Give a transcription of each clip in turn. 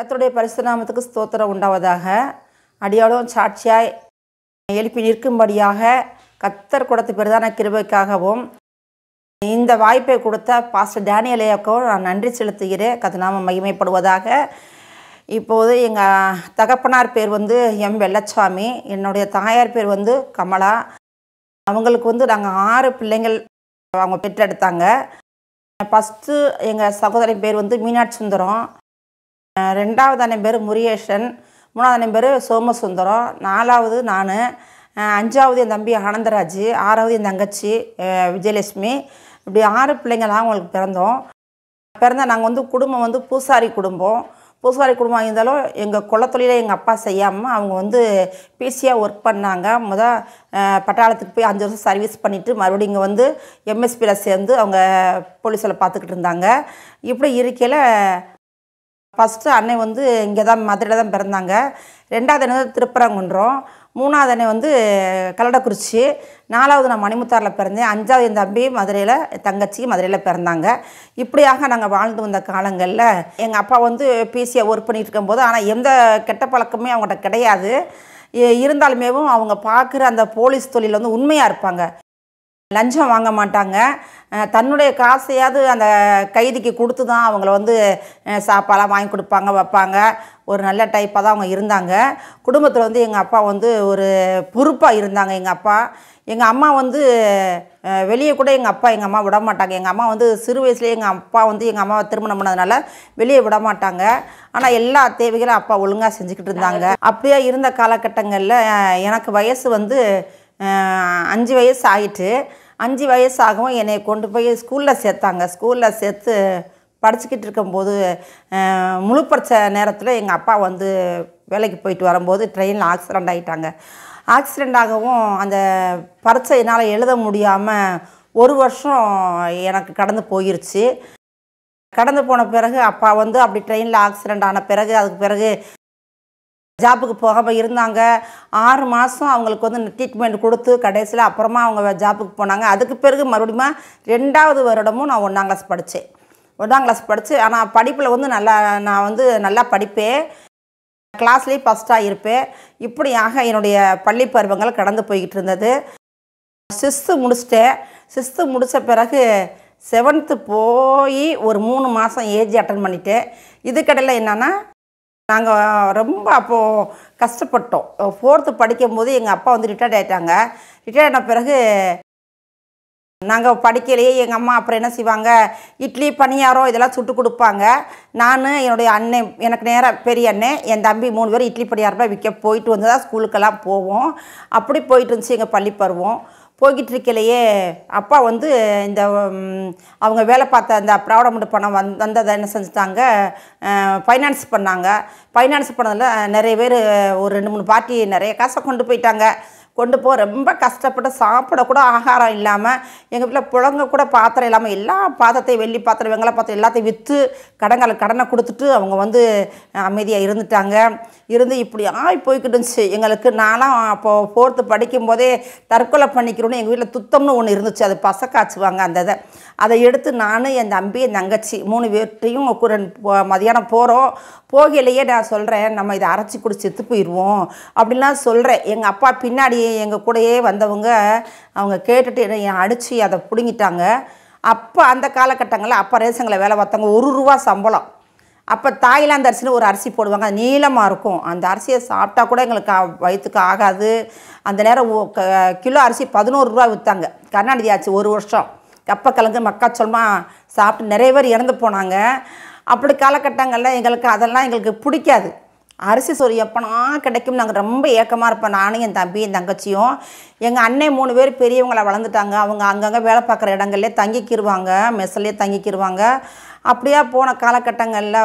கர்த்தருடைய பரிசுத்த நாமத்துக்கு ஸ்தோத்திரம் உண்டாவதாக. அடியாலும் சாட்சியாய் எழுப்பி நிற்கும்படியாக கர்த்தர் கொடுத்த பிரதான கிருபைக்காகவும் இந்த வாய்ப்பை கொடுத்த பாஸ்டர் டேனியல் ஐயாவுக்கும் நான் நன்றி செலுத்துகிறேன். கர்த்தர் நாமம் மகிமைப்படுவதாக. இப்போது எங்கள் தகப்பனார் பேர் எம் வெள்ளச்சாமி, என்னுடைய தாயார் பேர் கமலா. அவங்களுக்கு நாங்கள் 6 பிள்ளைங்கள் அவங்க பெற்றெடுத்தாங்க. ஃபஸ்ட்டு எங்கள் சகோதரன் பேர் மீனாட்சி சுந்தரம், 2வது அண்ணன் பேர் முருகேசன், 3வது அண்ணன் பேர் சோமசுந்தரம், 4வது நான், 5வது என் தம்பி ஆனந்தராஜ், 6வது என் தங்கச்சி விஜயலட்சுமி. இப்படி 6 பிள்ளைங்க தான் அவங்களுக்கு பிறந்தோம். நாங்கள் குடும்பம் பூசாரி குடும்பம். பூசாரி குடும்பம் இருந்தாலும் எங்கள் குலத்தொழில எங்கள் அப்பா செய்யாமல் அவங்க பிசியாக ஒர்க் பண்ணாங்க. பட்டாளத்துக்கு போய் 5 வருஷம் சர்வீஸ் பண்ணிவிட்டு மறுபடியும் இங்கே எம்எஸ்பியில் சேர்ந்து அவங்க போலீஸில் பார்த்துக்கிட்டு இருந்தாங்க. இப்படி இருக்கையில் ஃபஸ்ட்டு அண்ணன் இங்கே தான் மதுரையில் தான் பிறந்தாங்க. 2வது அண்ணன் திருப்பரங்குன்றம், 3வது அண்ணன் கல்லடக்குறிச்சி, 4வது நான் மணிமுத்தாரில் பிறந்தேன், 5வது என் தம்பி மதுரையில், தங்கச்சி மதுரையில் பிறந்தாங்க. இப்படியாக நாங்கள் வாழ்ந்து வந்த காலங்களில் எங்கள் அப்பா பிசியை ஒர்க் பண்ணிகிட்டு இருக்கும்போது, ஆனால் எந்த கெட்ட பழக்கமே அவங்கள்ட்ட கிடையாது. இருந்தாலுமே அவங்க பார்க்குற அந்த போலீஸ் தொழில் உண்மையாக இருப்பாங்க. லஞ்சம் வாங்க மாட்டாங்க. தன்னுடைய காசையாவது அந்த கைதிக்கு கொடுத்து தான் அவங்கள சாப்பாடெலாம் வாங்கி கொடுப்பாங்க, வைப்பாங்க. ஒரு நல்ல டைப்பாக தான் அவங்க இருந்தாங்க. குடும்பத்தில் எங்கள் அப்பா ஒரு பொறுப்பாக இருந்தாங்க. எங்கள் அம்மா வெளியே கூட எங்கள் அம்மா விட மாட்டாங்க. எங்கள் அம்மா சிறு வயசுலேயே எங்கள் அப்பா எங்கள் அம்மாவை திருமணம் பண்ணதுனால வெளியே விட மாட்டாங்க. ஆனால் எல்லா தேவைகளும் அப்பா ஒழுங்காக செஞ்சுக்கிட்டு இருந்தாங்க. அப்படியே இருந்த காலகட்டங்களில் எனக்கு வயசு 5 வயசு ஆகிட்டு. 5 வயசாகவும் என்னை கொண்டு போய் ஸ்கூலில் சேர்த்தாங்க. ஸ்கூலில் சேர்த்து படிச்சுக்கிட்டு இருக்கும்போது முழு பரிட்சை நேரத்தில் எங்கள் அப்பா வேலைக்கு போயிட்டு வரும்போது ட்ரெயினில் ஆக்சிடெண்ட் ஆகிட்டாங்க. ஆக்சிடெண்ட் ஆகவும் அந்த பரீட்சை என்னால் எழுத முடியாமல் 1 வருஷம் எனக்கு கடந்து போயிருச்சு. கடந்து போன பிறகு அப்பா அப்படி ட்ரெயினில் ஆக்சிடெண்ட் ஆன பிறகு அதுக்கு பிறகு ஜாப்புக்கு போகாமல் இருந்தாங்க. 6 மாதம் அவங்களுக்கு ட்ரீட்மெண்ட் கொடுத்து கடைசியில் அப்புறமா அவங்க ஜாப்புக்கு போனாங்க. அதுக்கு பிறகு மறுபடியும் 2வது வருடமும் நான் 1ஆம் கிளாஸ் படித்தேன். 1ஆம் கிளாஸ் படித்து, ஆனால் படிப்பில் நான் நல்லா படிப்பேன். கிளாஸ்லேயும் ஃபஸ்ட்டாக இருப்பேன். இப்படியாக என்னுடைய பள்ளி பருவங்கள் கடந்து போய்கிட்டு இருந்தது. 6th முடிச்சிட்டேன். 6th முடித்த பிறகு 7th போய் ஒரு 3 மாதம் ஏஜ் அட்டன் பண்ணிட்டேன். இதுக்கடையில் என்னென்னா நாங்கள் ரொம்ப அப்போது கஷ்டப்பட்டோம். 4th படிக்கும்போது எங்கள் அப்பா ரிட்டையர்ட் ஆகிட்டாங்க. ரிட்டையர்ட் ஆன பிறகு நாங்கள் படிக்கலையே. எங்கள் அம்மா அப்புறம் என்ன செய்வாங்க, இட்லி பணியாரம் இதெல்லாம் சுட்டு கொடுப்பாங்க. நான் என்னுடைய அண்ணன், எனக்கு நேராக பெரிய அண்ணன், என் தம்பி 3 பேர் இட்லி பணியாரம் விற்க போயிட்டு வந்து தான் ஸ்கூலுக்கெல்லாம் போவோம். அப்படி போயிட்டு இருந்துச்சு எங்கள் பள்ளி பருவம். போய்கிட்டு இருக்கலையே அப்பா இந்த அவங்க வேலை பார்த்த அந்த ப்ராவிடமெண்ட் பணம் வந்ததை என்ன செஞ்சுட்டாங்க, ஃபைனான்ஸ் பண்ணாங்க. ஃபைனான்ஸ் பண்ணதில் நிறைய பேர் ஒரு 2-3 பார்ட்டி நிறைய காசை கொண்டு போயிட்டாங்க. கொண்டு ரொம்ப கஷ்டப்பட்டு சாப்பிடக்கூட ஆகாரம் இல்லாமல், எங்கள் வீட்டில் புழங்க கூட பாத்திரம் இல்லாமல், எல்லா பாத்திரத்தையும் வெள்ளி பாத்திரம் வெங்கல பாத்திரம் எல்லாத்தையும் விற்று கடனை கொடுத்துட்டு அவங்க அமைதியாக இருந்துட்டாங்க. இப்படி போய்கிட்டு இருந்துச்சு எங்களுக்கு. நான்லாம் அப்போது 4th படிக்கும்போதே தற்கொலை பண்ணிக்கிறோன்னு எங்கள் வீட்டில் துத்தம்னு ஒன்று இருந்துச்சு. அது பசக்காய்ச்சுவாங்க. அந்த அதை எடுத்து நான், என் தம்பி, என் தங்கச்சி 3 பேர்ட்டையும் மதியானம் போகிறோம். போகலையே நான் சொல்கிறேன், நம்ம இதை அரைச்சி குடிச்சு செத்து போயிடுவோம் அப்படின்லாம் சொல்கிறேன். எங்கள் அப்பா பின்னாடி எங்கள் கூடயே வந்தவங்க அவங்க கேட்டுட்டு என்னை அடித்து அதை பிடுங்கிட்டாங்க. அப்போ அந்த காலகட்டங்களில் அப்போ ரேஷனில் வேலை பார்த்தவங்க 1 ரூபா சம்பளம். அப்போ தாய்லாந்து அரிசின்னு ஒரு அரிசி போடுவாங்க, அது நீளமாக இருக்கும். அந்த அரிசியை சாப்பிட்டா கூட எங்களுக்கு வயிற்றுக்கு ஆகாது. அந்த நேரம் கிலோ அரிசி 11 ரூபா விற்றாங்க. கருணாநிதி ஆச்சு 1 வருஷம். கப்பக்கிழங்கு மக்காச்சோளமா சாப்பிட்டு நிறைய பேர் இறந்து போனாங்க. அப்படி காலகட்டங்களில் எங்களுக்கு பிடிக்காது. அரிசி சோறு எப்போனா கிடைக்கும். நாங்கள் ரொம்ப ஏக்கமாக இருப்போம், நானும் என் தம்பி என் தங்கச்சியும். எங்கள் அண்ணன் 3 பேர் பெரியவங்களை வளர்ந்துட்டாங்க. அவங்க அங்கங்கே வேலை பார்க்குற இடங்கள்லேயே தங்கிக்கிடுவாங்க, மெஸ்ஸிலே தங்கிக்கிடுவாங்க. அப்படியே போன காலகட்டங்களில்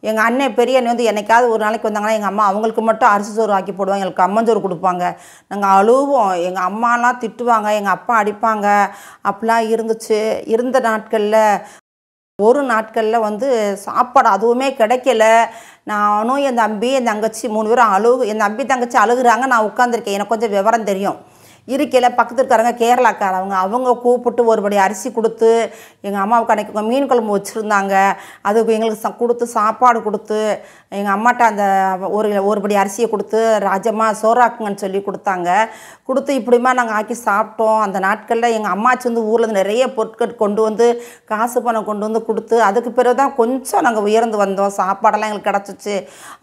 எங்கள் அண்ணன் பெரிய அண்ணன் என்னைக்காவது ஒரு நாளைக்கு வந்தாங்கன்னா எங்கள் அம்மா அவங்களுக்கு மட்டும் அரிசி சோறு ஆக்கி போடுவாங்க, எங்களுக்கு கம்மஞ்சோறு கொடுப்பாங்க. நாங்கள் அழுவோம். எங்கள் அம்மாலாம் திட்டுவாங்க, எங்கள் அப்பா அடிப்பாங்க. அப்படிலாம் இருந்துச்சு. இருந்த நாட்களில் ஒரு நாட்களில் சாப்பாடு அதுவுமே கிடைக்கல. நானும் என் தம்பி என் தங்கச்சி 3 பேரும் என் தம்பி தங்கச்சி அழுகுறாங்க. நான் உட்காந்துருக்கேன். எனக்கு கொஞ்சம் விவரம் தெரியும். இருக்கையில் பக்கத்து இருக்காரங்க கேரளாக்காரவங்க, அவங்க கூப்பிட்டு ஒருபடி அரிசி கொடுத்து எங்கள் அம்மாவுக்கு அன்றைக்கி மீன் குழம்பு வச்சுருந்தாங்க, அதுக்கு எங்களுக்கு கொடுத்து சாப்பாடு கொடுத்து எங்கள் அம்மாட்ட அந்த ஒருபடி அரிசியை கொடுத்து ராஜம்மா சோறாக்குங்கன்னு சொல்லி கொடுத்தாங்க. கொடுத்து இப்படிமா நாங்கள் ஆக்கி சாப்பிட்டோம். அந்த நாட்களில் எங்கள் அம்மாச்சி வந்து ஊரில் நிறைய பொருட்கள் கொண்டு வந்து காசு பணம் கொண்டு வந்து கொடுத்து அதுக்கு பிறகு தான் கொஞ்சம் நாங்கள் உயர்ந்து வந்தோம். சாப்பாடெல்லாம் எங்களுக்கு கிடச்சிச்சு.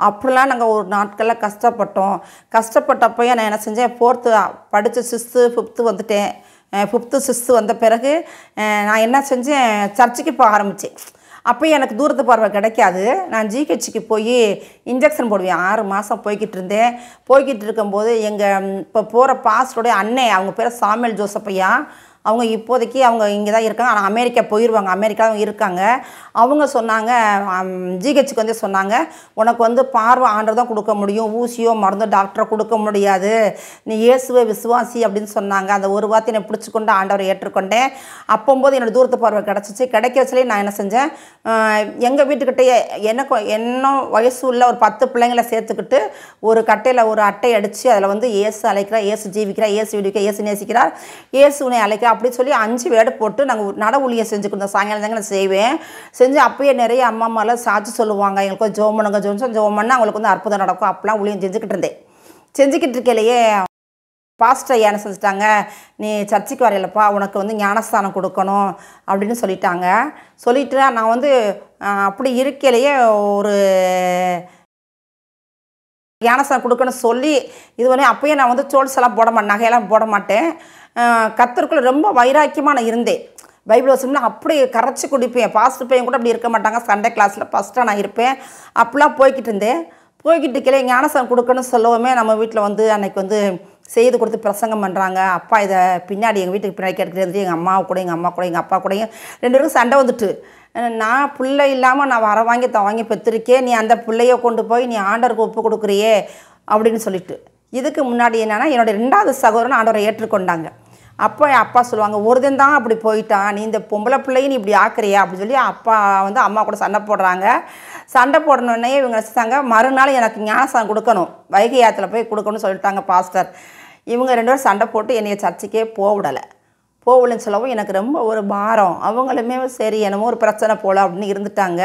அப்படிலாம் நாங்கள் ஒரு நாட்களில் கஷ்டப்பட்டோம். கஷ்டப்பட்டப்போயே நான் என்ன செஞ்சேன், 4th படித்து 6th 5th வந்துட்டேன். 5th 6th வந்த பிறகு நான் என்ன செஞ்சேன், சர்ச்சுக்கு போக ஆரம்பித்தேன். அப்போயும் எனக்கு தூரத்து பார்வை கிடைக்காது. நான் ஜிஹெச்சுக்கு போய் இன்ஜெக்ஷன் போடுவேன். 6 மாதம் போய்கிட்டு இருந்தேன். போய்கிட்டு இருக்கும்போது எங்கள் இப்போ போகிற பாஸ்டருடைய அண்ணன், அவங்க பேர் சாமுவேல் ஜோசப்பையா, அவங்க இப்போதைக்கு அவங்க இங்கே தான் இருக்காங்க. ஆனால் அமெரிக்கா போயிடுவாங்க, அமெரிக்காவும் இருக்காங்க. அவங்க சொன்னாங்க, ஜிஹெச்சுக்கு வந்து சொன்னாங்க, உனக்கு வந்து பார்வை ஆண்டவர் தான் கொடுக்க முடியும், ஊசியோ மருந்தோ டாக்டரை கொடுக்க முடியாது, நீ இயேசுவை விசுவாசி அப்படின்னு சொன்னாங்க. அந்த ஒரு வார்த்தை என்னை பிடிச்சிக்கொண்டு ஆண்டவரை ஏற்றுக்கொண்டேன். அப்போம்போது என்னோடய தூரத்து பார்வை கிடச்சிச்சு. கிடைக்கிறச்சுலே நான் என்ன செஞ்சேன், எங்கள் வீட்டுக்கிட்டேயே என்ன வயசு உள்ள ஒரு 10 பிள்ளைங்களை சேர்த்துக்கிட்டு ஒரு கட்டையில் ஒரு அட்டை அடித்து அதில் வந்து இயேசு அழைக்கிறார், இயேசு ஜீவிக்கிறார், இயேசு விடுவிக்கிறார், இயேசு நேசிக்கிறார், இயேசுனை அழைக்கிறார் அப்படி சொல்லி 5 வேர்டு போட்டு நாங்கள் நட ஊழியம் செஞ்சு கொடுத்தோம். சாயங்காலம் தாங்க நான் செய்வேன். செஞ்சு அப்பயே நிறைய அம்மா அம்மாலாம் சாட்சி சொல்லுவாங்க, எங்களுக்கு ஜோம் பண்ணுங்க ஜோம் பண்ணால் அவங்களுக்கு வந்து அற்புதம் நடக்கும். அப்பெல்லாம் ஊழியம் செஞ்சுக்கிட்டு இருந்தேன். செஞ்சுக்கிட்டு இருக்கையிலேயே பாஸ்டர் என்ன செஞ்சுட்டாங்க, நீ சர்ச்சுக்கு வரையிலப்பா, உனக்கு வந்து ஞானஸ்தானம் கொடுக்கணும் அப்படின்னு சொல்லிட்டாங்க. சொல்லிட்டு நான் வந்து அப்படி இருக்கையிலேயே ஒரு ஞானஸ்தானம் கொடுக்கணும்னு சொல்லி இது பண்ணி அப்போயே நான் வந்து சோல்ஸ் எல்லாம் போட மாட்டேன், நகையெல்லாம் போட மாட்டேன். கர்த்தருக்குள்ள ரொம்ப வைராக்கியமாக நான் இருந்தேன். பைபிள் வசனம்லாம் அப்படி கரைச்சி குடிப்பேன். பாஸ்டர் பையன் கூட அப்படி இருக்க மாட்டாங்க. சண்டே கிளாஸில் ஃபஸ்ட்டாக நான் இருப்பேன். அப்படிலாம் போய்கிட்டு இருந்தேன். போய்கிட்டு இருக்கல ஞானஸ்தானம் கொடுக்கணும்னு சொல்லவுமே நம்ம வீட்டில் வந்து அன்றைக்கி வந்து செய்து கொடுத்து பிரசங்கம் பண்ணுறாங்க. அப்பா இதை பின்னாடி எங்கள் வீட்டுக்கு பின்னாடி கேட்டுக்கிட்டு எங்கள் அம்மா கூட எங்கள் அம்மா கூட எங்கள் அப்பா கூடயும் 2 பேருக்கும் சண்டை வந்துட்டு, நான் பிள்ளை இல்லாமல் நான் வர வாங்கி வாங்கி பெற்றிருக்கேன், நீ அந்த பிள்ளைய கொண்டு போய் நீ ஆண்டவருக்கு ஒப்பு கொடுக்குறியே அப்படின்னு சொல்லிட்டு. இதுக்கு முன்னாடி என்னென்னா என்னோடய 2வது சகோதரன் ஆண்டவரை ஏற்றுக்கொண்டாங்க. அப்போ அப்பா சொல்லுவாங்க, ஒருதன் தான் அப்படி போயிட்டான், நீ இந்த பொம்பளை பிள்ளையும் நீ இப்படி ஆக்குறியா அப்படின்னு சொல்லி அப்பா வந்து அம்மா கூட சண்டை போடுறாங்க. சண்டை போடணுன்னே இவங்க நினச்சிட்டாங்க மறுநாள் எனக்கு ஞானஸ்தானம் கொடுக்கணும், வைகை ஆற்றுல போய் கொடுக்கணும்னு சொல்லிட்டாங்க பாஸ்டர். இவங்க 2 பேரும் சண்டை போட்டு என்னைய சர்ச்சுக்கே போகலன்னு சொல்லவும் எனக்கு ரொம்ப ஒரு பாரம். அவங்களுமே சரி என்னமோ ஒரு பிரச்சனை போல் அப்படின்னு இருந்துட்டாங்க.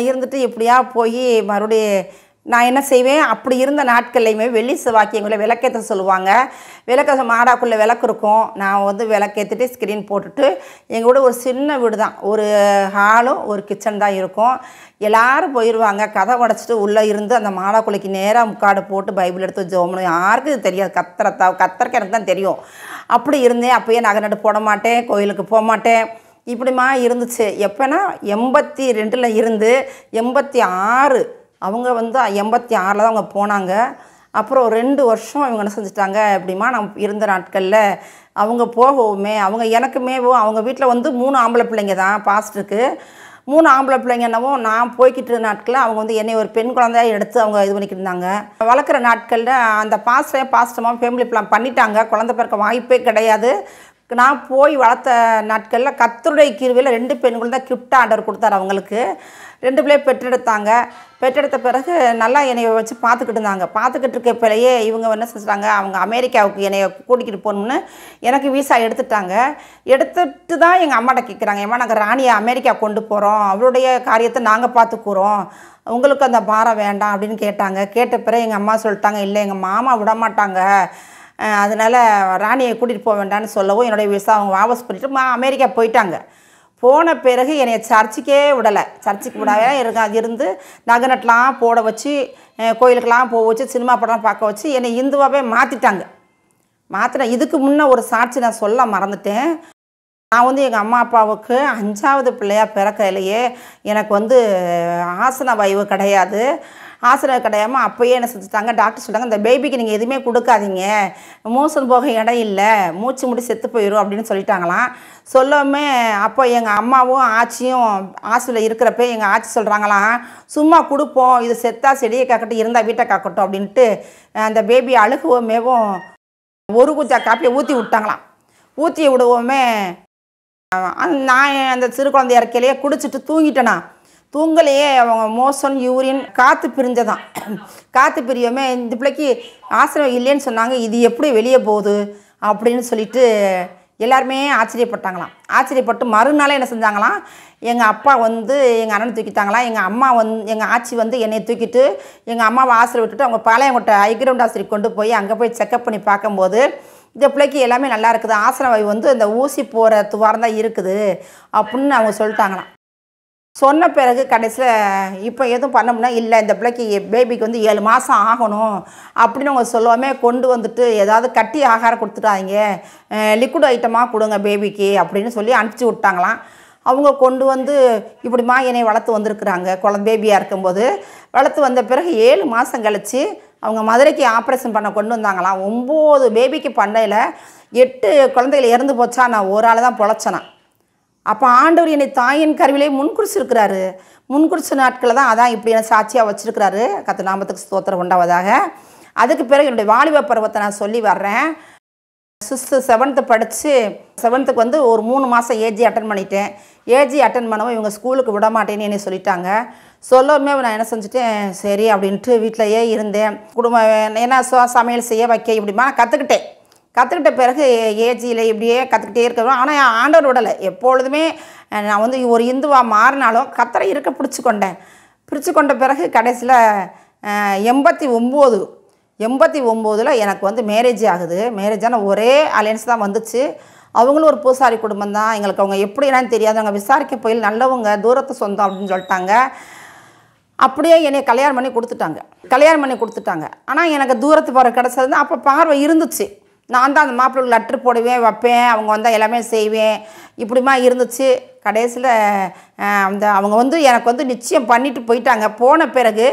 இருந்துட்டு இப்படியா போய் மறுபடியும் நான் என்ன செய்வேன், அப்படி இருந்த நாட்கள்லையுமே வெள்ளி செவ்வாய்க்கியங்களில் விளக்கேற்ற சொல்லுவாங்க. விளக்க மாடாக்குள்ளே விளக்கு இருக்கும். நான் வந்து விளக்கேற்றிட்டு ஸ்க்ரீன் போட்டுட்டு எங்கள் கூட ஒரு சின்ன வீடு தான், ஒரு ஹாலும் ஒரு கிச்சன் தான் இருக்கும். எல்லோரும் போயிடுவாங்க. கதை உடச்சிட்டு உள்ளே இருந்து அந்த மாடாக்குள்ளைக்கு நேராக முக்காடு போட்டு பைபிள் எடுத்து ஜெபம். யாருக்கும் இது தெரியாது, கத்தருக்கு எனக்கு தான் தெரியும். அப்படி இருந்தேன். அப்போயே நகை நட்டு போட மாட்டேன், கோயிலுக்கு போக மாட்டேன். இப்படிமா இருந்துச்சு. எப்போனா 82 இருந்து 86 அவங்க வந்து 86 தான் அவங்க போனாங்க. அப்புறம் 2 வருஷம் இவங்க என்ன செஞ்சுட்டாங்க, எப்படிமா நான் இருந்த நாட்களில் அவங்க போகவுமே அவங்க எனக்குமேவோ அவங்க வீட்டில் வந்து 3 ஆம்பளை பிள்ளைங்க தான் பாஸ்டருக்கு. 3 ஆம்பளை பிள்ளைங்க என்னவோ நான் போய்கிட்டு இருந்த நாட்களில் அவங்க வந்து என்னை ஒரு பெண் குழந்தையாக எடுத்து அவங்க இது பண்ணிக்கிட்டு இருந்தாங்க. வளர்க்குற நாட்களில் அந்த பாஸ்டமாக ஃபேமிலி பிளான் பண்ணிட்டாங்க. குழந்தை பிறக்க வாய்ப்பே கிடையாது. நான் போய் வளர்த்த நாட்களில் கர்த்தருடைய கிருபையில் 2 பெண்கள் தான் கிஃப்ட் ஆர்டர் கொடுத்தாரு அவங்களுக்கு. 2 பிள்ளையை பெற்றெடுத்தாங்க. பெற்றெடுத்த பிறகு நல்லா என்னை வச்சு பார்த்துக்கிட்டு இருந்தாங்க. பார்த்துக்கிட்டு இருக்கப்பலையே இவங்க என்ன செஞ்சுட்டாங்க, அவங்க அமெரிக்காவுக்கு என்னை கூட்டிக்கிட்டு போகணும்னு எனக்கு வீசா எடுத்துட்டாங்க. எடுத்துட்டு தான் எங்கள் அம்மாட்ட கேட்குறாங்க, ஏம்மா நாங்கள் ராணியை அமெரிக்கா கொண்டு போகிறோம், அவளுடைய காரியத்தை நாங்கள் பார்த்துக்குறோம், உங்களுக்கு அந்த பாரம் வேண்டாம் அப்படின்னு கேட்டாங்க. கேட்ட பிறகு எங்கள் அம்மா சொல்லிட்டாங்க, இல்லை எங்கள் மாமா விட மாட்டாங்க, அதனால் ராணியை கூட்டிகிட்டு போக வேண்டாம்னு சொல்லவும் என்னுடைய விசா அவங்க வாபஸ் பண்ணிவிட்டு அமெரிக்கா போயிட்டாங்க. போன பிறகு என்னை சர்ச்சுக்கே விடலை. சர்ச்சுக்கு விடாத இருந்து நகை நட்டெலாம் போட வச்சு, கோயிலுக்கெல்லாம் போக வச்சு, சினிமா படம் பார்க்க வச்சு என்னை இந்துவாகவே மாற்றினேன். இதுக்கு முன்னே ஒரு சாட்சி நான் சொல்ல மறந்துட்டேன். நான் வந்து எங்கள் அம்மா அப்பாவுக்கு 5வது பிள்ளையாக பிறக்கையிலேயே எனக்கு வந்து ஆசன வாய்வு கிடையாது. ஆசனம் கிடையாமல் அப்போயே என்ன செஞ்சுட்டாங்க, டாக்டர் சொல்லிட்டாங்க, இந்த பேபிக்கு நீங்கள் எதுவுமே கொடுக்காதீங்க, மோசன் போக இடம் இல்லை, மூச்சு முடி செத்து போயிடும் அப்படின்னு சொல்லிட்டாங்களாம். சொல்லவுமே அப்போ எங்கள் அம்மாவும் ஆச்சியும் ஹாஸ்பிட்டலில் இருக்கிறப்ப எங்கள் ஆச்சி சொல்கிறாங்களாம், சும்மா கொடுப்போம், இது செத்தா செடியை காக்கட்டும், இருந்தால் வீட்டை காக்கட்டும் அப்படின்ட்டு அந்த பேபி அழுகுவோமேவும் 1 குச்சா காப்பியை ஊற்றி விட்டாங்களாம். ஊற்றி விடுவோமே நான் அந்த சிறு குழந்தை இறக்கையிலேயே குடிச்சிட்டு தூங்கிட்டேனா. தூங்கலையே அவங்க மோஷன் யூரின் காற்று பிரிஞ்சதான். காற்று பிரியோமே இந்த பிள்ளைக்கு ஆசிரியம் இல்லைன்னு சொன்னாங்க, இது எப்படி வெளியே போகுது அப்படின்னு சொல்லிட்டு எல்லாருமே ஆச்சரியப்பட்டாங்களாம். ஆச்சரியப்பட்டு மறுநாளே என்ன செஞ்சாங்களாம், எங்கள் அப்பா வந்து எங்கள் அண்ணனை தூக்கிட்டாங்களாம். எங்கள் ஆச்சி வந்து என்னை தூக்கிட்டு எங்கள் அம்மாவை ஆசிரியர் விட்டுட்டு அவங்க பாளையங்கோட்டை ஐக்கிரவுண்ட் ஆசிரியர் கொண்டு போய் அங்கே போய் செக்கப் பண்ணி பார்க்கும்போது இந்த பிள்ளைக்கு எல்லாமே நல்லா இருக்குது, ஆசனவாய் வந்து இந்த ஊசி போகிற துவாரம் தான் இருக்குது அப்படின்னு அவங்க சொல்லிட்டாங்களாம். சொன்ன பிறகு கடைசியில் இப்போ எதுவும் பண்ண முடியாது, இல்லை இந்த பிள்ளைக்கு பேபிக்கு வந்து 7 மாதம் ஆகணும் அப்படின்னு அவங்க சொல்லாமே கொண்டு வந்துட்டு ஏதாவது கட்டி ஆகாரம் கொடுத்துட்டாங்க, லிக்விட் ஐட்டமாக கொடுங்க பேபிக்கு அப்படின்னு சொல்லி அனுப்பிச்சி விட்டாங்களாம். அவங்க கொண்டு வந்து இப்படிமா என்னை வளர்த்து வந்திருக்குறாங்க. பேபியாக இருக்கும்போது வளர்த்து வந்த பிறகு 7 மாதம் கழித்து அவங்க மதுரைக்கு ஆப்ரேஷன் பண்ண கொண்டு வந்தாங்களாம். 9 பேபிக்கு பண்ணையில் 8 குழந்தைகள் இறந்து போச்சா, நான் ஒரு ஆள் தான் பொழைச்சேனா. அப்போ ஆண்டவர் என்னை தாயின் கருவிலே முன்குறிச்சிருக்கிறாரு. முன்குறிச்ச நாட்களில் தான் அதான் இப்படி என்ன சாட்சியாக வச்சுருக்கிறாரு. கர்த்தர் நாமத்துக்கு ஸ்தோத்திரம் உண்டாவதாக. அதுக்கு பிறகு என்னுடைய வாலிப பருவத்தை நான் சொல்லி வர்றேன். 6th 7th படித்து 7th வந்து ஒரு 3 மாதம் ஏஜி அட்டன் பண்ணிட்டேன். ஏஜி அட்டன் பண்ணவும் இவங்க ஸ்கூலுக்கு விட மாட்டேன்னு என்னை சொல்லிட்டாங்க. சொல்லவுமே நான் என்ன செஞ்சுட்டேன், சரி அப்படின்ட்டு வீட்டிலையே இருந்தேன். குடும்பம் என்ன சமையல் செய்ய வைக்க இப்படிமா கற்றுக்கிட்ட பிறகு ஏஜியில் இப்படியே கற்றுக்கிட்டே இருக்கிறோம். ஆனால் ஆண்டவர் விடலை. எப்பொழுதுமே நான் வந்து ஒரு இந்துவாக மாறினாலும் கர்த்தரை இருக்க பிடிச்சு கொண்ட பிறகு கடைசியில் 89 எனக்கு வந்து மேரேஜ் ஆகுது. மேரேஜான ஒரே அலையன்ஸ் தான் வந்துச்சு. அவங்களும் ஒரு பூசாரி குடும்பம் தான். எங்களுக்கு அவங்க எப்படின்னு தெரியாது. அவங்க விசாரிக்க போய் நல்லவங்க, தூரத்து சொந்தம் அப்படின்னு சொல்லிட்டாங்க. அப்படியே என்னை கல்யாணம் பண்ணி கொடுத்துட்டாங்க. ஆனால் எனக்கு தூரத்து பார்வை கிடச்சது. அப்போ பார்வை இருந்துச்சு. நான் தான் அந்த மாப்பிள்ளைக்கு லெட்ரு போடுவேன், வைப்பேன், அவங்க வந்தால் எல்லாமே செய்வேன், இப்படிமா இருந்துச்சு. கடைசியில் அவங்க வந்து எனக்கு வந்து நிச்சயம் பண்ணிட்டு போயிட்டாங்க. போன பிறகு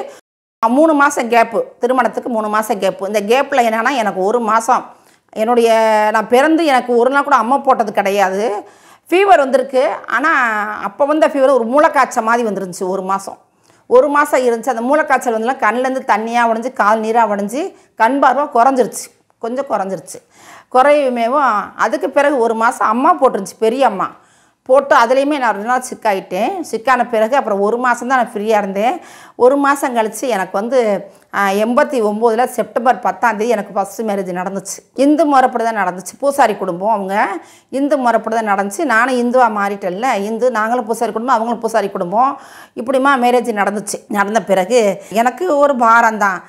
3 மாதம் கேப்பு, திருமணத்துக்கு 3 மாதம் கேப்பு. இந்த கேப்பில் என்னென்னா எனக்கு 1 மாதம் நான் பிறந்து எனக்கு ஒரு நாள் கூட அம்மா போட்டது கிடையாது. ஃபீவர் வந்திருக்கு. ஆனால் அப்போ வந்த ஃபீவர் ஒரு மூளைக்காய்ச்ச மாதிரி வந்துருந்துச்சு. 1 மாதம் இருந்துச்சு. அந்த மூளைக்காய்ச்சல் வந்துலாம் கண்ணிலேருந்து தண்ணியாக உடஞ்சி கால் நீராக உடஞ்சி கண் பார்வை கொஞ்சம் குறைஞ்சிருச்சு. குறையுமேவும் அதுக்கு பிறகு 1 மாதம் அம்மா போட்டுருந்துச்சு, பெரிய அம்மா போட்டு அதுலேயுமே நான் 2 நாள் சிக்காயிட்டேன். சிக்கான பிறகு அப்புறம் 1 மாதம் தான் நான் ஃப்ரீயாக இருந்தேன். 1 மாதம் கழித்து எனக்கு வந்து 89 செப்டம்பர் 10 எனக்கு ஃபஸ்ட்டு மேரேஜ் நடந்துச்சு. இந்து முறைப்படி தான் நடந்துச்சு. பூசாரி குடும்பம் அவங்க இந்து முறைப்படி தான் நடந்துச்சு. நானும் இந்துவாக மாறிட்டேன்ல, நாங்களும் பூசாரி குடும்பம், அவங்களும் பூசாரி குடும்பம். இப்படிமா மேரேஜ் நடந்துச்சு. நடந்த பிறகு எனக்கு ஒரு பாரம் தான்.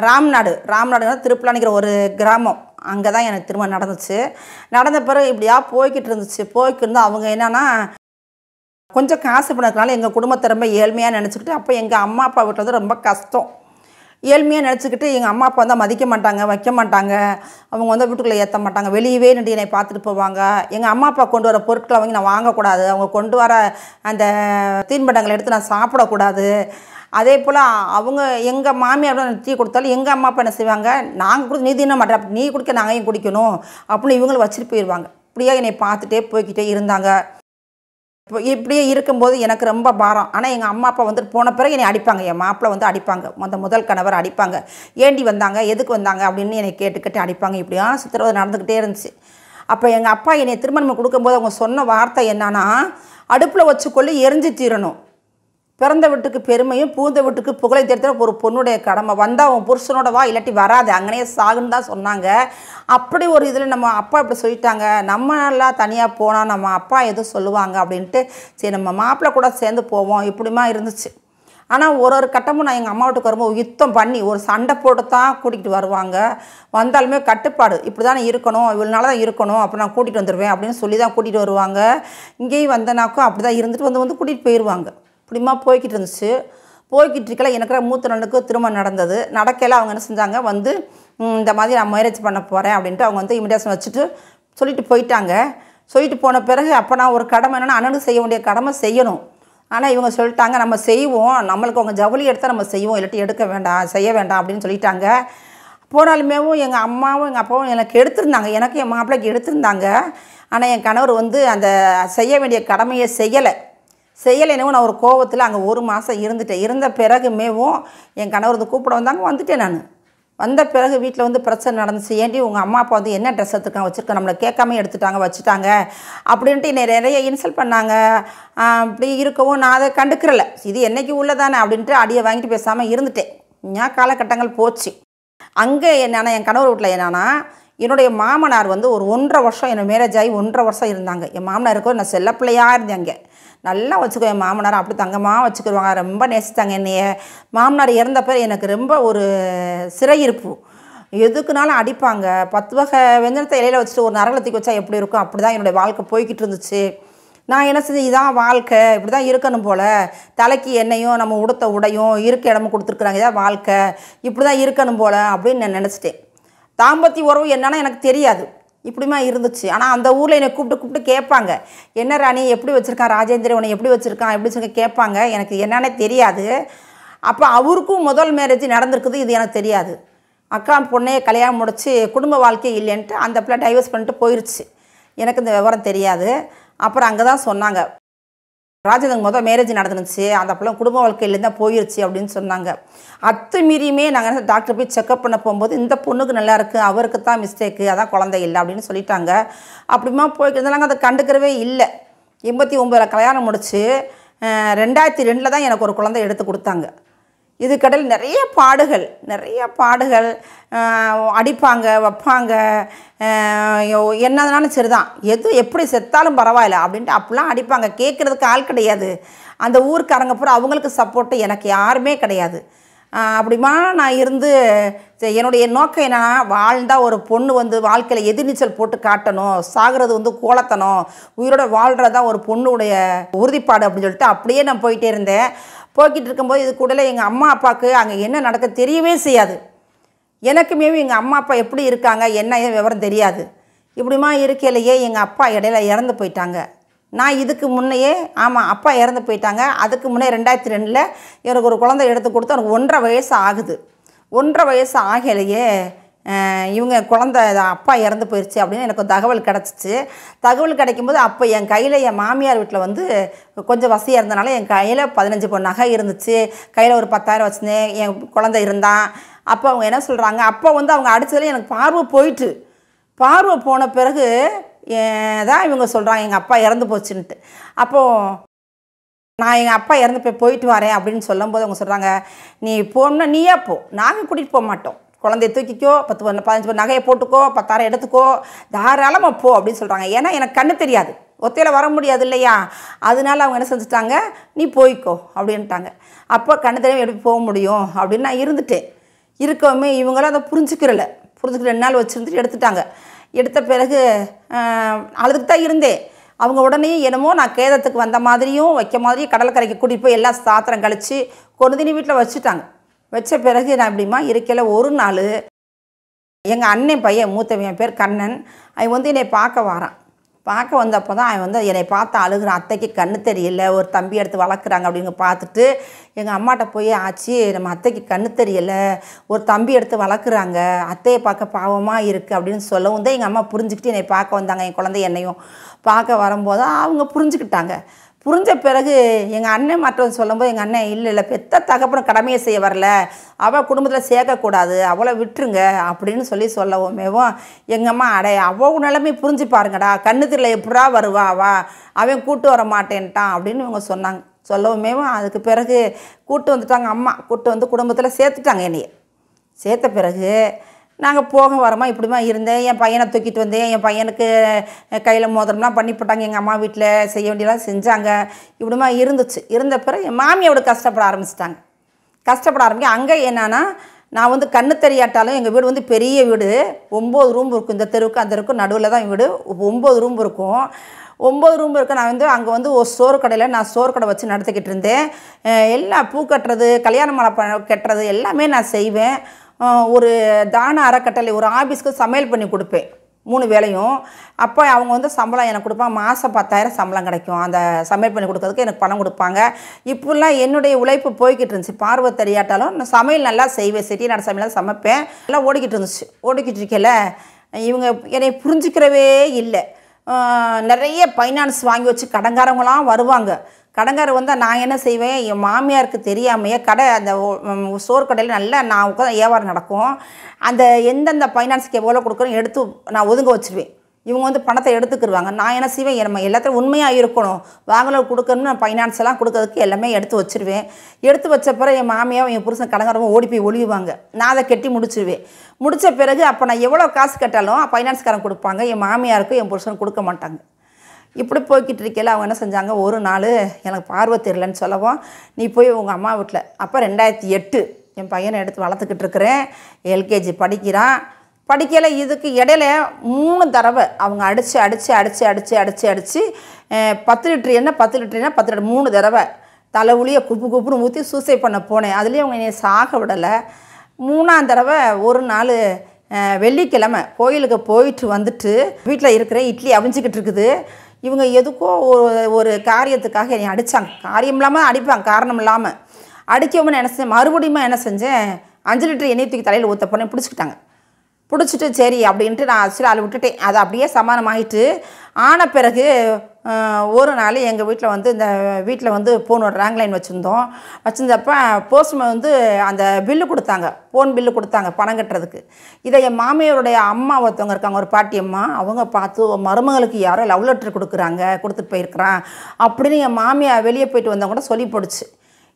ராம்நாடுனா திருப்பலானிக்கிற ஒரு கிராமம், அங்கே தான் எனக்கு திருமணம் நடந்துச்சு. நடந்த பிறகு இப்படியா போய்கிட்டு இருந்தால் அவங்க என்னன்னா கொஞ்சம் காசு பண்ணதுனால எங்கள் குடும்பத்தை ரொம்ப ஏழ்மையாக நினச்சிக்கிட்டு, அப்போ எங்கள் அம்மா அப்பா வீட்டில் வந்து ரொம்ப கஷ்டம். ஏழ்மையாக நினச்சிக்கிட்டு எங்கள் அம்மா அப்பா வந்தால் மதிக்க மாட்டாங்க, வைக்க மாட்டாங்க, அவங்க வந்து வீட்டுக்குள்ளே ஏற்ற மாட்டாங்க, வெளியவே நின்று என்னை பார்த்துட்டு போவாங்க. எங்கள் அம்மா அப்பா கொண்டு வர பொருட்களை வாங்கி நான் வாங்கக்கூடாது, அவங்க கொண்டு வர அந்த தீன்பண்டங்களை எடுத்து நான் சாப்பிடக்கூடாது. அதே போல் அவங்க எங்கள் மாமியார் டீ கொடுத்தாலும் எங்கள் அம்மா அப்பா என்ன செய்வாங்க, நாங்கள் கொடுத்து நீ தின்ன மாட்டேன், நீ குடிக்க நாங்கள் ஏன் குடிக்கணும் அப்படின்னு இவங்களும் வச்சுட்டு போயிடுவாங்க. இப்படியே என்னை பார்த்துட்டே போய்கிட்டே இருந்தாங்க. இப்படியே இருக்கும்போது எனக்கு ரொம்ப பாரம். ஆனால் எங்கள் அம்மா அப்பா வந்துட்டு போன பிறகு என்னை அடிப்பாங்க. என் மாப்பிள்ளை வந்து அடிப்பாங்க, முதல் கணவர் அடிப்பாங்க. ஏண்டி வந்தாங்க, எதுக்கு வந்தாங்க அப்படின்னு என்னை கேட்டு அடிப்பாங்க. இப்படியா சித்திரவதை நடந்துக்கிட்டே இருந்துச்சு. அப்போ எங்கள் அப்பா என்னை திருமணம் கொடுக்கும்போது அவங்க சொன்ன வார்த்தை என்னன்னா, அடுப்பில் வச்சுக்கொள்ளி எரிஞ்சு தீரணும், பிறந்த வீட்டுக்கு பெருமையும் பூந்த வீட்டுக்கு புகழை தேர்த்த ஒரு பொண்ணுடைய கடமை, வந்தால் அவன் புருஷனோட வா, இல்லாட்டி வராது, அங்கனே சாகுன்னு தான் சொன்னாங்க. அப்படி ஒரு இதில் நம்ம அப்பா இப்படி சொல்லிட்டாங்க, நம்ம நல்லா தனியாக போனால் நம்ம அப்பா எதுவும் சொல்லுவாங்க அப்படின்ட்டு சரி நம்ம மாப்பிள்ளை கூட சேர்ந்து போவோம் இப்படிமா இருந்துச்சு. ஆனால் ஒரு கட்டமும் நான் எங்கள் அம்மா வீட்டுக்கு வரும்போது யுத்தம் பண்ணி ஒரு சண்டை போட்டு தான் கூட்டிகிட்டு வருவாங்க. வந்தாலுமே கட்டுப்பாடு, இப்படி தானே இருக்கணும், இவ்வளோ நாள் தான் இருக்கணும், அப்போ நான் கூட்டிகிட்டு வந்துடுவேன் அப்படின்னு சொல்லி தான் கூட்டிகிட்டு வருவாங்க. இங்கேயும் வந்தனாக்கும் அப்படி தான் இருந்துட்டு வந்து கூட்டிகிட்டு போயிடுவாங்க. இப்படிமா போய்கிட்டு இருந்துச்சு. போய்கிட்டு இருக்கல எனக்கு மூத்த நண்ணுக்கு திருமணம் நடந்தது. நடக்கையில் அவங்க என்ன செஞ்சாங்க, வந்து இந்த மாதிரி நான் மேரேஜ் பண்ண போகிறேன் அப்படின்ட்டு அவங்க வந்து இன்விடேஷன் வச்சுட்டு சொல்லிட்டு போயிட்டாங்க. சொல்லிட்டு போன பிறகு அப்போ நான் ஒரு கடமை என்னென்னா, அண்ணனுக்கு செய்ய வேண்டிய கடமை செய்யணும். ஆனால் இவங்க சொல்லிட்டாங்க, நம்ம செய்வோம், நம்மளுக்கு அவங்க ஜவுளி எடுத்தால் நம்ம செய்வோம், இல்லாட்டி எடுக்க வேண்டாம், செய்ய வேண்டாம் அப்படின்னு சொல்லிட்டாங்க. போனாலுமேவும் எங்கள் அம்மாவும் எங்கள் அப்பாவும் எனக்கு எடுத்திருந்தாங்க, எனக்கு என் மாப்பிள்ளைக்கு எடுத்திருந்தாங்க. ஆனால் என் கணவர் வந்து அந்த செய்ய வேண்டிய கடமையை செய்யலைன்னு நான் ஒரு கோவத்தில் அங்கே 1 மாதம் இருந்துட்டேன். இருந்த பிறகுமேவும் என் கணவர் வந்து கூப்பிட வந்தாங்க, வந்துட்டேன். நான் வந்த பிறகு வீட்டில் வந்து பிரச்சனை நடந்துச்சு. ஏன்டி உங்கள் அம்மா அப்பா வந்து என்ன ட்ரெஸ் எடுத்துருக்காங்க, வச்சுருக்காங்க, நம்மளை கேட்காம எடுத்துட்டாங்க வச்சுட்டாங்க அப்படின்ட்டு என்னை நிறைய இன்சல்ட் பண்ணாங்க. அப்படி இருக்கவும் நான் அதை கண்டுக்கிறல, இது என்றைக்கு உள்ளதானே அப்படின்ட்டு அடியை வாங்கிட்டு பேசாமல் இருந்துட்டேன். ஏன் காலகட்டங்கள் போச்சு. அங்கே என்னென்னா என் கணவர் வீட்டில் என்னென்னா என்னுடைய மாமனார் வந்து ஒரு 1.5 வருஷம் என்ன மேரேஜ் ஆகி 1.5 வருஷம் இருந்தாங்க. என் மாமனாருக்கு நான் செல்ல பிள்ளையாக இருந்தேங்க. நல்லா வச்சுக்கோ என் மாமனார் அப்படி தங்கமாக வச்சுக்கிடுவாங்க. ரொம்ப நேசித்தாங்க என்னைய. மாமனார் இறந்த பிறகு எனக்கு ரொம்ப ஒரு சிறையிருப்பு. எதுக்குனாலும் அடிப்பாங்க. 10 வகை வெஞ்சனத்தை இலையில வச்சுட்டு ஒரு நரகல தூக்கி வச்சா எப்படி இருக்கும், அப்படி தான் என்னுடைய வாழ்க்கை போய்கிட்டு இருந்துச்சு. நான் என்ன செஞ்சேன், இதான் வாழ்க்கை, இப்படி தான் இருக்கணும் போல், தலைக்கு எண்ணெயும் நம்ம உடுத்த உடையும் இருக்க இடமும் கொடுத்துருக்குறாங்க, இதான் வாழ்க்கை, இப்படி தான் இருக்கணும் போல் அப்படின்னு நான் நினச்சிட்டேன். தாம்பத்திய உறவு என்னன்னா எனக்கு தெரியாது, இப்படிமா இருந்துச்சு. ஆனால் அந்த ஊரில் என்னை கூப்பிட்டு கேட்பாங்க, என்ன ராணி எப்படி வச்சுருக்கான் ராஜேந்திரன், உன்னை எப்படி வச்சுருக்கான் எப்படி சொல்லி கேட்பாங்க. எனக்கு என்னன்னே தெரியாது. அப்போ அவருக்கும் முதல் மேரேஜ் நடந்திருக்குது, இது எனக்கு தெரியாது. அக்கா பொண்ணையே கல்யாணம் முடிச்சு குடும்ப வாழ்க்கை இல்லைன்ட்டு அந்த பிள்ளை டைவர்ஸ் பண்ணிட்டு போயிடுச்சு. எனக்கு இந்த விவரம் தெரியாது. அப்புறம் அங்கே தான் சொன்னாங்க, ராஜேந்திரன் முதல் மேரேஜ் நடந்துருந்துச்சு, அந்த பிள்ளை குடும்ப வாழ்க்கையிலேருந்து தான் போயிடுச்சு அப்படின்னு சொன்னாங்க. அத்துமீறியுமே நாங்கள் டாக்டர் போய் செக்கப் பண்ண போகும்போது இந்த பொண்ணுக்கு நல்லா இருக்குது, அவருக்கு தான் மிஸ்டேக்கு, அதான் குழந்தை இல்லை அப்படின்னு சொல்லிட்டாங்க. அப்படிமா போய்க்கிறதுனாங்க அதை கண்டுக்கிறவே இல்லை. 89 கல்யாணம் முடிச்சு 2002 தான் எனக்கு ஒரு குழந்தை எடுத்து கொடுத்தாங்க. இதுக்கடையில் நிறைய பாடுகள், அடிப்பாங்க வைப்பாங்க, என்னதுனாலும் சரி தான், எப்படி செத்தாலும் பரவாயில்ல அப்படின்ட்டு அப்படிலாம் அடிப்பாங்க. கேட்குறதுக்கு ஆள் கிடையாது. அந்த ஊருக்காரங்க பூரா அவங்களுக்கு சப்போர்ட்டு, எனக்கு யாருமே கிடையாது. அப்படிமா நான் இருந்து என்னுடைய நோக்கம் என்னன்னா, வாழ்ந்தால் ஒரு பொண்ணு வந்து வாழ்க்கையில் எதிர்நீச்சல் போட்டு காட்டணும், சாகிறது வந்து கோலத்தனம், உயிரோட வாழ்கிறதான் ஒரு பொண்ணுடைய உறுதிப்பாடு அப்படின்னு சொல்லிட்டு அப்படியே நான் போயிட்டே இருந்தேன். போய்கிட்டு இருக்கும்போது இது கூடல எங்கள் அம்மா அப்பாவுக்கு அங்கே என்ன நடக்க தெரியவே செய்யாது. எனக்குமே எங்கள் அம்மா அப்பா எப்படி இருக்காங்க என்ன விவரம் தெரியாது. இப்படிமா இருக்கையிலேயே எங்கள் அப்பா இடையில இறந்து போயிட்டாங்க. நான் இதுக்கு முன்னையே அப்பா இறந்து போயிட்டாங்க. அதுக்கு முன்னே 2002 எனக்கு ஒரு குழந்தை எடுத்து கொடுத்து எனக்கு 1.5 வயசு ஆகுது. 1.5 வயசு ஆகலையே இவங்க குழந்தை அப்பா இறந்து போயிடுச்சு அப்படின்னு எனக்கு ஒரு தகவல் கிடச்சிச்சு. தகவல் கிடைக்கும்போது அப்போ என் கையில் என் மாமியார் வீட்டில் வந்து கொஞ்சம் வசதியாக இருந்தனால என் கையில் 15 பொன் நகை இருந்துச்சு, கையில் ஒரு 10,000 வச்சுருந்தேன், என் குழந்தை இருந்தான். அப்போ அவங்க என்ன சொல்கிறாங்க, அப்போ வந்து அவங்க அடித்ததில் எனக்கு பார்வை போயிட்டு, பார்வை போன பிறகு தான் இவங்க சொல்கிறாங்க எங்கள் அப்பா இறந்து போச்சுன்ட்டு. அப்போது நான் எங்கள் அப்பா இறந்து போயிட்டு வரேன் அப்படின்னு சொல்லும்போது அவங்க சொல்கிறாங்க, நீ போகணுன்னா நீயே போ, நாங்கள் கூட்டிகிட்டு போக மாட்டோம், குழந்தைய தூக்கிக்கோ, 10-15 நகையை போட்டுக்கோ, 10,000 எடுத்துக்கோ, தாராளமாக போ அப்படின்னு சொல்கிறாங்க. ஏன்னா எனக்கு கண்ணு தெரியாது, ஒத்தையில் வர முடியாது இல்லையா, அதனால அவங்க என்ன செஞ்சுட்டாங்க, நீ போய்க்கோ அப்படின்ட்டாங்க. அப்போ கண்ணு தெரியாமல் எப்படி போக முடியும் அப்படின்னு நான் இருந்துட்டேன். இருக்கவுமே இவங்களும் அதை புரிஞ்சுக்கிறல 2 நாள் வச்சுருந்துட்டு எடுத்துட்டாங்க. எடுத்த பிறகு அழுதுக்கு தான் இருந்தேன். அவங்க உடனே என்னமோ நான் கேதத்துக்கு வந்த மாதிரியும் வைக்க மாதிரியும் கடற்கரைக்கு கூட்டிகிட்டு போய் எல்லாம் சாத்திரம் கழித்து கொண்டு நீ வீட்டில் வச்சுட்டாங்க. வச்ச பிறகு நான் இப்படிமா இருக்கையில் ஒரு நாள் எங்கள் அண்ணன் பையன் மூத்தவன், என் பேர் கண்ணன், அவன் வந்து என்னை பார்க்க வரான். பார்க்க வந்தப்போ தான் அவன் வந்து என்னை பார்த்து அழுகிறான். அத்தைக்கு கண்ணு தெரியல, ஒரு தம்பி எடுத்து வளர்க்குறாங்க அப்படின்னு பார்த்துட்டு எங்கள் அம்மாட்ட போய், ஆச்சு நம்ம அத்தைக்கு கண்ணு தெரியலை, ஒரு தம்பி எடுத்து வளர்க்குறாங்க, அத்தையை பார்க்க பாவமாக இருக்குது அப்படின்னு சொல்லவும் தான் எங்கள் அம்மா புரிஞ்சுக்கிட்டு என்னை பார்க்க வந்தாங்க. என் குழந்தை என்னையும் பார்க்க வரும்போது அவங்க புரிஞ்சுக்கிட்டாங்க. புரிஞ்ச பிறகு எங்கள் அண்ணன் மற்றவங்க சொல்லும்போது எங்கள் அண்ணன் இல்லை பெத்த தகப்பன கடமையை செய்ய வரல, அவள் குடும்பத்தில் சேர்க்கக்கூடாது, அவளை விட்டுருங்க அப்படின்னு சொல்லவுமேவும் எங்கள் அம்மா அவள் நிலைமை புரிஞ்சு பாருங்கடா, கண்ணு தெரியல எப்படா வருவா அவன் கூட்டு வர மாட்டேன்ட்டான் அப்படின்னு இவங்க சொன்னாங்க. சொல்லவுமேவும் அதுக்கு பிறகு கூட்டு வந்துட்டாங்க. அம்மா கூட்டு வந்து குடும்பத்தில் சேர்த்துட்டாங்க. என்னையை சேர்த்த பிறகு நாங்கள் போக வரமா இப்படிமா இருந்தேன். என் பையனை தூக்கிட்டு வந்தேன். என் பையனுக்கு கையில் மோதிரம்லாம் பண்ணி போட்டாங்க. எங்கள் அம்மா வீட்டில் செய்ய வேண்டியெல்லாம் செஞ்சாங்க. இப்படிமா இருந்துச்சு. இருந்த பிறகு என் மாமியோட கஷ்டப்பட ஆரம்பிக்க அங்கே என்னன்னா, நான் வந்து கண்ணு தெரியாட்டாலும் எங்கள் வீடு வந்து பெரிய வீடு, 9 ரூம் இருக்கும். இந்த தெருவுக்கு அந்த தெருவுக்கு நடுவில் தான் வீடு, 9 ரூம் இருக்கும். 9 ரூம் இருக்குது. நான் வந்து அங்கே வந்து ஒரு சோறு கடையில் நான் சோறு கடை வச்சு நடத்திக்கிட்டு இருந்தேன். எல்லாம் பூ கட்டுறது, கல்யாண மாலை கட்டுறது எல்லாமே நான் செய்வேன். ஒரு தான அறக்கட்டளை ஒரு ஆஃபீஸ்க்கு சமையல் பண்ணி கொடுப்பேன் 3 வேளையும். அப்போ அவங்க வந்து சம்பளம் எனக்கு கொடுப்பாங்க. மாதம் 10,000 சம்பளம் கிடைக்கும். அந்த சமையல் பண்ணி கொடுக்கறதுக்கு எனக்கு பணம் கொடுப்பாங்க. இப்படிலாம் என்னுடைய உழைப்பு போய்கிட்டு இருந்துச்சு. பார்வை தெரியாட்டாலும் நான் சமையல் நல்லா செய்வேன். செட்டிநாடு சமையலாம் சமைப்பேன். எல்லாம் ஓடிக்கிட்டு இருந்துச்சு. ஓடிக்கிட்டு இருக்கல இவங்க என்னை புரிஞ்சுக்கிறவே இல்லை. நிறைய ஃபைனான்ஸ் வாங்கி வச்சு கடங்காரங்களாம் வருவாங்க. கடங்கார வந்தால் நான் என்ன செய்வேன், என் மாமியாருக்கு தெரியாமையே கடை அந்த சோறு கடையில் நல்லா நான் உட்காந்து வியாபாரம் நடக்கும். அந்த எந்தெந்த ஃபைனான்ஸுக்கு எவ்வளோ கொடுக்குறோம் எடுத்து நான் ஒதுங்க வச்சுருவேன். இவங்க வந்து பணத்தை எடுத்துக்கிடுவாங்க. நான் என்ன செய்வேன், நம்ம எல்லாத்தையும் உண்மையாக இருக்கணும், வாங்கல கொடுக்கணும்னு நான் ஃபைனான்ஸெல்லாம் கொடுக்கறதுக்கு எல்லாமே எடுத்து வச்சுருவேன். எடுத்து வச்ச பிறகு என் மாமியாவும் என் புருஷன் கடங்காரவும் ஓடி போய் ஒளியுவாங்க. நான் அதை கட்டி முடிச்சிருவேன். முடித்த பிறகு அப்போ நான் எவ்வளோ காசு கட்டாலும் ஃபைனான்ஸ்காரன் கொடுப்பாங்க, என் மாமியாருக்கும் என் புருஷன் கொடுக்க மாட்டாங்க. இப்படி போய்கிட்டு இருக்கையில் அவங்க என்ன செஞ்சாங்க, ஒரு நாள் எனக்கு பார்வை தெரியலன்னு சொல்லவும், நீ போய் உங்கள் அம்மா வீட்டில், அப்போ 2008 என் பையனை எடுத்து வளர்த்துக்கிட்டு இருக்கிறேன், எல்கேஜி படிக்கிறான். படிக்கலை. இதுக்கு இடையில 3 தடவை அவங்க அடித்து 10 லிட்டர் எண்ணெய் 10 லிட்டர் 10 லிட்டர் 3 தடவை தலைவலியை குப்புன்னு ஊற்றி சூசைட் பண்ண போனேன். அதுலேயும் அவங்க என்னை சாக விடலை. 3ஆம் தடவை ஒரு நாள் வெள்ளிக்கிழமை கோயிலுக்கு போயிட்டு வந்துட்டு வீட்டில் இருக்கிறேன், இட்லி அவிஞ்சிக்கிட்டு இருக்குது. இவங்க எதுக்கோ ஒரு காரியத்துக்காக என்னை அடித்தாங்க. காரியம் இல்லாமல் அடிப்பாங்க, காரணம் இல்லாமல் அடிக்கவும் என்ன செஞ்சேன், மறுபடியும் என்ன செஞ்சேன், 5 லிட்டர் எண்ணெய் தூக்கி தலையில் ஊற்ற போனேன். பிடிச்சிக்கிட்டாங்க. பிடிச்சிட்டு சரி அப்படின்ட்டு நான் ஆக்சுவலாக அதை விட்டுட்டேன். அது அப்படியே சமாதானமாகிட்டு ஆன பிறகு ஒரு நாள் எங்கள் வீட்டில் வந்து இந்த வீட்டில் வந்து ஃபோனோட ரேங்க் வச்சுருந்தப்போ போஸ்ட்மேன் வந்து அந்த பில்லு கொடுத்தாங்க, ஃபோன் பில்லு கொடுத்தாங்க பணம் கட்டுறதுக்கு. இதை என் மாமியாருடைய அம்மா ஒருத்தவங்க இருக்காங்க, ஒரு பாட்டி அம்மா, அவங்க பார்த்து மருமகளுக்கு யாரோ லவ் லெட்டர் கொடுத்துட்டு போயிருக்கிறான் அப்படின்னு என் மாமியார் வெளியே போயிட்டு வந்தவங்க கூட சொல்லி போடுச்சு.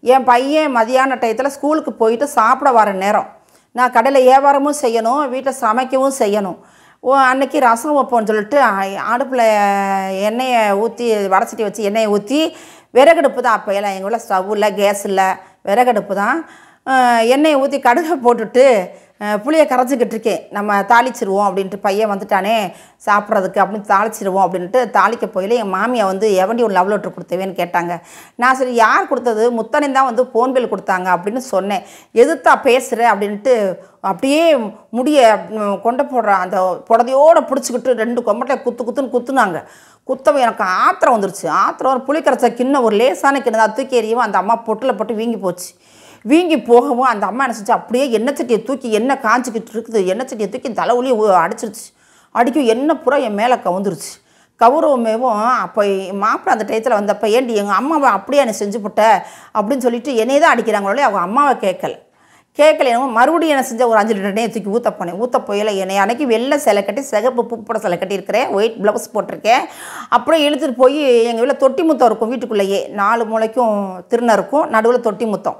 என் பையன் மதியான டயத்தில் ஸ்கூலுக்கு போயிட்டு சாப்பிட வர நேரம், நான் கடையில் வியாபாரமும் செய்யணும், வீட்டில் சமைக்கவும் செய்யணும். அன்றைக்கி ரசம் வைப்போம்னு சொல்லிட்டு அடுப்பில் எண்ணெயை ஊற்றி வடச்சட்டி வச்சு எண்ணெயை ஊற்றி, விறகடுப்பு தான் அப்போ எல்லாம் எங்கள் வீட்டில் ஸ்டவ் இல்லை, கேஸ் இல்லை, விறகடுப்பு தான். எண்ணெயை ஊற்றி கடுகை போட்டுட்டு புளியை கரைச்சிக்கிட்டு இருக்கேன், நம்ம தாளிச்சிருவோம் அப்படின்ட்டு, பையன் வந்துட்டானே சாப்பிட்றதுக்கு அப்படின்னு தாளிச்சிருவோம் அப்படின்ட்டு தாளிக்க போயில என் மாமியை வந்து எவண்டி ஒரு லவ் லெட்டர் கொடுத்தவேன்னு கேட்டாங்க. நான் சரி யார் கொடுத்தது, முத்தனின் தான் வந்து ஃபோன் பில் கொடுத்தாங்க அப்படின்னு சொன்னேன். எதுத்தா பேசுகிற அப்படின்ட்டு அப்படியே முடிய கொண்டு போடுற அந்த புடதையோடு பிடிச்சிக்கிட்டு 2 கொம்பட்டில் குத்துன்னு குத்துனாங்க. குத்தவை எனக்கு ஆத்திரம் வந்துருச்சு. ஆத்திரம் ஒரு புளி கரைச்ச கிண்ணம், ஒரு லேசான கிண்ணம் தான் தூக்கி எறியவும் அந்த அம்மா பொட்டில் போட்டு வீங்கி போச்சு. வீங்கி போகவும் அந்த அம்மா என்ன செஞ்சு, அப்படியே எண்ணெய் சட்டியை தூக்கி, எண்ணெய் காய்ச்சிக்கிட்டு இருக்குது, எண்ணெய் சட்டியை தூக்கி தலைவலியை அடிச்சிருச்சு. அடிக்கும் எண்ணெய் பூரா என் மேலே கவுந்துருச்சு. கௌரவமேவும் அப்போ மாப்பிள்ளை அந்த டயத்தில் வந்தப்போ, ஏண்டி எங்கள் அம்மாவை அப்படியே என்னை செஞ்சு போட்ட அப்படின்னு சொல்லிட்டு என்னையே தான் அடிக்கிறாங்களே, அவங்க அம்மாவை கேட்கல. மறுபடியும் என்ன செஞ்ச, ஒரு 5 லிட்டர் எண்ணெயை தூக்கி ஊற்ற போனேன். ஊற்ற போயில என்னை அன்றைக்கி வெள்ளை சிலை கட்டி சிகப்பு பூப்பட சிலை கட்டியிருக்கிறேன், ஒயிட் ப்ளவுஸ் போட்டிருக்கேன். அப்படியே இழுத்துட்டு போய் எங்கள் வீட்டில் தொட்டி முத்தம் இருக்கும், வீட்டுக்குள்ளேயே 4 மூளைக்கும் திருநை இருக்கும், நடுவில் தொட்டி முத்தம்.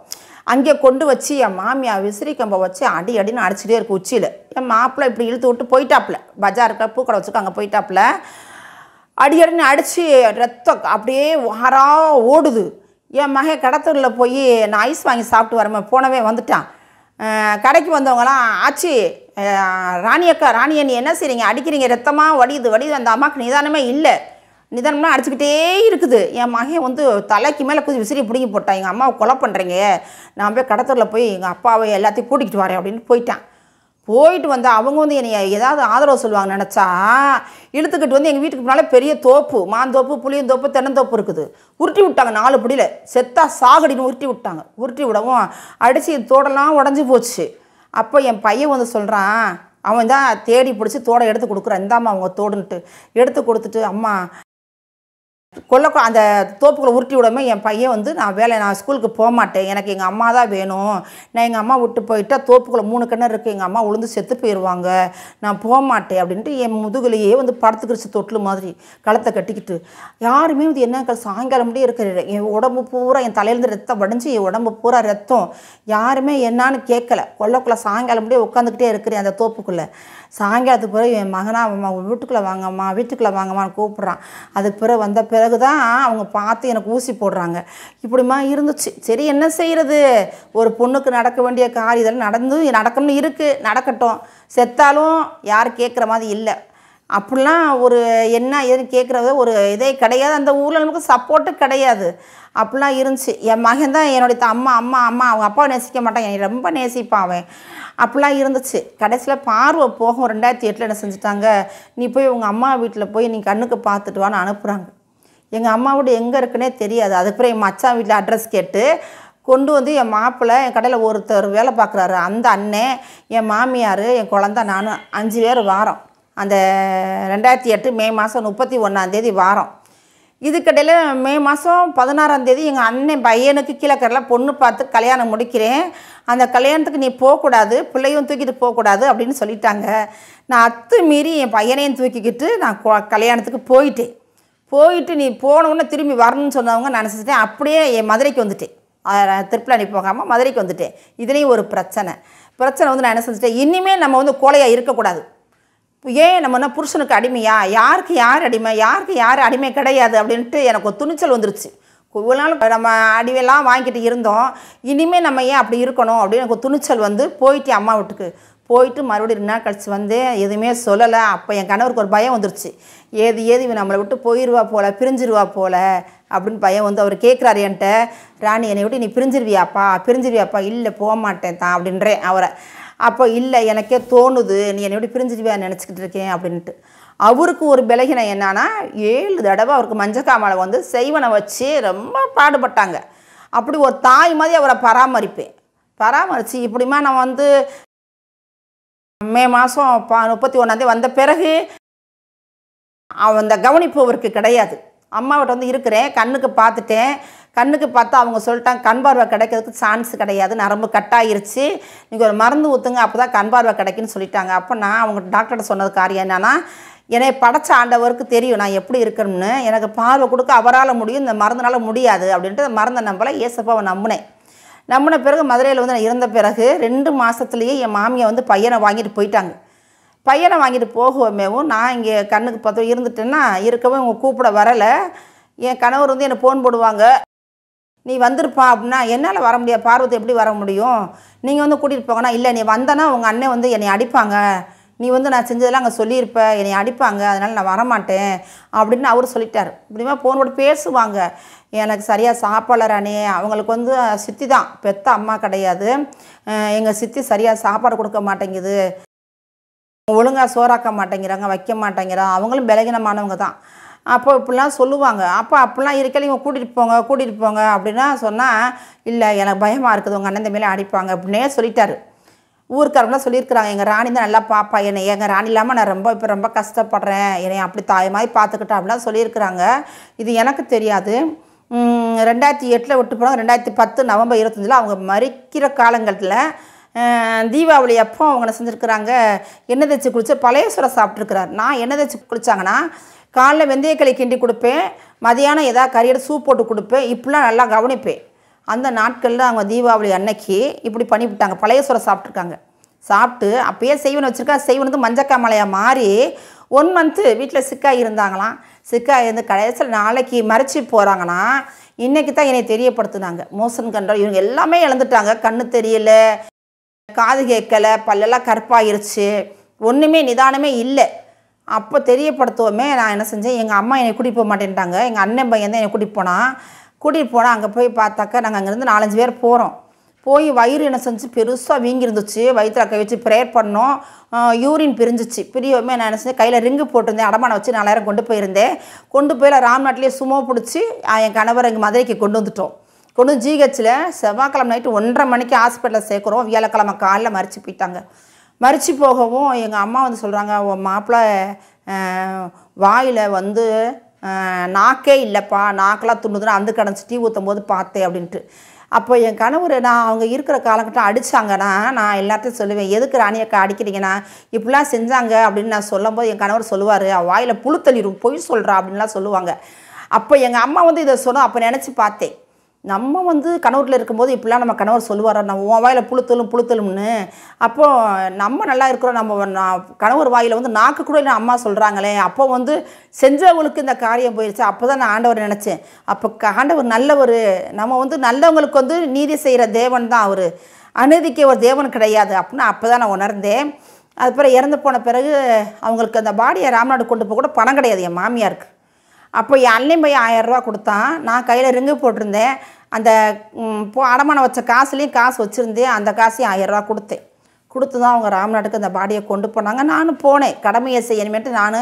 அங்கே கொண்டு வச்சு என் மாமியார் விசிறி கம்பை வச்சு அடின்னு அடிச்சுட்டே இருக்கும் உச்சியில். என் மாப்பிள்ளை இப்படி இழுத்து விட்டு போயிட்டாப்புல, பஜாருக்கு பூக்கடை வச்சுக்க அங்கே போயிட்டாப்புல. அடின்னு அடித்து ரத்தம் அப்படியே வாரா ஓடுது. என் மகன் கடத்தூரில் போய் நான் ஐஸ் வாங்கி சாப்பிட்டு வரேன், போனவே வந்துட்டான். கடைக்கு வந்தவங்களாம், ஆச்சு ராணி நீ என்ன செய்றீங்க, அடிக்கிறீங்க, ரத்தமாக வடியுது. அந்த அம்மாவுக்கு நிதானமே இல்லை, நிதானமாக அடிச்சுக்கிட்டே இருக்குது. என் மகன் வந்து தலைக்கு மேலே கொஞ்சம் விசிறி பிடிங்கி போட்டான். எங்கள் அம்மாவை கொலை பண்ணுறீங்க, நான் போய் கடத்தூரில் போய் எங்கள் அப்பாவை எல்லாத்தையும் கூட்டிகிட்டு வரேன் அப்படின்னு போயிட்டான். போயிட்டு வந்து அவங்க வந்து என்னை ஏதாவது ஆதரவு சொல்லுவாங்க நினச்சா, இழுத்துக்கிட்டு வந்து எங்கள் வீட்டுக்கு முன்னால் பெரிய தோப்பு, மாந்தோப்பு, புளியந்தோப்பு, தென்னந்தோப்பு இருக்குது. உருட்டி விட்டாங்க 4 படியில், செத்தா சாகடின்னு உருட்டி விட்டாங்க. உருட்டி விடவும் அடித்து தோடெல்லாம் உடஞ்சி போச்சு. அப்போ என் பையன் வந்து சொல்கிறான், அவன் தான் தேடி பிடிச்சி தோடை எடுத்து கொடுக்குறான், இந்தாம்மா அவங்க தோடுன்ட்டு எடுத்து கொடுத்துட்டு, அம்மா அந்த தோப்புக்குள்ளே உருட்டி விடாம என் பையன் வந்து நான் ஸ்கூலுக்கு போக மாட்டேன், எனக்கு எங்கள் அம்மா தான் வேணும், நான் எங்கள் அம்மா விட்டு போயிட்டா தோப்புக்குள்ளே 3 கிணறு இருக்குது, எங்கள் அம்மா உளுந்து செத்து போயிடுவாங்க, நான் போக மாட்டேன் அப்படின்ட்டு என் முதுகுலையே வந்து படுத்துக்கிடுச்சு தொட்டில் மாதிரி களத்தை கட்டிக்கிட்டு. யாருமே வந்து என்ன சாயங்காலம் முடியே இருக்கிற என் உடம்பு பூரா, என் தலையிலேருந்து ரத்தம் வடிஞ்சு என் உடம்பு பூரா ரத்தம். யாருமே என்னான்னு கேட்கல. கொல்லக்குள்ளே சாயங்காலம் முடியே உட்காந்துக்கிட்டே இருக்கிறேன் அந்த தோப்புக்குள்ளே. சாயங்காலத்துக்கு பிறகு என் மகனா வீட்டுக்குள்ளே வாங்கம்மான்னு கூப்பிட்றான். அதுக்கு பிறகு வந்த பிறகு தான் அவங்க பார்த்து எனக்கு ஊசி போடுறாங்க. இப்படிமா இருந்துச்சு. சரி என்ன செய்கிறது, ஒரு பொண்ணுக்கு நடக்க வேண்டிய காரியம் இதெல்லாம் நடக்கணும்னு இருக்குது, நடக்கட்டும். செத்தாலும் யாரும் கேட்குற மாதிரி இல்லை. அப்படிலாம் ஒரு என்ன ஏதுன்னு கேட்குறது ஒரு இதே கிடையாது. அந்த ஊரில் நமக்கு சப்போர்ட்டு கிடையாது. அப்படிலாம் இருந்துச்சு. என் மகன் தான் என்னுடைய அம்மா அவங்க அப்பாவை நேசிக்க மாட்டான், என்னை ரொம்ப நேசிப்பான் அவன். அப்படிலாம் இருந்துச்சு. கடைசியில் பார்வை போகும் 2008 என்ன செஞ்சுட்டாங்க, நீ போய் உங்கள் அம்மா வீட்டில் போய் நீ கண்ணுக்கு பார்த்துட்டு வான்னு அனுப்புகிறாங்க. எங்கள் அம்மா வீடு எங்கே இருக்குன்னே தெரியாது. அதுக்கப்புறம் என் மச்சான் வீட்டில் அட்ரஸ் கேட்டு கொண்டு வந்து என் மாப்பிள்ளை, என் கடையில் ஒருத்தர் வேலை பார்க்குறாரு, அந்த அண்ணன், என் மாமியார், என் குழந்தை, நானும் 5 பேர் வாரோம். அந்த 2008 மே மாதம் 31ஆம் தேதி வாரம். இதுக்கிடையில் மே மாதம் 16ஆம் தேதி எங்கள் அண்ணன் பையனுக்கு கீழக்கரையில் பொண்ணு பார்த்து கல்யாணம் முடிக்கிறேன். அந்த கல்யாணத்துக்கு நீ போகக்கூடாது, பிள்ளையும் தூக்கிட்டு போகக்கூடாது அப்படின்னு சொல்லிட்டாங்க. நான் அத்துமீறி என் பையனையும் தூக்கிக்கிட்டு நான் கல்யாணத்துக்கு போயிட்டு நீ போனவுடனே திரும்பி வரணும்னு சொன்னவங்க நினச்சிட்டேன். அப்படியே என் மதுரைக்கு வந்துட்டேன். திருப்பலாணி போகாமல் மதுரைக்கு வந்துட்டேன். இதுலேயும் ஒரு பிரச்சனை வந்து நான் என்ன செஞ்சுட்டேன், இனிமேல் நம்ம வந்து கோழையாக இருக்கக்கூடாது. ஏன் நம்ம என்ன புருஷனுக்கு அடிமையா, யாருக்கு யார் அடிமை, யாருக்கு யார் அடிமை கிடையாது அப்படின்ட்டு எனக்கு ஒரு துணிச்சல் வந்துருச்சு. இவ்வளோ நாள் நம்ம அடிமையெல்லாம் வாங்கிட்டு இருந்தோம், இனிமேல் நம்ம ஏன் அப்படி இருக்கணும் அப்படின்னு எனக்கு ஒரு துணிச்சல் வந்து போயிட்டு அம்மா வீட்டுக்கு போயிட்டு மறுபடியும் 2 நாள் கழிச்சு வந்தேன். எதுவுமே சொல்லலை. அப்போ என் கணவருக்கு ஒரு பயம் வந்துருச்சு. ஏது நம்மளை விட்டு போயிடுவா போல், பிரிஞ்சிருவா போல் அப்படின்னு பயம் வந்து அவர் கேட்குறாரு என்கிட்ட, ராணி என்னை விட்டு நீ பிரிஞ்சிருவியாப்பா? இல்லை போக மாட்டேன் தான் அப்படின்றேன் அவரை. அப்போ இல்லை எனக்கே தோணுது, நீ என்னை விட்டு பிரிஞ்சிருவியா நினச்சிக்கிட்டு இருக்கேன் அப்படின்ட்டு. அவருக்கு ஒரு பலகீனம் என்னன்னா, 7 தடவை அவருக்கு மஞ்சக்காமலை வந்து செய்வனை வச்சு ரொம்ப பாடுபட்டாங்க. அப்படி ஒரு தாய் மாதிரி அவரை பராமரித்து இப்படிமா நான் வந்து மே மாதம் 31ஆம் வந்த பிறகு அந்த கவனிப்பு அவருக்கு கிடையாது. அம்மாவிட்ட வந்து இருக்கிறேன், கண்ணுக்கு பார்த்தா அவங்க சொல்லிட்டாங்க கண் பார்வை கிடைக்கிறதுக்கு சான்ஸ் கிடையாது, நரம்பு கட்டாயிருச்சு, நீங்கள் ஒரு மருந்து ஊற்றுங்க அப்போ தான் கண் பார்வை கிடைக்குன்னு சொல்லிட்டாங்க. அப்போ நான் அவங்க டாக்டர்கிட்ட சொன்னது காரியம் என்னன்னா, என்னை படைச்ச ஆண்டவருக்கு தெரியும் நான் எப்படி இருக்கணும்னு, எனக்கு பார்வை கொடுக்க அவரால் முடியும், இந்த மருந்துனால முடியாது அப்படின்ட்டு மருந்தை நம்பலை. ஏசப்பாவை நம்பின பிறகு மதுரையில் வந்து நான் இருந்த பிறகு 2 மாதத்துலேயே என் மாமியை வந்து பையனை வாங்கிட்டு போயிட்டாங்க. பையனை வாங்கிட்டு போகவேவும் நான் இங்கே கண்ணுக்கு பார்த்து இருந்துட்டேன்னா இருக்கவே அவங்க கூப்பிட வரலை. என் கணவர் வந்து என்னை ஃபோன் போடுவாங்க, நீ வந்திருப்பா அப்படின்னா, என்னால் வர முடியாது, பார்வதி எப்படி வர முடியும், நீங்கள் வந்து கூட்டிகிட்டு போங்கன்னா, இல்லை நீ வந்தனா உங்கள் அண்ணன் வந்து என்னை அடிப்பாங்க, நீ வந்து நான் செஞ்சதெல்லாம் அங்கே சொல்லியிருப்ப, என்னை அடிப்பாங்க, அதனால் நான் வரமாட்டேன் அப்படின்னு அவர் சொல்லிட்டார். இப்படிமா ஃபோன் போட்டு பேசுவாங்க. எனக்கு சரியாக சாப்பாடு ராணி, அவங்களுக்கு வந்து சித்தி தான், பெத்த அம்மா கிடையாது, எங்கள் சித்தி சரியாக சாப்பாடு கொடுக்க மாட்டேங்குது, ஒழுங்காக சோறாக்க மாட்டேங்கிறாங்க, வைக்க மாட்டேங்கிறான், அவங்களும் பலகீனமானவங்க தான். அப்போ இப்படிலாம் சொல்லுவாங்க. அப்படிலாம் இருக்கையில் இவங்க கூட்டிகிட்டு போங்க அப்படின்னா சொன்னால், இல்லை எனக்கு பயமாக இருக்குது, உங்கள் அண்ணன் மேலே அடிப்பாங்க அப்படின்னே சொல்லிட்டாரு. ஊருக்காரங்களாம் சொல்லியிருக்கிறாங்க, எங்கள் ராணி தான் நல்லா பாப்பா, எங்கள் ராணி இல்லாமல் நான் இப்போ ரொம்ப கஷ்டப்படுறேன், என்னை அப்படி தாய் மாதிரி பார்த்துக்கிட்டேன் அப்படிலாம் சொல்லியிருக்கிறாங்க. இது எனக்கு தெரியாது. 2008 விட்டு போனாங்க. 2010 நவம்பர் 25 அவங்க மறிக்கிற காலங்களில் தீபாவளி அப்போ அவங்க என்ன செஞ்சுருக்கிறாங்க, எண்ணெய் தேய்ச்சி குளித்து பழையசுரம் சாப்பிட்ருக்கிறார். நான் எண்ணெய் தேய்ச்சி குளித்தாங்கன்னா காலைல வெந்தயக்களி கிண்டி கொடுப்பேன், மதியானம் ஏதாவது கறியோட சூப் போட்டு கொடுப்பேன், இப்படிலாம் நல்லா கவனிப்பேன். அந்த நாட்களில் அவங்க தீபாவளி அன்னைக்கு இப்படி பண்ணிவிட்டாங்க, பழையசுரம் சாப்பிட்டு அப்பயே செய்வன் வச்சுருக்கா. செய்வன் வந்து மஞ்சக்காமலையாக மாறி 1 மந்த்து வீட்டில் சிக்காய் இருந்தாங்களாம். சிக்காய் இருந்து கடைசியில் நாளைக்கு மறைச்சி போகிறாங்கன்னா, இன்றைக்கி தான் என்னை தெரியப்படுத்துனாங்க. மோசன் கண்ட்ரோல் இவங்க எல்லாமே இழந்துட்டாங்க. கண்ணு தெரியல, காது கேட்கலை, பல்லெல்லாம் கருப்பாயிருச்சு, ஒன்றுமே நிதானமே இல்லை. அப்போ தெரியப்படுத்துவோமே நான் என்ன செஞ்சேன், எங்கள் அம்மா என்னை கூட்டிகிட்டு போக மாட்டேன்ட்டாங்க. எங்கள் அண்ணன் பையன் தான் என்னை கூட்டிகிட்டு போனால் அங்கே போய் பார்த்தாக்கா நாங்கள் அங்கேருந்து 4-5 பேர் போய் வயிறு என்ன செஞ்சு பெருசாக வீங்கிருந்துச்சு. வயிற்றில் கை வச்சு ப்ரேயர் பண்ணோம், யூரின் பிரிஞ்சிச்சு. பிரியவுமே நான் என்ன செஞ்சேன், கையில் ரிங்கு போட்டிருந்தேன், அடமானம் வச்சு 4000 கொண்டு போய் ராம்நாட்டிலே சுமோ பிடிச்சி என் கணவர் எங்கள் மதுரைக்கு கொண்டு ஜிஹெச்சில் செவ்வாய்க்கிழமை நைட்டு 1:30 மணிக்கு ஹாஸ்பிட்டலில் சேர்க்குறோம். வியாழக்கிழமை காலைல மறித்து போயிட்டாங்க. மறித்து போகவும் எங்கள் அம்மா வந்து சொல்கிறாங்க, உன் மாப்பிள்ளை வாயில் வந்து நாக்கே இல்லைப்பா, நாக்கெல்லாம் துண்ணுதுன்னா அந்த கடைஞ்சி டீ ஊற்றும் போது பார்த்தேன் அப்படின்ட்டு. அப்போ என் கணவர் நான் அவங்க இருக்கிற காலகட்டம் அடித்தாங்கன்னா நான் எல்லாத்தையும் சொல்லுவேன், எதுக்கு ராணியக்கா அடிக்கிறீங்கன்னா, இப்படிலாம் செஞ்சாங்க அப்படின்னு நான் சொல்லும்போது என் கணவர் சொல்லுவார், வாயில் புழு தள்ளிடும், பொய் சொல்கிறா அப்படின்லாம் சொல்லுவாங்க. அப்போ எங்கள் அம்மா வந்து இதை சொன்னோம். அப்போ நினச்சி பார்த்தேன், நம்ம வந்து கணவரில் இருக்கும்போது இப்படிலாம் நம்ம கணவர் சொல்லுவார், நம்ம உன் வாயில் புழுத்தலும்னு. அப்போது நம்ம நல்லா இருக்கிறோம், நம்ம கணவர் வாயில் வந்து நாக்கு கூட இல்லை அம்மா சொல்கிறாங்களே, அப்போ வந்து செஞ்சவங்களுக்கு இந்த காரியம் போயிடுச்சு. அப்போ தான் நான் ஆண்டவர் நினச்சேன், அப்போ ஆண்டவர் நல்லவர், நம்ம வந்து நல்லவங்களுக்கு வந்து நீதி செய்கிற தேவன் தான் அவர், அநீதிக்கு ஒரு தேவன் கிடையாது அப்படின்னு அப்போ தான் நான் உணர்ந்தேன். அதுக்கப்புறம் இறந்து போன பிறகு அவங்களுக்கு அந்த பாடியை ராம்நாடு கொண்டு போக கூட பணம் கிடையாது என் மாமியாருக்கு. அப்போ என் அண்ணன் பையன் 1000 ரூபா கொடுத்தான். நான் கையில் ரிங்கு போட்டிருந்தேன், அந்த அடமானம் வச்ச காசுலேயும் காசு வச்சுருந்தேன், அந்த காசையும் 1000 ரூபா கொடுத்து தான் அவங்க ராம்நாட்டுக்கு அந்த பாடியை கொண்டு போனாங்க. நானும் போனேன், கடமையை செய்யணுமேட்டு நான்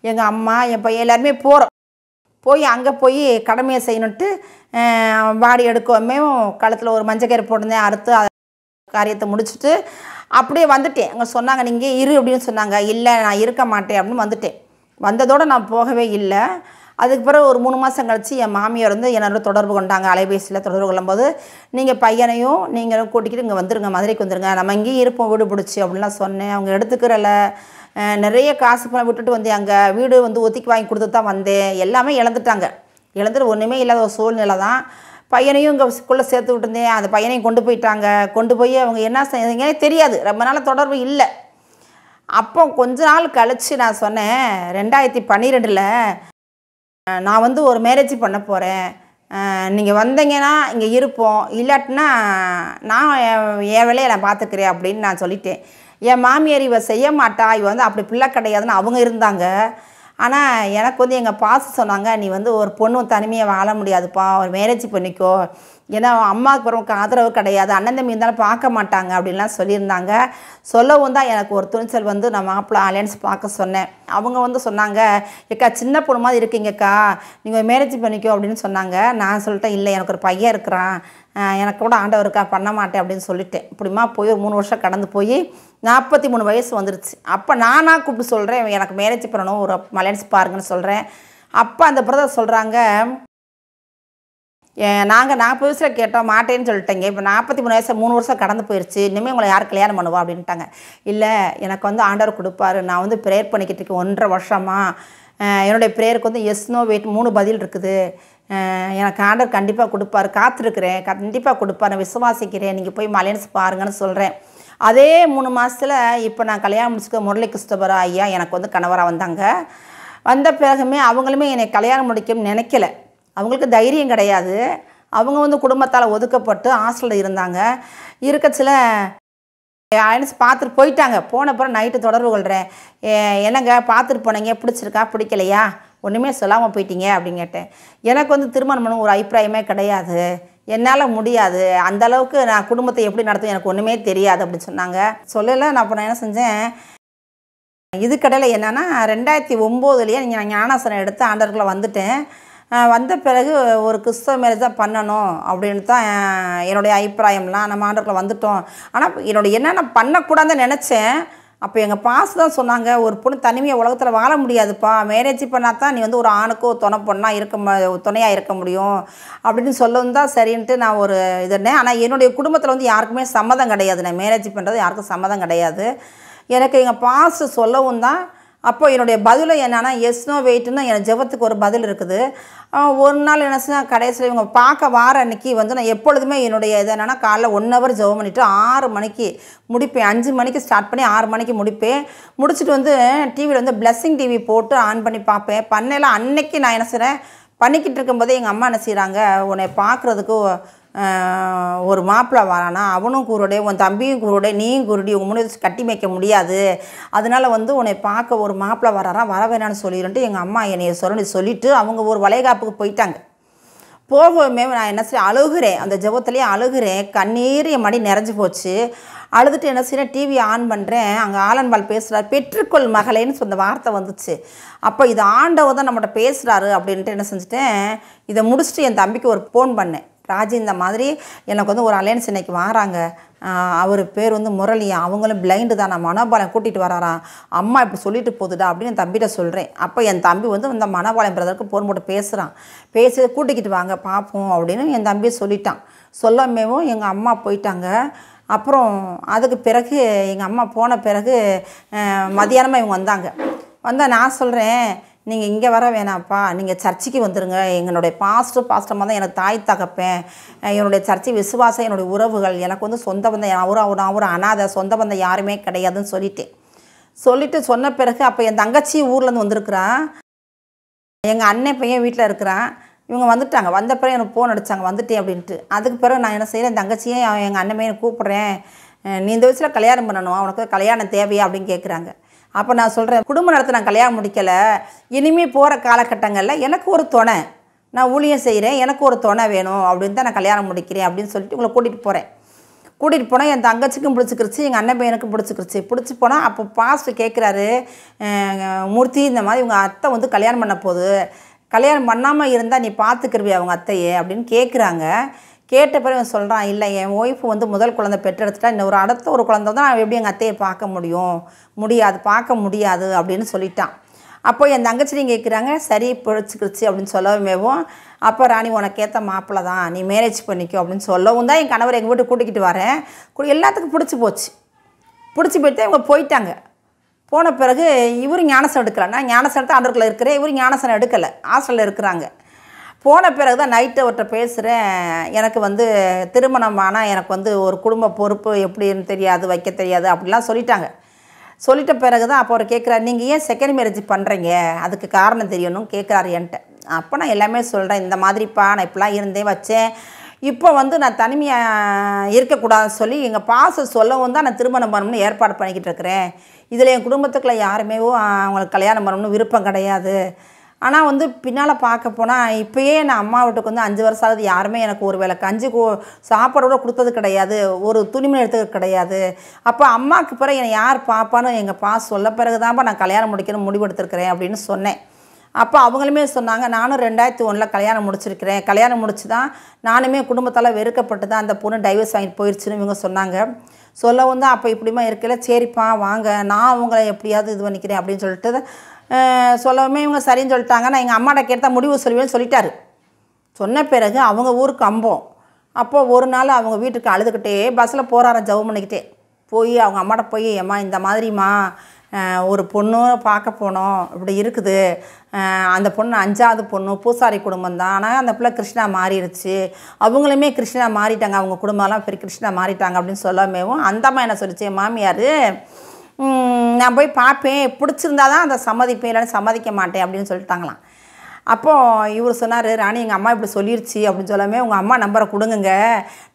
எங்கள் அம்மா என் பையன் எல்லாருமே போய் அங்கே போய் கடமையை செய்யணுன்ட்டு பாடி எடுக்கவுமே கழுத்தில் ஒரு மஞ்சக்கயிறு போட்டிருந்தேன், அறுத்து காரியத்தை முடிச்சுட்டு அப்படியே வந்துட்டேன். அங்கே சொன்னாங்க நீங்கள் இரு அப்படின்னு சொன்னாங்க. இல்லை நான் இருக்க மாட்டேன் அப்படின்னு வந்ததோடு நான் போகவே இல்லை. அதுக்கு பிறகு ஒரு 3 மாதம் கழிச்சு என் மாமியார் வந்து என்னோட தொடர்பு கொண்டாங்க. அலைபேசியில் தொடர்பு கொள்ளும்போது, நீங்கள் பையனையும் நீங்களும் கூட்டிக்கிட்டு இங்கே வந்துருங்க, மதுரைக்கு வந்துருங்க, நம்ம இங்கேயும் இருப்போம் வீடு பிடிச்சி அப்படின்லாம் சொன்னேன். அவங்க எடுத்துக்கிறல. நிறைய காசு பணம் விட்டுட்டு வந்தேன். அங்கே வீடு வந்து ஒத்திக்கு வாங்கி கொடுத்து தான் வந்தேன். எல்லாமே இழந்துட்டாங்க. இழந்துட்டு ஒன்றுமே இல்லாத ஒரு சூழ்நிலை தான். பையனையும் இங்கே ஸ்கூலில் சேர்த்து விட்டுருந்தேன். அந்த பையனையும் கொண்டு போயிட்டாங்க. கொண்டு போய் அவங்க என்ன செய்யுங்க தெரியாது. ரொம்ப நாள் தொடர்பு இல்லை. அப்போ கொஞ்ச நாள் கழித்து நான் சொன்னேன், 2012 நான் வந்து ஒரு மேரேஜ் பண்ண போகிறேன். நீங்கள் வந்தீங்கன்னா இங்கே இருப்போம், இல்லாட்டினா நான் என் வேலையை நான் பார்த்துக்கிறேன் அப்படின்னு நான் சொல்லிட்டேன். என் மாமியார் இவ செய்ய மாட்டா, இவ வந்து அப்படி பிள்ளை கிடையாதுன்னு அவங்க இருந்தாங்க. ஆனால் எனக்கு வந்து எங்கள் பாஸ் சொன்னாங்க, நீ வந்து ஒரு பொண்ணு தனிமையாக வாழ முடியாதுப்பா, ஒரு மேரேஜ் பண்ணிக்கோ, ஏன்னா அம்மாவுக்கு பிறகு ஆதரவு கிடையாது, அண்ணன் தம்பி இருந்தாலும் பார்க்க மாட்டாங்க அப்படின்லாம் சொல்லியிருந்தாங்க. சொல்லவும் தான் எனக்கு ஒரு துணிச்சல் வந்து நான் மாப்பிள்ளை அலையன்ஸ் பார்க்க சொன்னேன். அவங்க வந்து சொன்னாங்க, ஏக்கா சின்ன பொண்ணு மாதிரி இருக்கீங்கக்கா, நீங்கள் மேரேஜ் பண்ணிக்கோ அப்படின்னு சொன்னாங்க. நான் சொல்லிட்டேன், இல்லை எனக்கு ஒரு பையன் இருக்கிறான், எனக்கு கூட ஆண்டவர் இருக்கா, பண்ண மாட்டேன் அப்படின்னு சொல்லிட்டேன். இப்படிமா போய் ஒரு 3 வருஷம் கடந்து போய் 43 வயசு வந்துருச்சு. அப்போ நானாக கூப்பிட்டு சொல்கிறேன், எனக்கு மேரேஜ் பண்ணணும், ஒரு அலையன்ஸ் பாருங்கன்னு சொல்கிறேன். அப்போ அந்த பிரதர் சொல்கிறாங்க, நாங்கள் 40 வயசில் கேட்டோம், மாட்டேன்னு சொல்லிட்டேங்க. இப்போ 43 வயசு 3 வருஷம் கடந்து போயிடுச்சு, இனிமேல் உங்களை யார் கல்யாணம் பண்ணுவா அப்படின்ட்டாங்க. இல்லை எனக்கு வந்து ஆண்டவர் கொடுப்பாரு, நான் வந்து ப்ரேயர் பண்ணிக்கிட்டு இருக்கேன் 1.5 வருஷமாக. என்னுடைய ப்ரேயருக்கு வந்து எஸ் நோ வெயிட் 3 பதில் இருக்குது. எனக்கு ஆண்டவர் கண்டிப்பாக கொடுப்பாரு, காத்திருக்கிறேன், கண்டிப்பாக கொடுப்பாரு, விசுவாசிக்கிறேன், நீங்கள் போய் அலையன்ஸ் பாருங்கன்னு சொல்கிறேன். அதே 3 மாதத்தில் இப்போ நான் கல்யாணம் முடிச்சுக்க முரளி கிறிஸ்தவரா ஐயா எனக்கு வந்து கணவராக வந்தாங்க. வந்த பிறகுமே அவங்களுமே என்னை கல்யாணம் முடிக்கணும்னு நினைக்கல. அவங்களுக்கு தைரியம் கிடையாது. அவங்க வந்து குடும்பத்தால் ஒதுக்கப்பட்டு ஹாஸ்டலில் இருந்தாங்க. இருக்கச்சில அலையன்ஸ் பார்த்துட்டு போயிட்டாங்க. போன பிறகு நைட்டு தொடர்பு கொள்கிறேன், என்னங்க பார்த்துட்டு போனீங்க, பிடிச்சிருக்கா பிடிக்கலையா, ஒன்றுமே சொல்லாமல் போயிட்டீங்க அப்படின்னு கேட்டேன். எனக்கு வந்து திருமணம் பண்ண ஒரு அபிப்பிராயமே கிடையாது, என்னால் முடியாது, அந்தளவுக்கு நான் குடும்பத்தை எப்படி நடத்தும் எனக்கு ஒன்றுமே தெரியாது அப்படின்னு சொன்னாங்க. சொல்லலை. நான் அப்போ நான் என்ன செஞ்சேன், இதுக்கடையில் என்னென்னா 2009 நான் ஞானாசனம் எடுத்து ஆண்டவர்களை வந்துட்டேன். வந்த பிறகு ஒரு கிறிஸ்தவ மேரேஜ் தான் பண்ணணும் அப்படின்னு தான் என்னுடைய அபிப்பிராயம்லாம். நம்ம ஆண்டவர்களை வந்துட்டோம். ஆனால் என்னுடைய என்னென்ன பண்ணக்கூடாதுன்னு நினச்சேன். அப்போ எங்கள் பாஸ் தான் சொன்னாங்க, ஒரு பொண்ணு தனிமையாக உலகத்தில் வாழ முடியாதுப்பா, மேரேஜ் பண்ணால் தான் நீ வந்து ஒரு ஆணுக்கோ துணை பொண்ணாக துணையாக இருக்க முடியும் அப்படின்னு சொல்லவும் தான் சரின்ட்டு நான் ஒரு இதுனேன். ஆனால் என்னுடைய குடும்பத்தில் வந்து யாருக்குமே சம்மதம் கிடையாது, நான் மேரேஜ் பண்ணுறது யாருக்கும் சம்மதம் கிடையாது. எனக்கு எங்கள் பாஸ் சொல்லவும் தான் அப்போ என்னுடைய பதிலும் என்னென்னா எஸ் நோ வெயிட்னு என் ஜெபத்துக்கு ஒரு பதில் இருக்குது. ஒரு நாள் என்ன செஞ்சால் கடைசியில் இவங்க பார்க்க வார அன்றைக்கி வந்து நான் எப்பொழுதுமே என்னுடைய இது என்னென்னா காலைல 1 ஹவர் ஜெபம் பண்ணிவிட்டு 6 மணிக்கு முடிப்பேன். 5 மணிக்கு ஸ்டார்ட் பண்ணி 6 மணிக்கு முடிப்பேன். முடிச்சுட்டு வந்து டிவியில் வந்து பிளஸ்ஸிங் டிவி போட்டு ஆன் பண்ணி பார்ப்பேன். பண்ணையில் அன்னைக்கு நான் என்ன செய்கிறேன், பண்ணிக்கிட்டு இருக்கும்போதே எங்கள் அம்மா என்ன செய்கிறாங்க, உன்னை பார்க்குறதுக்கு ஒரு மாப்பிள்ளை வரானா, அவனும் கூருடைய, உன் தம்பியும் கூருடைய, நீயும் கூருடி, உங்கள் முன்னாடி கட்டி வைக்க முடியாது, அதனால் வந்து உன்னை பார்க்க ஒரு மாப்பிள்ளை வரானா, வர வேணான்னு சொல்லிடுன்ட்டு எங்கள் அம்மா என்னைய சொல்லிட்டு அவங்க ஒரு வளைகாப்புக்கு போயிட்டாங்க. போகவுமே நான் என்ன செய்ய அழுகிறேன், அந்த ஜெபத்துலேயே அழுகிறேன், கண்ணீர் என் மடி நிறைஞ்சு போச்சு. அழுதுட்டு என்ன செய்யறேன், டிவி ஆன் பண்ணுறேன், அங்கே ஆலன்பால் பேசுகிறார், பெற்றுக்கொள் மகளேன்னு சொன்ன வார்த்தை வந்துச்சு. அப்போ இது ஆண்டவர் தான் நம்மகிட்ட பேசுகிறாரு அப்படின்ட்டு என்ன செஞ்சுட்டேன், இதை முடிச்சுட்டு என் தம்பிக்கு ஒரு ஃபோன் பண்ணேன். ராஜி இந்த மாதிரி எனக்கு வந்து ஒரு அலையன்ஸ் இன்றைக்கி வராங்க, அவர் பேர் வந்து முரளி, அவங்களும் பிளைண்டு தான், நான் மனோபாளையம் கூட்டிகிட்டு வராராம், அம்மா இப்படி சொல்லிட்டு போகுதுடா அப்படின்னு என் தம்பிகிட்ட சொல்கிறேன். அப்போ என் தம்பி வந்து இந்த மனோபாளையம் பிரதருக்கு ஃபோன் போட்டு பேசுகிறான். பேசி கூட்டிக்கிட்டு வாங்க பார்ப்போம் அப்படின்னு என் தம்பியை சொல்லிட்டான். சொல்லமேவும் எங்கள் அம்மா போயிட்டாங்க. அப்புறம் அதுக்கு பிறகு எங்கள் அம்மா போன பிறகு மதியானமாக இவங்க வந்தால் நான் சொல்கிறேன், நீங்கள் இங்கே வர வேணாம்ப்பா, நீங்கள் சர்ச்சுக்கு வந்துடுங்க, எங்களுடைய பாஸ்டமாக தான் எனக்கு தாய் தகப்பேன், என்னுடைய சர்ச்சை விசுவாசம், என்னுடைய உறவுகள், எனக்கு வந்து சொந்த பந்தம், நான் ஒரு அனாதை, சொந்த பந்தம் யாருமே கிடையாதுன்னு சொல்லிட்டு சொன்ன பிறகு அப்போ என் தங்கச்சி ஊர்லேருந்து வந்திருக்கிறான், எங்கள் அண்ணன் பையன் வீட்டில் இருக்கிறான், இவங்க வந்துட்டாங்க. வந்த பிறகு எனக்கு ஃபோன் அடித்தாங்க வந்துட்டேன் அப்படின்ட்டு. அதுக்கு பிறகு நான் என்ன செய்கிறேன், என் தங்கச்சியே எங்கள் அண்ணன் பையனை கூப்பிட்றேன், நீ இந்த வயசில் கல்யாணம் பண்ணணும், அவனுக்கு கல்யாணம் தேவையா அப்படின்னு கேட்குறாங்க. அப்போ நான் சொல்கிறேன், குடும்ப நடத்த நான் கல்யாணம் முடிக்கலை, இனிமேல் போகிற காலகட்டங்களில் எனக்கு ஒரு துணை, நான் ஊழியம் செய்கிறேன், எனக்கு ஒரு துணை வேணும் அப்படின்னு தான் நான் கல்யாணம் முடிக்கிறேன் அப்படின்னு சொல்லிட்டு உங்களை கூட்டிகிட்டு போனால் என் தங்கச்சிக்கும் பிடிச்சிக்கிருச்சு, எங்கள் அண்ணன் பையனுக்கும் பிடிச்சி போனால் அப்போ பாஸ்டர் கேட்குறாரு, மூர்த்தி இந்த மாதிரி உங்கள் அத்தை வந்து கல்யாணம் பண்ண போகுது, கல்யாணம் பண்ணாமல் இருந்தால் நீ பார்த்துக்கிருவியா அவங்க அத்தையே அப்படின்னு கேட்குறாங்க. கேட்ட பிறகு சொல்கிறான், இல்லை என் ஒய்ஃப் வந்து முதல் குழந்தை பெற்றெடுத்துட்டா, இன்னும் அடுத்த ஒரு குழந்தை தான் நான் எப்படி எங்கள் அத்தையை பார்க்க முடியாது அப்படின்னு சொல்லிட்டான். அப்போ என் தங்கச்சியும் கேட்குறாங்க, சரி பிடிச்சிக்கிடுச்சு அப்படின்னு சொல்லவுமேவும், அப்போ ராணி உனக்கு ஏற்ற மாப்பிள்ளை தான், நீ மேரேஜ் பண்ணிக்கோ அப்படின்னு சொல்லவும் தான் என் கணவர் எங்கள் வீட்டுக்கு கூட்டிக்கிட்டு வரேன். எல்லாத்துக்கும் பிடிச்சி போச்சு. பிடிச்சி போயிட்டு இவங்க போயிட்டாங்க. போன பிறகு இவர் ஞானசனம் எடுக்கலை. நான் ஞானசனத்தை ஆண்டவருக்குள்ள இருக்கிறேன், இவர் ஞானசனம் எடுக்கலை, ஹாஸ்டலில் இருக்கிறாங்க. போன பிறகு தான் நைட்டு அவர்கிட்ட பேசுகிறேன், எனக்கு வந்து திருமணம் ஆனால் எனக்கு வந்து ஒரு குடும்ப பொறுப்பு எப்படின்னு தெரியாது, வைக்க தெரியாது அப்படிலாம் சொல்லிட்டாங்க. சொல்லிட்ட பிறகு தான் அப்போ அவர் கேட்குறாரு, நீங்கள் ஏன் செகண்ட் மேரேஜ் பண்ணுறீங்க, அதுக்கு காரணம் தெரியணும்னு கேட்குறாரு என்கிட்ட. அப்போ நான் எல்லாமே சொல்கிறேன், இந்த மாதிரிப்பா நான் இப்படிலாம் இருந்தேன் வச்சேன், இப்போ வந்து நான் தனிமையாக இருக்கக்கூடாதுன்னு சொல்லி எங்கள் பாசம் சொல்லவும் தான் நான் திருமணம் பண்ணணும்னு ஏற்பாடு பண்ணிக்கிட்டு இருக்கிறேன். இதில் என் குடும்பத்துக்குள்ள யாருமே அவங்களுக்கு கல்யாணம் பண்ணணும்னு விருப்பம் கிடையாது. ஆனால் வந்து பின்னால் பார்க்க போனால் இப்போயே நான் அம்மா வீட்டுக்கு வந்து 5 வருஷம் ஆகுது, யாருமே எனக்கு ஒரு வேளை கஞ்சி சாப்பாடு கூட கொடுத்தது கிடையாது, ஒரு துணிமணி எடுத்தது கிடையாது. அப்போ அம்மாவுக்கு பிறகு என்னை யார் பாப்பான்னு எங்கள் பாஸ் சொல்ல பிறகு தான்ப்பா நான் கல்யாணம் முடிக்கணும்னு முடிவெடுத்துருக்கிறேன் அப்படின்னு சொன்னேன். அப்போ அவங்களுமே சொன்னாங்க, நானும் 2001 கல்யாணம் முடிச்சிருக்கிறேன், கல்யாணம் முடிச்சு தான் நானுமே குடும்பத்தால் வெறுக்கப்பட்டு தான் அந்த பொண்ணு டைவர்ஸ் வாங்கிட்டு போயிடுச்சுன்னு இவங்க சொன்னாங்க. சொல்லவும் தான் அப்போ இப்படிமா இருக்கல, சரிப்பா வாங்க நான் அவங்கள எப்படியாவது இது பண்ணிக்கிறேன் அப்படின்னு சொல்லிட்டு சொல்லவுமே இவங்க சரின்னு சொல்லிட்டாங்க. நான் எங்கள் அம்மாட்ட கேட்டால் முடிவு சொல்லுவேன்னு சொல்லிட்டாரு. சொன்ன பிறகு அவங்க ஊருக்கு கம்போம். அப்போது ஒரு நாள் அவங்க வீட்டுக்கு அழுதுகிட்டே பஸ்ஸில் போகிறாரன், ஜவு பண்ணிக்கிட்டே போய் அவங்க அம்மாட்ட போய், அம்மா இந்த மாதிரிம்மா ஒரு பொண்ணு பார்க்க போனோம், இப்படி இருக்குது, அந்த பொண்ணு 5வது பொண்ணு, பூசாரி குடும்பம் தான், ஆனால் அந்த பிள்ளை கிருஷ்ணா மாறிடுச்சு, அவங்களுமே கிருஷ்ணா மாறிட்டாங்க, அவங்க குடும்பம்லாம் பெரிய கிருஷ்ணா மாறிட்டாங்க அப்படின்னு சொல்லாமேவும் அந்த அம்மா என்ன சொல்லிச்சு, என் மாமியார் நான் போய் பார்ப்பேன், பிடிச்சிருந்தா தான் அதை சம்மதிப்பேன், இல்லைன்னு சம்மதிக்க மாட்டேன் அப்படின்னு சொல்லிட்டாங்களாம். அப்போது இவர் சொன்னார், ராணி எங்கள் அம்மா இப்படி சொல்லிருச்சு அப்படின்னு சொல்லாமே உங்கள் அம்மா நம்பரை கொடுங்குங்க,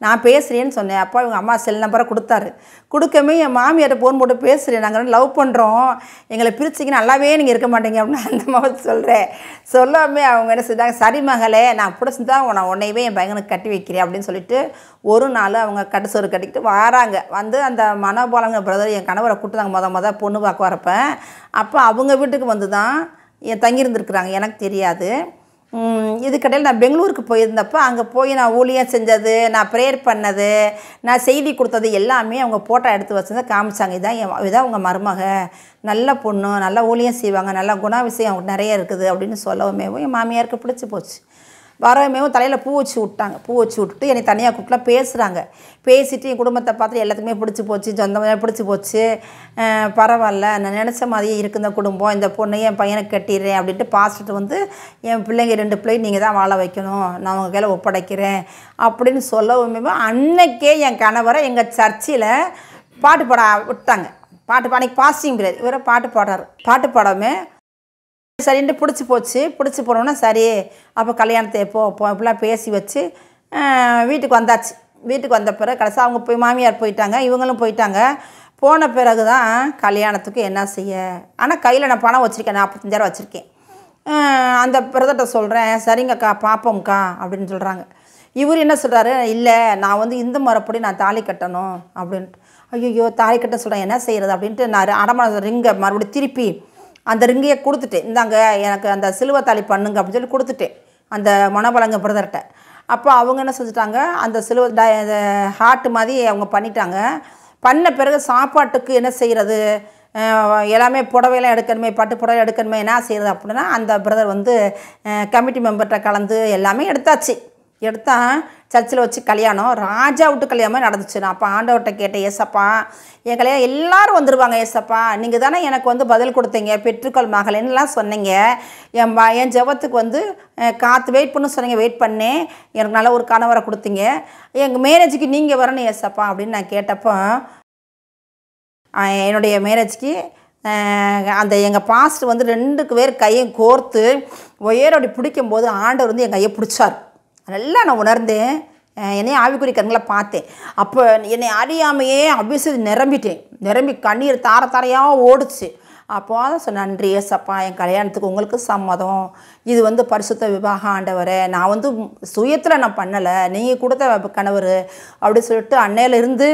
நான் பேசுகிறேன்னு சொன்னேன். அப்போ இவங்க அம்மா செல் நம்பரை கொடுத்தாரு. கொடுக்கமே என் மாமியார்ட்ட ஃபோன் போட்டு பேசுகிறேன், நாங்கள் லவ் பண்ணுறோம், எங்களை பிரிச்சிங்க நல்லாவே நீங்கள் இருக்க மாட்டீங்க அப்படின்னு அந்த மாதிரி சொல்கிறேன். சொல்லாமே அவங்க என்ன செஞ்சாங்க, சரி மகளே நான் பிடிச்சிருந்தா உன்னையவே என் பையனுக்கு கட்டி வைக்கிறேன் அப்படின்னு சொல்லிட்டு ஒரு நாள் அவங்க கட்டுசோறு கட்டிக்கிட்டு வராங்க. வந்து அந்த மனோபாலங்க பிரதர் என் கணவரை கூப்பிட்டாங்க மொதல் பொண்ணு பார்க்க வரப்போ. அப்போ அவங்க வீட்டுக்கு வந்து தான் தங்கியிருந்துருக்குறாங்க, எனக்கு தெரியாது. இதுக்கடையில் நான் பெங்களூருக்கு போயிருந்தப்போ அங்கே போய் நான் ஊழியம் செஞ்சது, நான் ப்ரேயர் பண்ணது, நான் செய்தி கொடுத்தது எல்லாமே அவங்க ஃபோட்டோ எடுத்து வச்சுருந்தா காமிச்சாங்க. இதான் உங்கள் மருமக, நல்ல பொண்ணு, நல்லா ஊழியம் செய்வாங்க, நல்ல குணாதிசயம் அவங்க நிறைய இருக்குது அப்படின்னு சொல்லவுமே என் மாமியாருக்கு பிடிச்சி போச்சு. வரவுமேவும் தலையில் பூ வச்சு விட்டாங்க. பூ வச்சு விட்டுட்டு என்னை தனியாக கூப்பிட்டுலாம் பேசுகிறாங்க. பேசிவிட்டு என் குடும்பத்தை பார்த்துட்டு எல்லாத்துக்குமே பிடிச்சி போச்சு, சொந்தமாக பிடிச்சி போச்சு, பரவாயில்ல நான் நினச்ச மாதிரியே இருக்குது இந்த குடும்பம், இந்த பொண்ணையும் என் பையனுக்கு கட்டிடுறேன் அப்படின்ட்டு பாஸ்ட்டு வந்து என் பிள்ளைங்க 2 பிள்ளைங்க நீங்கள் தான் வாழ வைக்கணும், நான் உங்கள் கையில் ஒப்படைக்கிறேன் அப்படின்னு சொல்லவுமே அன்னைக்கே என் கணவரை எங்கள் சர்ச்சில் பாட்டு பாட விட்டாங்க. பாட்டு அன்றைக்கி பாஸ்டிங் பீரியட், இவரை பாட்டு பாடுறாரு. பாட்டு பாடாமே சரின்ட்டு பிடிச்சி போச்சு. பிடிச்சி போனோன்னா சரி அப்போ கல்யாணத்தை எப்போ இப்படிலாம் பேசி வச்சு வீட்டுக்கு வந்தாச்சு. வீட்டுக்கு வந்த பிறகு கடைசி அவங்க போய் மாமியார் போயிட்டாங்க, இவங்களும் போயிட்டாங்க. போன பிறகு தான் கல்யாணத்துக்கு என்ன செய்ய, ஆனால் கையில் நான் பணம் வச்சுருக்கேன், 45,000 வச்சுருக்கேன். அந்த பிரதர்கிட்ட சொல்கிறேன், சரிங்கக்கா பார்ப்போம்க்கா அப்படின்னு சொல்கிறாங்க. இவர் என்ன சொல்கிறாரு, இல்லை நான் வந்து இந்து முறைப்படி நான் தாலி கட்டணும் அப்படின்ட்டு. ஐயோ தாலி கட்ட சொல்கிறேன், என்ன செய்கிறது அப்படின்ட்டு நான் அடமான ரிங்கை மறுபடியும் திருப்பி அந்த ரிங்கையை கொடுத்துட்டேன், இந்தாங்க எனக்கு அந்த சிலுவை தாலி பண்ணுங்க அப்படின்னு சொல்லி கொடுத்துட்டேன் அந்த மனோபலங்க பிரதர்கிட்ட. அப்போ அவங்க என்ன செஞ்சுட்டாங்க, அந்த சிலுவை ஹார்ட் மாதிரி அவங்க பண்ணிட்டாங்க. பண்ண பிறகு சாப்பாட்டுக்கு என்ன செய்கிறது, எல்லாமே புடவையெல்லாம் எடுக்கணுமே, பட்டு புடவை எடுக்கணுமே, என்ன செய்கிறது அப்படின்னா அந்த பிரதர் வந்து கமிட்டி மெம்பர்கிட்ட கலந்து எல்லாமே எடுத்தாச்சு. எடுத்தால் சர்ச்சில் வச்சு கல்யாணம், ராஜா விட்டு கல்யாணமாக நடந்துச்சு. நான் அப்போ ஆண்டவர்கிட்ட கேட்டேன், ஏசப்பா என் கல்யாணம் எல்லோரும் வந்துடுவாங்க ஏசப்பா, நீங்கள் தானே எனக்கு வந்து பதில் கொடுத்தீங்க, பெற்றுக்கொள் மகளேன்னுலாம் சொன்னீங்க, என் ஜெபத்துக்கு வந்து காற்று வெயிட் பண்ணு சொன்னீங்க, வெயிட் பண்ணேன், எனக்கு நல்ல ஒரு கணவரை கொடுத்தீங்க, எங்கள் மேரேஜுக்கு நீங்கள் வரணும் ஏசப்பா அப்படின்னு நான் கேட்டப்போ என்னுடைய மேரேஜுக்கு அந்த எங்கள் பாஸ்டர் வந்து 2 பேர் கையும் கோர்த்து ஒயரோடி பிடிக்கும்போது ஆண்டவர் வந்து என் கையை பிடிச்சார். நல்லா நான் உணர்ந்தேன், என்னையும் ஆவிக்குறி கண்களை பார்த்தேன். அப்போ என்னை அறியாமையே அபிஷேகம் நிரம்பி கண்ணீர் தாரையாக ஓடுச்சு. அப்போ தான் சொன்ன, நன்றி ஏசப்பா என் கல்யாணத்துக்கு உங்களுக்கு சம்மதம், இது வந்து பரிசுத்த விவாகம் ஆண்டவரே, நான் வந்து சுயத்தில் நான் பண்ணலை, நீங்கள் கொடுத்த கணவர் அப்படி சொல்லிட்டு அன்னையிலேருந்து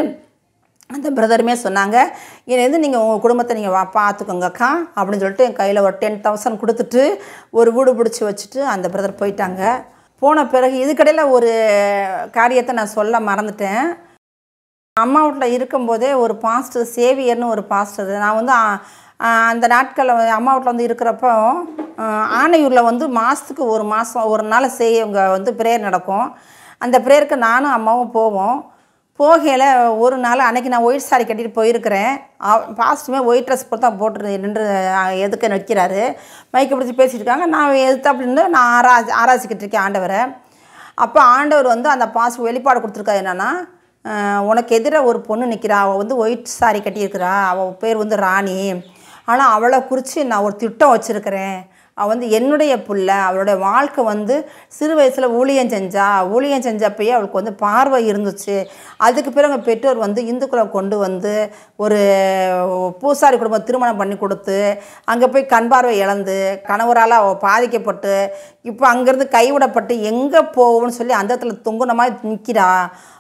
அந்த பிரதருமே சொன்னாங்க, இதுலேருந்து நீங்கள் உங்கள் குடும்பத்தை நீங்கள் பார்த்துக்கோங்கக்கா அப்படின்னு சொல்லிட்டு என் கையில் ஒரு 10,000 கொடுத்துட்டு ஒரு வீடு பிடிச்சி வச்சுட்டு அந்த பிரதர் போயிட்டாங்க. போன பிறகு இதுக்கடையில் ஒரு காரியத்தை நான் சொல்ல மறந்துட்டேன். அம்மா வீட்டில் இருக்கும்போதே ஒரு பாஸ்டர் சேவியர்னு ஒரு பாஸ்டர், நான் வந்து அந்த நாட்களில் அம்மா வீட்டில் வந்து இருக்கிறப்போ ஆனையூரில் வந்து மாதத்துக்கு ஒரு நாள் இங்கே வந்து ப்ரேயர் நடக்கும். அந்த ப்ரேயருக்கு நானும் அம்மாவும் போவோம். போகையில் ஒரு நாள் அன்றைக்கி நான் ஒயிட் சாரி கட்டிட்டு போயிருக்கிறேன். பாஸ்ட்டுமே ஒயிட் ட்ரெஸ் போட்டு தான் போட்டு நின்று எதுக்கு நிற்கிறாரு. மைக்கை பிடிச்சி பேசிகிட்டு இருக்காங்க. நான் எதுக்கு அப்படின்னு நான் ஆராய்ச்சிக்கிட்டு இருக்கேன் ஆண்டவரை. அப்போ ஆண்டவர் வந்து அந்த பாஸ்ட் வெளிப்பாடு கொடுத்துருக்காரு. என்னென்னா, உனக்கு எதிராக ஒரு பொண்ணு நிற்கிறா. அவள் வந்து ஒயிட் சாரி கட்டியிருக்கிறா. அவள் பேர் வந்து ராணி. ஆனால் அவளை குறித்து நான் ஒரு திட்டம் வச்சுருக்கிறேன். அவள் வந்து என்னுடைய புள்ள. அவளுடைய வாழ்க்கை வந்து சிறு வயசில் ஊழியம் செஞ்சப்பயே அவளுக்கு வந்து பார்வை இருந்துச்சு. அதுக்கு பிறகு பெற்றோர் வந்து இந்துக்களை கொண்டு வந்து ஒரு பூசாரி குடும்பம் திருமணம் பண்ணி கொடுத்து அங்கே போய் கண் பார்வை இழந்து கணவரால் அவள் பாதிக்கப்பட்டு இப்போ அங்கேருந்து கைவிடப்பட்டு எங்கே போகும்னு சொல்லி அந்த இடத்துல தொங்குன மாதிரி நிற்கிறா.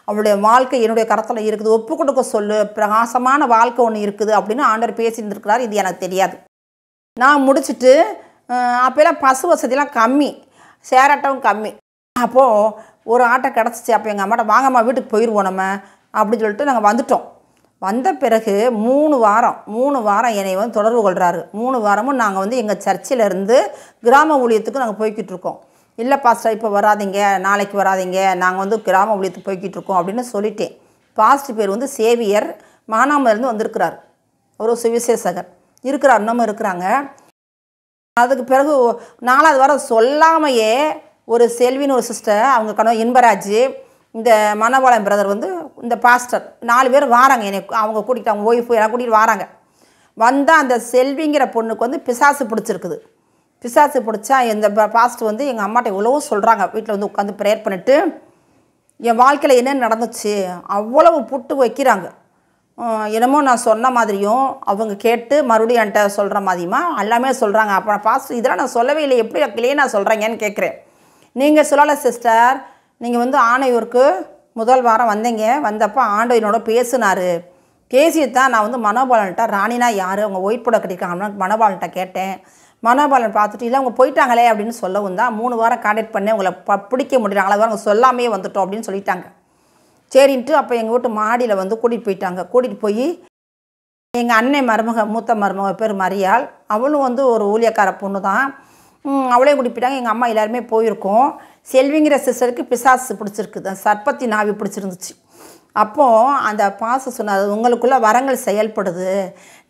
அவளுடைய வாழ்க்கை என்னுடைய கரத்தில் இருக்குது. ஒப்பு கொடுக்க சொல்லு. பிரகாசமான வாழ்க்கை ஒன்று இருக்குது அப்படின்னு ஆண்டவர் பேசியிருந்துருக்கிறார். இது எனக்கு தெரியாது. நான் முடிச்சுட்டு அப்போல்லாம் பசு வசதிலாம் கம்மி, சேராட்டவும் கம்மி. அப்போது ஒரு ஆட்டோ கிடச்சிச்சு. அப்போ எங்கள் அம்மாட்ட வாங்கம்மா வீட்டுக்கு போயிடுவோம் நம்ம அப்படின்னு சொல்லிட்டு நாங்கள் வந்துட்டோம். வந்த பிறகு 3 வாரம் என்னை வந்து தொடர்பு கொள்கிறாரு. 3 வாரமும் நாங்கள் வந்து எங்கள் சர்ச்சிலேருந்து கிராம ஊழியத்துக்கு நாங்கள் போய்கிட்டு இருக்கோம். இல்லை பாஸ்டர் இப்போ வராதிங்க, நாளைக்கு வராதிங்க, நாங்கள் வந்து கிராம ஊழியத்துக்கு போய்கிட்டு இருக்கோம் அப்படின்னு சொல்லிட்டேன். பாஸ்டர் பேர் வந்து சேவியர், மானாமலேருந்து வந்திருக்கிறார். ஒரு சுவிசேஷகர் இருக்கிறார், இன்னமும் இருக்கிறாங்க. அதுக்கு பிறகு 4வது வாரம் சொல்லாமையே ஒரு செல்வின்னு ஒரு சிஸ்டர், அவங்க கணவர் இன்பராஜ், இந்த மணவாளன் பிரதர் வந்து இந்த பாஸ்டர் 4 பேர் வாராங்க. என்னை அவங்க கூட்டிகிட்டு, அவங்க ஒய்ஃபு எல்லாம் கூட்டிகிட்டு வாராங்க. வந்தால் அந்த செல்விங்கிற பொண்ணுக்கு வந்து பிசாசு பிடிச்சிருக்குது. பிசாசு பிடிச்சா இந்த பாஸ்டர் வந்து எங்கள் அம்மாட்ட எவ்வளவோ சொல்கிறாங்க. வீட்டில் வந்து உட்காந்து ப்ரேயர் பண்ணிவிட்டு என் வாழ்க்கையில் என்ன நடந்துச்சு அவ்வளவு புட்டு வைக்கிறாங்க. என்னமோ நான் சொன்ன மாதிரியும் அவங்க கேட்டு மறுபடியும் என்கிட்ட சொல்கிற மாதிரியுமா எல்லாமே சொல்கிறாங்க. அப்போ பாஸ்டர் இதெல்லாம் நான் சொல்லவே இல்லை, எப்படி கிளீனாக சொல்கிறீங்கன்னு கேட்குறேன். நீங்கள் சொல்லலை சிஸ்டர், நீங்கள் வந்து ஆனையூருக்கு முதல் வாரம் வந்தீங்க. வந்தப்போ ஆண்டவனோட பேசினார். பேசிட்டு தான் நான் வந்து மனோபாலன்ட்ட ராணினா யார், அவங்க ஒயிட் புடவை கட்டியிருக்காங்க மனோபாலன்ட்ட கேட்டேன். மனோபாலன் பார்த்துட்டு இல்லை அவங்க போயிட்டாங்களே அப்படின்னு சொல்லவும் தான் 3 வாரம் கான்டாக்ட் பண்ணி உங்களை பிடிக்க முடியல, அவங்க சொல்லாமே வந்துட்டோம் அப்படின்னு சொல்லிட்டாங்க. சரின்ட்டு அப்போ எங்கள் வீட்டு மாடியில் வந்து கூட்டிகிட்டு போயிட்டாங்க. கூட்டிகிட்டு போய் எங்கள் அண்ணன் மூத்த மருமக பேர் மரியாள், அவளும் வந்து ஒரு ஊழியக்கார பொண்ணு தான். அவளையும் கூட்டிகிட்டு போயிட்டாங்க. எங்கள் அம்மா எல்லாருமே போயிருக்கோம். செல்விங்கிற சிஸ்டருக்கு பிசாசு பிடிச்சிருக்குது, சர்ப்பத்தி நாவி பிடிச்சிருந்துச்சு. அப்போது அந்த பாச சொன்னார், உங்களுக்குள்ளே வரங்கள் செயல்படுது,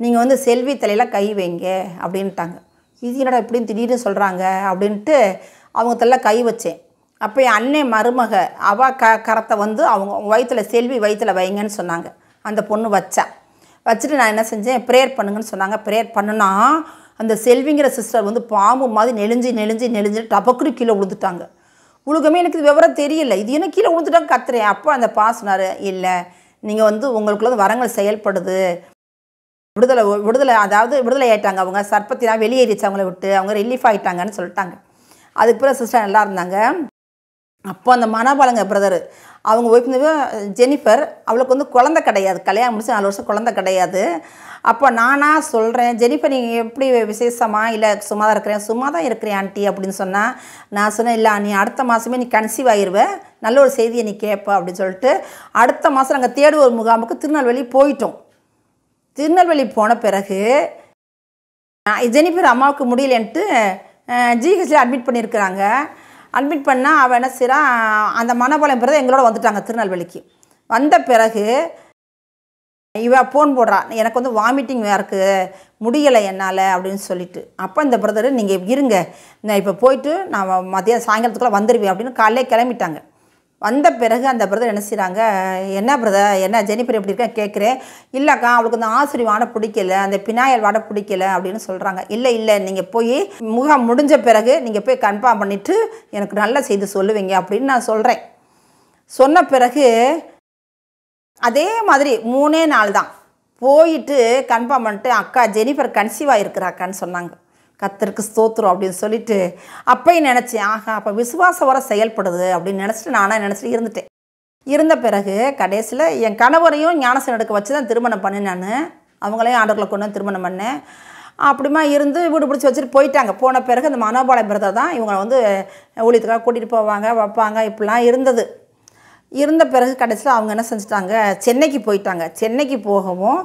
நீங்கள் வந்து செல்வி தலையில் கை வைங்க அப்படின்ட்டாங்க. இது என்னடா இப்படின்னு திடீர்னு சொல்கிறாங்க அப்படின்ட்டு அவங்க தலையில் கை வச்சேன். அப்போ என் அண்ணன் மருமக அவள் கரத்தை வந்து அவங்க வயிற்றில் செல்வி வயிற்றில் வைங்கன்னு சொன்னாங்க. அந்த பொண்ணு வச்சுட்டு நான் என்ன செஞ்சேன், ப்ரேயர் பண்ணுங்கன்னு சொன்னாங்க. ப்ரேயர் பண்ணுனா அந்த செல்விங்கிற சிஸ்டர் வந்து பாம்பு மாதிரி நெளிஞ்சு டபக்குரு கீழே விழுந்துட்டாங்க. உழுகமே எனக்கு இது விவரம் தெரியல, இது என்ன கீழே விழுந்துட்டாங்க கத்துறேன். அப்போ அந்த சொன்னார், இல்லை நீங்கள் வந்து உங்களுக்குள்ள வரங்கள் செயல்படுது, விடுதலை அதாவது விடுதலை ஆகிட்டாங்க. அவங்க சர்ப்பத்திலாம் வெளியேறிச்சு, அவங்கள விட்டு அவங்க ரிலீஃப் ஆகிட்டாங்கன்னு சொல்லிட்டாங்க. அதுக்கு பிறகு சிஸ்டர் நல்லா இருந்தாங்க. அப்போ அந்த மனபாலங்க பிரதர் அவங்க ஒய்ஃப் வந்து ஜெனிஃபர், அவளுக்கு வந்து குழந்தை கிடையாது, கல்யாணம் முடிச்சு 4 வருஷம் குழந்தை கிடையாது. அப்போ நானாக சொல்கிறேன், ஜெனிஃபர் நீங்கள் எப்படி விசேஷமா, இல்லை சும்மா தான் இருக்கிறேன் ஆண்டி அப்படின்னு சொன்னால், நான் சொன்னேன் இல்லை நீ அடுத்த மாதமே நீ கன்சீவ் ஆகிடுவேன், நல்ல ஒரு செய்தியை நீ கேட்ப அப்படின்னு சொல்லிட்டு அடுத்த மாதம் நாங்கள் தேடுவோர் முகாமுக்கு திருநெல்வேலி போயிட்டோம். திருநெல்வேலி போன பிறகு ஜெனிஃபர் அம்மாவுக்கு முடியலன்ட்டு ஜிஹெச்சில் அட்மிட் பண்ணியிருக்கிறாங்க. அட்மிட் பண்ணால் அவள் என்ன செய்கிறா, அந்த மனபாலம் பிறகு எங்களோட வந்துட்டாங்க திருநெல்வேலிக்கு. வந்த பிறகு இவள் ஃபோன் போடுறா, எனக்கு வந்து வாமிட்டிங் இருக்குது, முடியலை என்னால் அப்படின்னு சொல்லிட்டு. அப்போ இந்த பிரதர் நீங்கள் இருங்க, நான் இப்போ போயிட்டு நான் சாயங்காலத்துக்குள்ளே வந்துடுவேன் அப்படின்னு காலையிலே கிளம்பிட்டாங்க. வந்த பிறகு அந்த பிரதர் என்ன செய்கிறாங்க, என்ன பிரதர் என்ன ஜெனிஃபர் எப்படி இருக்கா கேட்குறேன். இல்லைக்கா அவளுக்கு அந்த ஆசிரி வாடை பிடிக்கல, அந்த பினாயல் வாடை பிடிக்கல அப்படின்னு சொல்கிறாங்க. இல்லை நீங்கள் போய் முகாம் முடிஞ்ச பிறகு நீங்கள் போய் கன்ஃபார்ம் பண்ணிவிட்டு எனக்கு நல்ல செய்தி சொல்லுவீங்க அப்படின்னு நான் சொல்கிறேன். சொன்ன பிறகு அதே மாதிரி 3 நாள் தான் போயிட்டு கன்ஃபார்ம் பண்ணிட்டு அக்கா ஜெனிஃபர் கன்சீவாக இருக்கிறாக்கான்னு சொன்னாங்க. கர்த்தருக்கு ஸ்தோத்திரம் அப்படின்னு சொல்லிட்டு அப்பையும் நினச்சேன், ஆஹா அப்போ விசுவாசம் வர செயல்படுது அப்படின்னு நினச்சிட்டு நானாக நினச்சிட்டு இருந்துட்டேன். இருந்த பிறகு கடைசியில் என் கணவரையும் ஞானஸ்நானம் எடுக்க வச்சு தான் திருமணம் பண்ணேன். நான் அவங்களையும் ஆண்டவர்களை கொண்டு வந்து திருமணம் பண்ணேன். அப்படிமா இருந்து வீடு பிடிச்சி வச்சுட்டு போயிட்டாங்க. போன பிறகு அந்த மனோபாலம் பிரதர் தான் இவங்களை வந்து ஊழியத்துக்காக கூட்டிகிட்டு போவாங்க வைப்பாங்க, இப்படிலாம் இருந்தது. இருந்த பிறகு கடைசியில் அவங்க என்ன செஞ்சிட்டாங்க, சென்னைக்கு போயிட்டாங்க. சென்னைக்கு போகவும்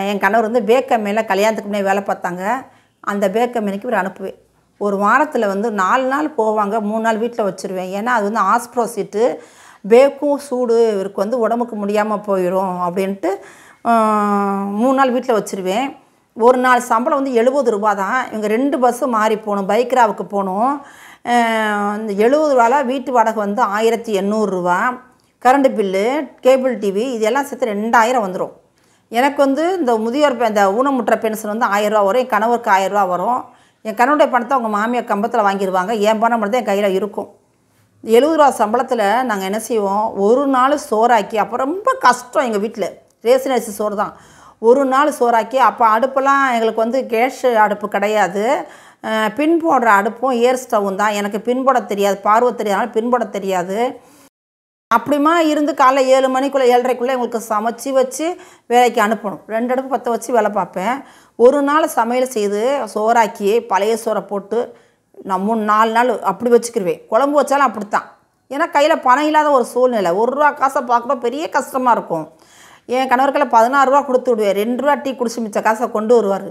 என் கணவர் வந்து பேக் கம்பெனியில் கல்யாணத்துக்கு முன்னாடி வேலை பார்த்தாங்க. அந்த பேக் கம்பெனிக்கு இவர் அனுப்புவேன். ஒரு வாரத்தில் வந்து 4 நாள் போவாங்க, 3 நாள் வீட்டில் வச்சுருவேன். ஏன்னா அது வந்து ஆஸ்ப்ரோ சீட்டு, பேக்கும் சூடு, இவருக்கு வந்து உடம்புக்கு முடியாமல் போயிடும் அப்படின்ட்டு 3 நாள் வீட்டில் வச்சுருவேன். ஒரு நாள் சம்பளம் வந்து 70 ரூபா தான். இவங்க 2 பஸ்ஸு மாறி போகணும், பைக்ராவுக்கு போகணும். இந்த 70 ரூபாவில் வீட்டு வாடகை வந்து 1800 ரூபா, கரண்ட் பில்லு, கேபிள் டிவி இதெல்லாம் சேர்த்து 2000 வந்துடும். எனக்கு வந்து இந்த முதியோர் இந்த ஊனமுற்ற பென்ஷன் வந்து 1000 ரூபா வரும். என் கணவருக்கு 1000 ரூபா வரும். என் கணவருடைய பணத்தை அவங்க மாமியார் கம்பத்தில் வாங்கிடுவாங்க. என் பணம் மட்டும் தான் என் கையில் இருக்கும். 70 ரூபா சம்பளத்தில் நாங்கள் என்ன செய்வோம், ஒரு நாள் சோறாக்கி, அப்போ ரொம்ப கஷ்டம் எங்கள் வீட்டில், ரேஷன் அரிசி சோறு தான். ஒரு நாள் சோறாக்கி, அப்போ அடுப்பெல்லாம் எங்களுக்கு வந்து கேஸ் அடுப்பு கிடையாது, பின் போடுற அடுப்பும் ஏர் ஸ்டவ்வும் தான். எனக்கு பின் போட தெரியாது, பார்வை தெரியாதனால பின் போட தெரியாது. அப்படிமா இருந்து காலைல 7 மணிக்குள்ளே 7:30க்குள்ளே எங்களுக்கு சமைச்சி வச்சு வேலைக்கு அனுப்பணும். 2 அடுப்பு பற்ற வச்சு வேலை பார்ப்பேன். ஒரு நாள் சமையல் செய்து சோறாக்கி பழைய சோறை போட்டு நான் 3-4 நாள் அப்படி வச்சுக்கிருவேன். குழம்பு வச்சாலும் அப்படித்தான். ஏன்னா கையில் பணம் இல்லாத ஒரு சூழ்நிலை. 1 ரூபா காசை பார்க்குறோம், பெரிய கஷ்டமாக இருக்கும். என் கணவருக்கெல்லாம் 16 ரூபா கொடுத்து விடுவேன். 2 ரூபா டீ குடிச்சு மிச்ச காசை கொண்டு வருவார்.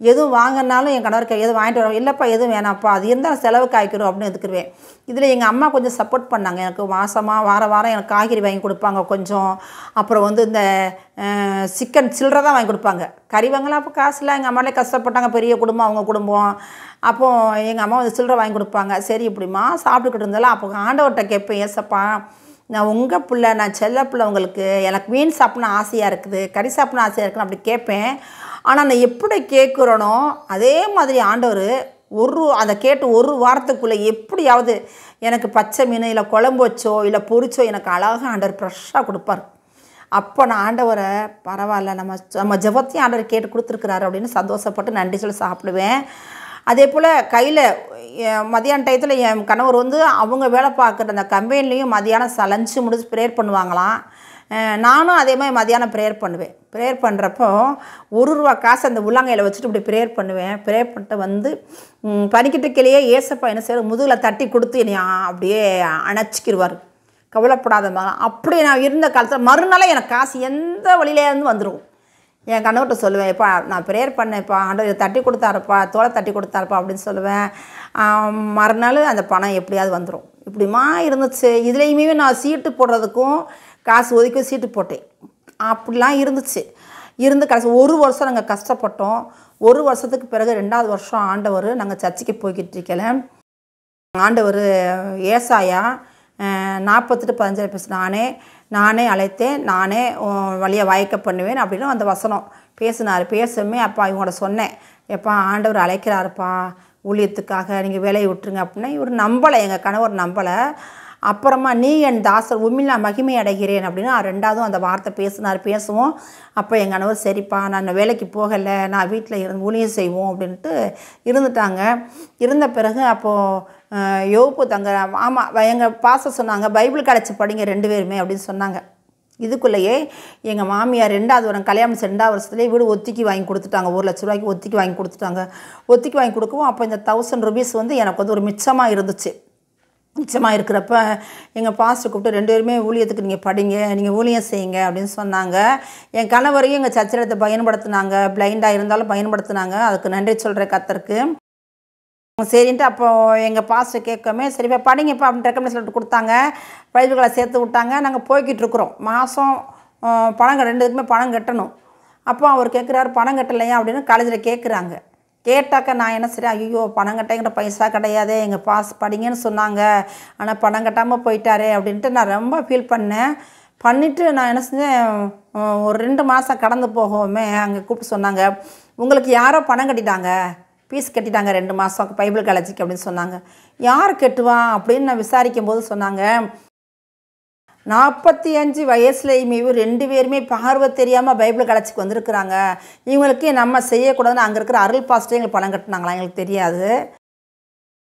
எதுவும் வாங்கினாலும் என் கணவருக்கு எதுவும் வாங்கிட்டு வரோம், இல்லைப்பா எதுவும் வேணாம்ப்பா, அது இருந்தாலும் செலவுக்கு ஆய்க்கிறோம் அப்படின்னு எடுத்துக்கிருவேன். இதில் எங்கள் அம்மா கொஞ்சம் சப்போர்ட் பண்ணாங்க எனக்கு. மாதமாக வாரம் எனக்கு காய்கறி வாங்கி கொடுப்பாங்க கொஞ்சம். அப்புறம் வந்து இந்த சிக்கன் சில்லறை தான் வாங்கி கொடுப்பாங்க. கறி வாங்கலாம் அப்போ காசில் எங்கள் அம்மாலே கஷ்டப்பட்டாங்க, பெரிய குடும்பம் அவங்க குடும்பம். அப்போது எங்கள் அம்மா வந்து சில்லறை வாங்கி கொடுப்பாங்க. சரி இப்படிமா சாப்பிட்டுக்கிட்டு இருந்தாலும் அப்போ ஆண்டவர்கிட்ட கேட்பேன், ஏசப்பா நான் உங்கள் பிள்ளை, நான் செல்ல பிள்ளை, உங்களுக்கு எனக்கு மீன் சாப்பிட்ணும் ஆசையாக இருக்குது, கறி சாப்பிட்ணும் ஆசையாக இருக்குன்னு அப்படி கேட்பேன். ஆனால் நான் எப்படி கேட்குறனோ அதே மாதிரி ஆண்டவர் அதை கேட்டு ஒரு வாரத்துக்குள்ளே எப்படியாவது எனக்கு பச்சை மீன் இல்லை குழம்பு வச்சோ இல்லை பொரிச்சோ எனக்கு அழகாக ஆண்டவர் ஃப்ரெஷ்ஷாக கொடுப்பார். அப்போ நான் ஆண்டவரை பரவாயில்ல, நம்ம ஜெபத்தையும் ஆண்டவர் கேட்டு கொடுத்துருக்குறாரு அப்படின்னு சந்தோஷப்பட்டு நன்றி சொல்லி சாப்பிடுவேன். அதே போல் கையில் மதியான டயத்தில் என் கணவர் வந்து அவங்க வேலை பார்க்குற அந்த கம்பெனிலையும் மதியானம் லஞ்சு முடிச்சு ப்ரேயர் பண்ணுவாங்களாம். நானும் அதே மாதிரி மதியானம் ப்ரேயர் பண்ணுவேன். ப்ரேயர் பண்ணுறப்போ 1 ரூபா காசு அந்த உள்ளங்கையில் வச்சுட்டு இப்படி ப்ரேயர் பண்ணுவேன். ப்ரேயர் பண்ணிட்டு வந்து பனிக்கிட்டு கிளியே ஏசப்பா என்ன செய்ய முதுகில் தட்டி கொடுத்து என்னை அப்படியே அணைச்சிக்கிடுவார். கவலைப்படாத மகன். அப்படி நான் இருந்த காலத்தில் மறுநாளே எனக்கு காசு எந்த வழியிலேருந்து வந்துடும். என் கணவர்கிட்ட சொல்லுவேன், எப்பா நான் ப்ரேயர் பண்ணேன்ப்பா, ஆண்டவர் தட்டி கொடுத்தாருப்பா, தோலை தட்டி கொடுத்தாருப்பா அப்படின்னு சொல்லுவேன். மறுநாள் அந்த பணம் எப்படியாவது வந்துடும். இப்படிமா இருந்துச்சு. இதுலேயுமே நான் சீட்டு போடுறதுக்கும் காசு ஒதுக்கி சீட்டு போட்டேன். அப்படிலாம் இருந்துச்சு. கடைசி 1 வருஷம் நாங்கள் கஷ்டப்பட்டோம். 1 வருஷத்துக்கு பிறகு 2வது வருஷம் ஆண்டவர் நாங்கள் சர்ச்சுக்கு போய்கிட்டு இருக்கல. ஆண்டவர் ஏசாயா 48:15 பேச நானே அழைத்தேன், நானே வழியை வாய்க்க பண்ணுவேன் அப்படின்னு அந்த வசனம் பேசினார். பேசுமே அப்பா இவங்களோட சொன்னேன், எப்பா ஆண்டவர் அழைக்கிறாருப்பா ஊழியத்துக்காக, நீங்கள் வேலையை விட்டுருங்க அப்படின்னா இவர் நம்பலை, எங்கள் கணவர் நம்பலை. அப்புறமா நீ என் தாசர் உண்மையில் நான் மகிமை அடைகிறேன் அப்படின்னு 2வதும் அந்த வார்த்தை பேசுவோம். அப்போ எங்கள் கணவர் சரிப்பா நான் வேலைக்கு போகலை, நான் வீட்டில் இருந்து ஊழியம் செய்வோம் அப்படின்ட்டு இருந்துட்டாங்க. இருந்த பிறகு அப்போது யோப்பு தங்க ஆமாம் எங்கள் பாச சொன்னாங்க, பைபிள் கலைச்சி படிங்க 2 பேருமே அப்படின்னு சொன்னாங்க. இதுக்குள்ளேயே எங்கள் மாமியார் 2வது வரம் கல்யாணம் 2வது வருஷத்துலேயே வீடு ஒத்திக்கி வாங்கி கொடுத்துட்டாங்க. 1 லட்ச ரூபாய்க்கு ஒத்திக்கி வாங்கி கொடுத்துட்டாங்க. ஒத்திக்கி வாங்கி கொடுக்கவும் அப்போ இந்த 1000 rupees வந்து எனக்கு வந்து ஒரு மிச்சமாக இருந்துச்சு. மிச்சமாக இருக்கிறப்ப எங்கள் பாஸ்டர் கூப்பிட்டு 2 பேருமே ஊழியத்துக்கு நீங்கள் படிங்க, நீங்கள் ஊழியம் செய்யுங்க அப்படின்னு சொன்னாங்க. என் கணவரையும் எங்கள் சச்சரத்தை பயன்படுத்தினாங்க, பிளைண்டாக இருந்தாலும் பயன்படுத்தினாங்க. அதுக்கு நன்றி சொல்கிறேன் கர்த்தருக்கு. சரின்ட்டு அப்போது எங்கள் பாஸ்டர் கேட்கமே சரிப்பா படிங்கப்பா அப்படின்னு ரெக்கமெண்ட் சொல்லிட்டு கொடுத்தாங்க. பைபிள்களை சேர்த்து விட்டாங்க. நாங்கள் போய்கிட்டு இருக்கிறோம். மாதம் பணம் 2 பேருக்குமே பணம் கட்டணும். அப்போ அவர் கேட்குறாரு பணம் கட்டலையா அப்படின்னு காலேஜில் கேட்குறாங்க. கேட்டாக்க நான் என்ன சரி ஐயோ பணம் கட்டங்கிற பைசா கிடையாது, எங்கள் பாஸ் படிங்கன்னு சொன்னாங்க, ஆனால் பணம் கட்டாமல் போயிட்டாரே அப்படின்ட்டு நான் ரொம்ப ஃபீல் பண்ணிவிட்டு நான் என்ன செஞ்சேன், ஒரு 2 மாதம் கடந்து போகவுமே அங்கே கூப்பிட்டு சொன்னாங்க, உங்களுக்கு யாரோ பணம் கட்டிட்டாங்க, ஃபீஸ் கட்டிட்டாங்க 2 மாதம் பைபிள் காலேஜுக்கு அப்படின்னு சொன்னாங்க. யார் கட்டுவா அப்படின்னு நான் விசாரிக்கும் போது சொன்னாங்க, 45 வயசுலேயுமே 2 பேருமே பார்வை தெரியாமல் பைபிள் காலேஜுக்கு வந்திருக்கிறாங்க. இவங்களுக்கு நம்ம செய்யக்கூடாதுன்னு அங்கே இருக்கிற அருள் பாஸ்டர் எங்களுக்கு பணம் கட்டினாங்களா எங்களுக்கு தெரியாது.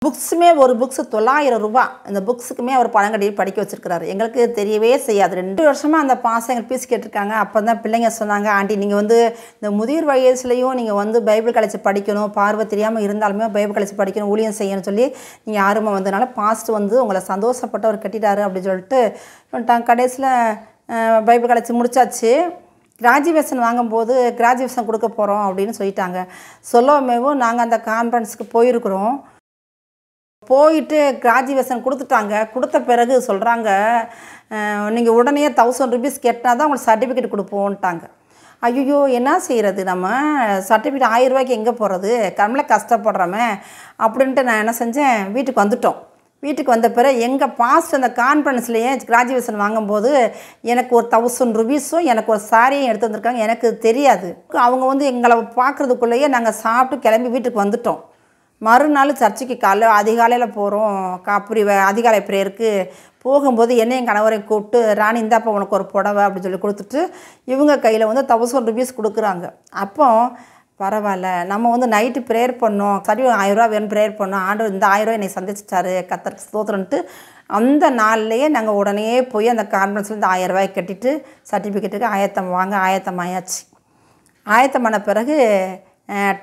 புக்ஸுமே ஒரு புக்ஸு 900 ரூபா. இந்த புக்ஸுக்குமே அவர் பணம் கட்டி படிக்க வச்சுருக்கிறாரு. எங்களுக்கு தெரியவே செய்யாது. 2 வருஷமாக அந்த பாசம் எங்களுக்கு ஃபீஸ் கேட்டிருக்காங்க. அப்போ தான் பிள்ளைங்க சொன்னாங்க, ஆண்டி நீங்கள் வந்து இந்த முதியோர் வயசுலேயும் நீங்கள் வந்து பைபிள் காலேஜ் படிக்கணும், பார்வை தெரியாமல் இருந்தாலுமே பைபிள் காலேஜ் படிக்கணும், ஊழியம் செய்யணும்னு சொல்லி நீங்கள் ஆர்வமாக வந்ததுனால பாஸ்ட் வந்து உங்களை சந்தோஷப்பட்டு அவர் கட்டிட்டாரு அப்படின்னு சொல்லிட்டு கடைசியில் பைபிள் காலேஜ் முடிச்சாச்சு. கிராஜுவேஷன் வாங்கும்போது கிராஜுவேஷன் கொடுக்க போகிறோம் அப்படின்னு சொல்லிட்டாங்க. சொல்லவுமேவும் நாங்கள் அந்த கான்ஃபரன்ஸுக்கு போயிருக்கிறோம். போயிட்டு கிராஜுவேஷன் கொடுத்துட்டாங்க. கொடுத்த பிறகு சொல்கிறாங்க, நீங்கள் உடனே ₹1000 கேட்டால் தான் உங்களுக்கு சர்டிஃபிகேட் கொடுப்போன்ட்டாங்க. ஐயோ, என்ன செய்கிறது, நம்ம சர்டிஃபிகேட் ₹1000 எங்கே போகிறது, நம்மளே கஷ்டப்படுறோமே அப்படின்ட்டு நான் என்ன செஞ்சேன், வீட்டுக்கு வந்துட்டோம். வீட்டுக்கு வந்த பிறகு எங்கள் பாஸ்ட் அந்த கான்ஃபரன்ஸ்லேயே கிராஜுவேஷன் வாங்கும்போது எனக்கு ஒரு ₹1000 எனக்கு ஒரு சாரியும் எடுத்து வந்திருக்காங்க. எனக்கு தெரியாது. அவங்க வந்து எங்களை பார்க்குறதுக்குள்ளேயே நாங்கள் சாப்பிட்டு கிளம்பி வீட்டுக்கு வந்துட்டோம். மறுநாள் சர்ச்சுக்கு அதிகாலையில் போகிறோம். அதிகாலை ப்ரேயருக்கு போகும்போது என்னையும் கணவரை கூப்பிட்டு, ராணி இந்தாப்பா உனக்கு ஒரு புடவை அப்படின்னு சொல்லி கொடுத்துட்டு இவங்க கையில் வந்து ₹1000 கொடுக்குறாங்க. அப்போ பரவாயில்ல, நம்ம வந்து நைட்டு ப்ரேயர் பண்ணோம், சரி ₹1000 வேணும் ப்ரேயர் பண்ணோம், ஆண்டவர் இந்த ₹1000 என்னை சந்திச்சிட்டாரு, கர்த்தருக்கு ஸ்தோத்திரம்ன்ட்டு அந்த நாள்லேயே நாங்கள் உடனே போய் அந்த கான்ஃபரன்ஸில் இந்த ₹1000 கட்டிட்டு சர்டிஃபிகேட்டுக்கு ஆயத்தமாயாச்சு. ஆயத்தமான பிறகு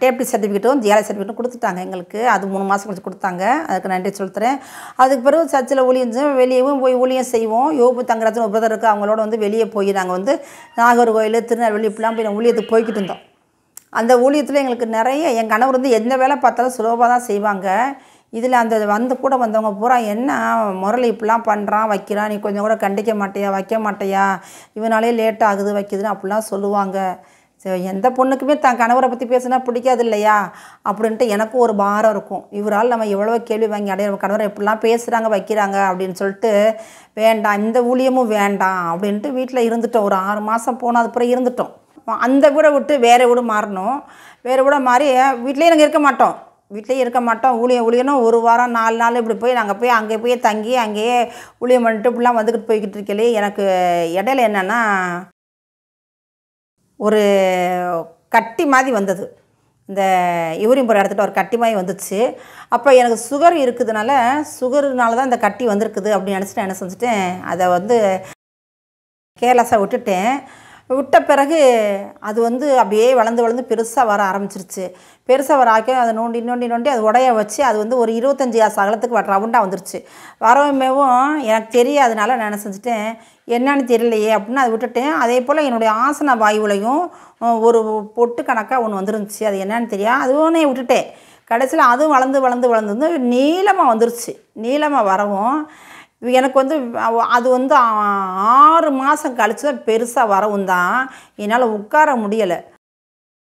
டேப்டி சர்டிஃபிகேட்டும் ஜிஆர்ஐ சர்டிஃபிகேட்டும் கொடுத்துட்டாங்க எங்களுக்கு. அது 3 மாதம் கழிச்சு கொடுத்தாங்க. அதுக்கு நன்றி சொல்லித்தரேன். அதுக்கு பிறகு சர்ச்சில் ஊழியம் வெளியவும் போய் ஊழியம் செய்வோம். யோபு தங்கராஜன் ஒரு பிரதர் இருக்குது, அவங்களோட வந்து வெளியே போய் நாங்கள் வந்து நாகர்கோயில், திருநெல்வேலி இப்படிலாம் போய் நாங்கள் ஊழியத்துக்கு போய்கிட்டு இருந்தோம். அந்த ஊழியத்தில் எங்களுக்கு நிறைய, என் கணவர் வந்து எந்த வேலை பார்த்தாலும் சுலபமாக தான் செய்வாங்க. இதில் அந்த கூட வந்தவங்க பூரா, என்ன முரளி இப்படிலாம் பண்ணுறான் வைக்கிறான், நீ கொஞ்சம் கூட கண்டிக்க மாட்டியா, வைக்க மாட்டியா, இவனாலே லேட் ஆகுது வைக்குதுன்னு அப்படிலாம் சொல்லுவாங்க. எந்த பொண்ணுக்குமே தான் கணவரை பற்றி பேசுனா பிடிக்காது இல்லையா அப்படின்ட்டு எனக்கும் ஒரு பாரம் இருக்கும். இவரால் நம்ம எவ்வளோ கேள்வி வாங்கி அடைய, கணவரை எப்படிலாம் பேசுகிறாங்க வைக்கிறாங்க அப்படின்னு சொல்லிட்டு வேண்டாம், இந்த ஊழியமும் வேண்டாம் அப்படின்ட்டு வீட்டில் இருந்துட்டோம். ஒரு 6 மாதம் போனால் அதுக்கப்புறம் இருந்துட்டோம். அந்த வீடை விட்டு வேறு வீடு மாறணும். வேறு வீடை மாறி வீட்லேயே நாங்கள் இருக்க மாட்டோம். ஊழியனும் 1 வாரம் 4 நாள் இப்படி போய் நாங்கள் போய் அங்கே போய் தங்கி அங்கேயே ஊழியம் பண்ணிட்டு இப்படிலாம் வந்துக்கிட்டு போய்கிட்டு இருக்கலே. எனக்கு இடையில என்னென்னா ஒரு கட்டி மாதிரி வந்தது. இந்த யூரின் போகிற இடத்துல ஒரு கட்டி மாதிரி வந்துச்சு. அப்போ எனக்கு சுகர் சுகருனால தான் இந்த கட்டி வந்திருக்குது அப்படின்னு நினச்சிட்டு என்ன செஞ்சுட்டேன், அதை வந்து கேர்லெஸ்ஸாக விட்ட பிறகு அது வந்து அப்படியே வளர்ந்து பெருசாக வர ஆரம்பிச்சிருச்சு. பெருசாக வர அதை நோண்டி அது உடைய வச்சு அது வந்து ஒரு 25 ஆசு அகலத்துக்கு ரவுண்டாக வந்துருச்சு. வரவுமேவும் எனக்கு தெரியாதனால நான் என்ன செஞ்சுட்டேன், என்னன்னு தெரியலையே அப்படின்னு அதை விட்டுட்டேன். அதே போல் என்னுடைய ஆசன வாயுவிலையும் ஒரு பொட்டு கணக்காக ஒன்று வந்துருந்துச்சு. அது என்னன்னு தெரியாது, அதுவும் விட்டுட்டேன். கடைசியில் அதுவும் வளர்ந்து நீளமாக வந்துருச்சு. நீளமாக வரவும் எனக்கு வந்து அது வந்து 6 மாதம் கழிச்சு தான் பெருசாக வரவும் தான் என்னால் உட்கார முடியலை.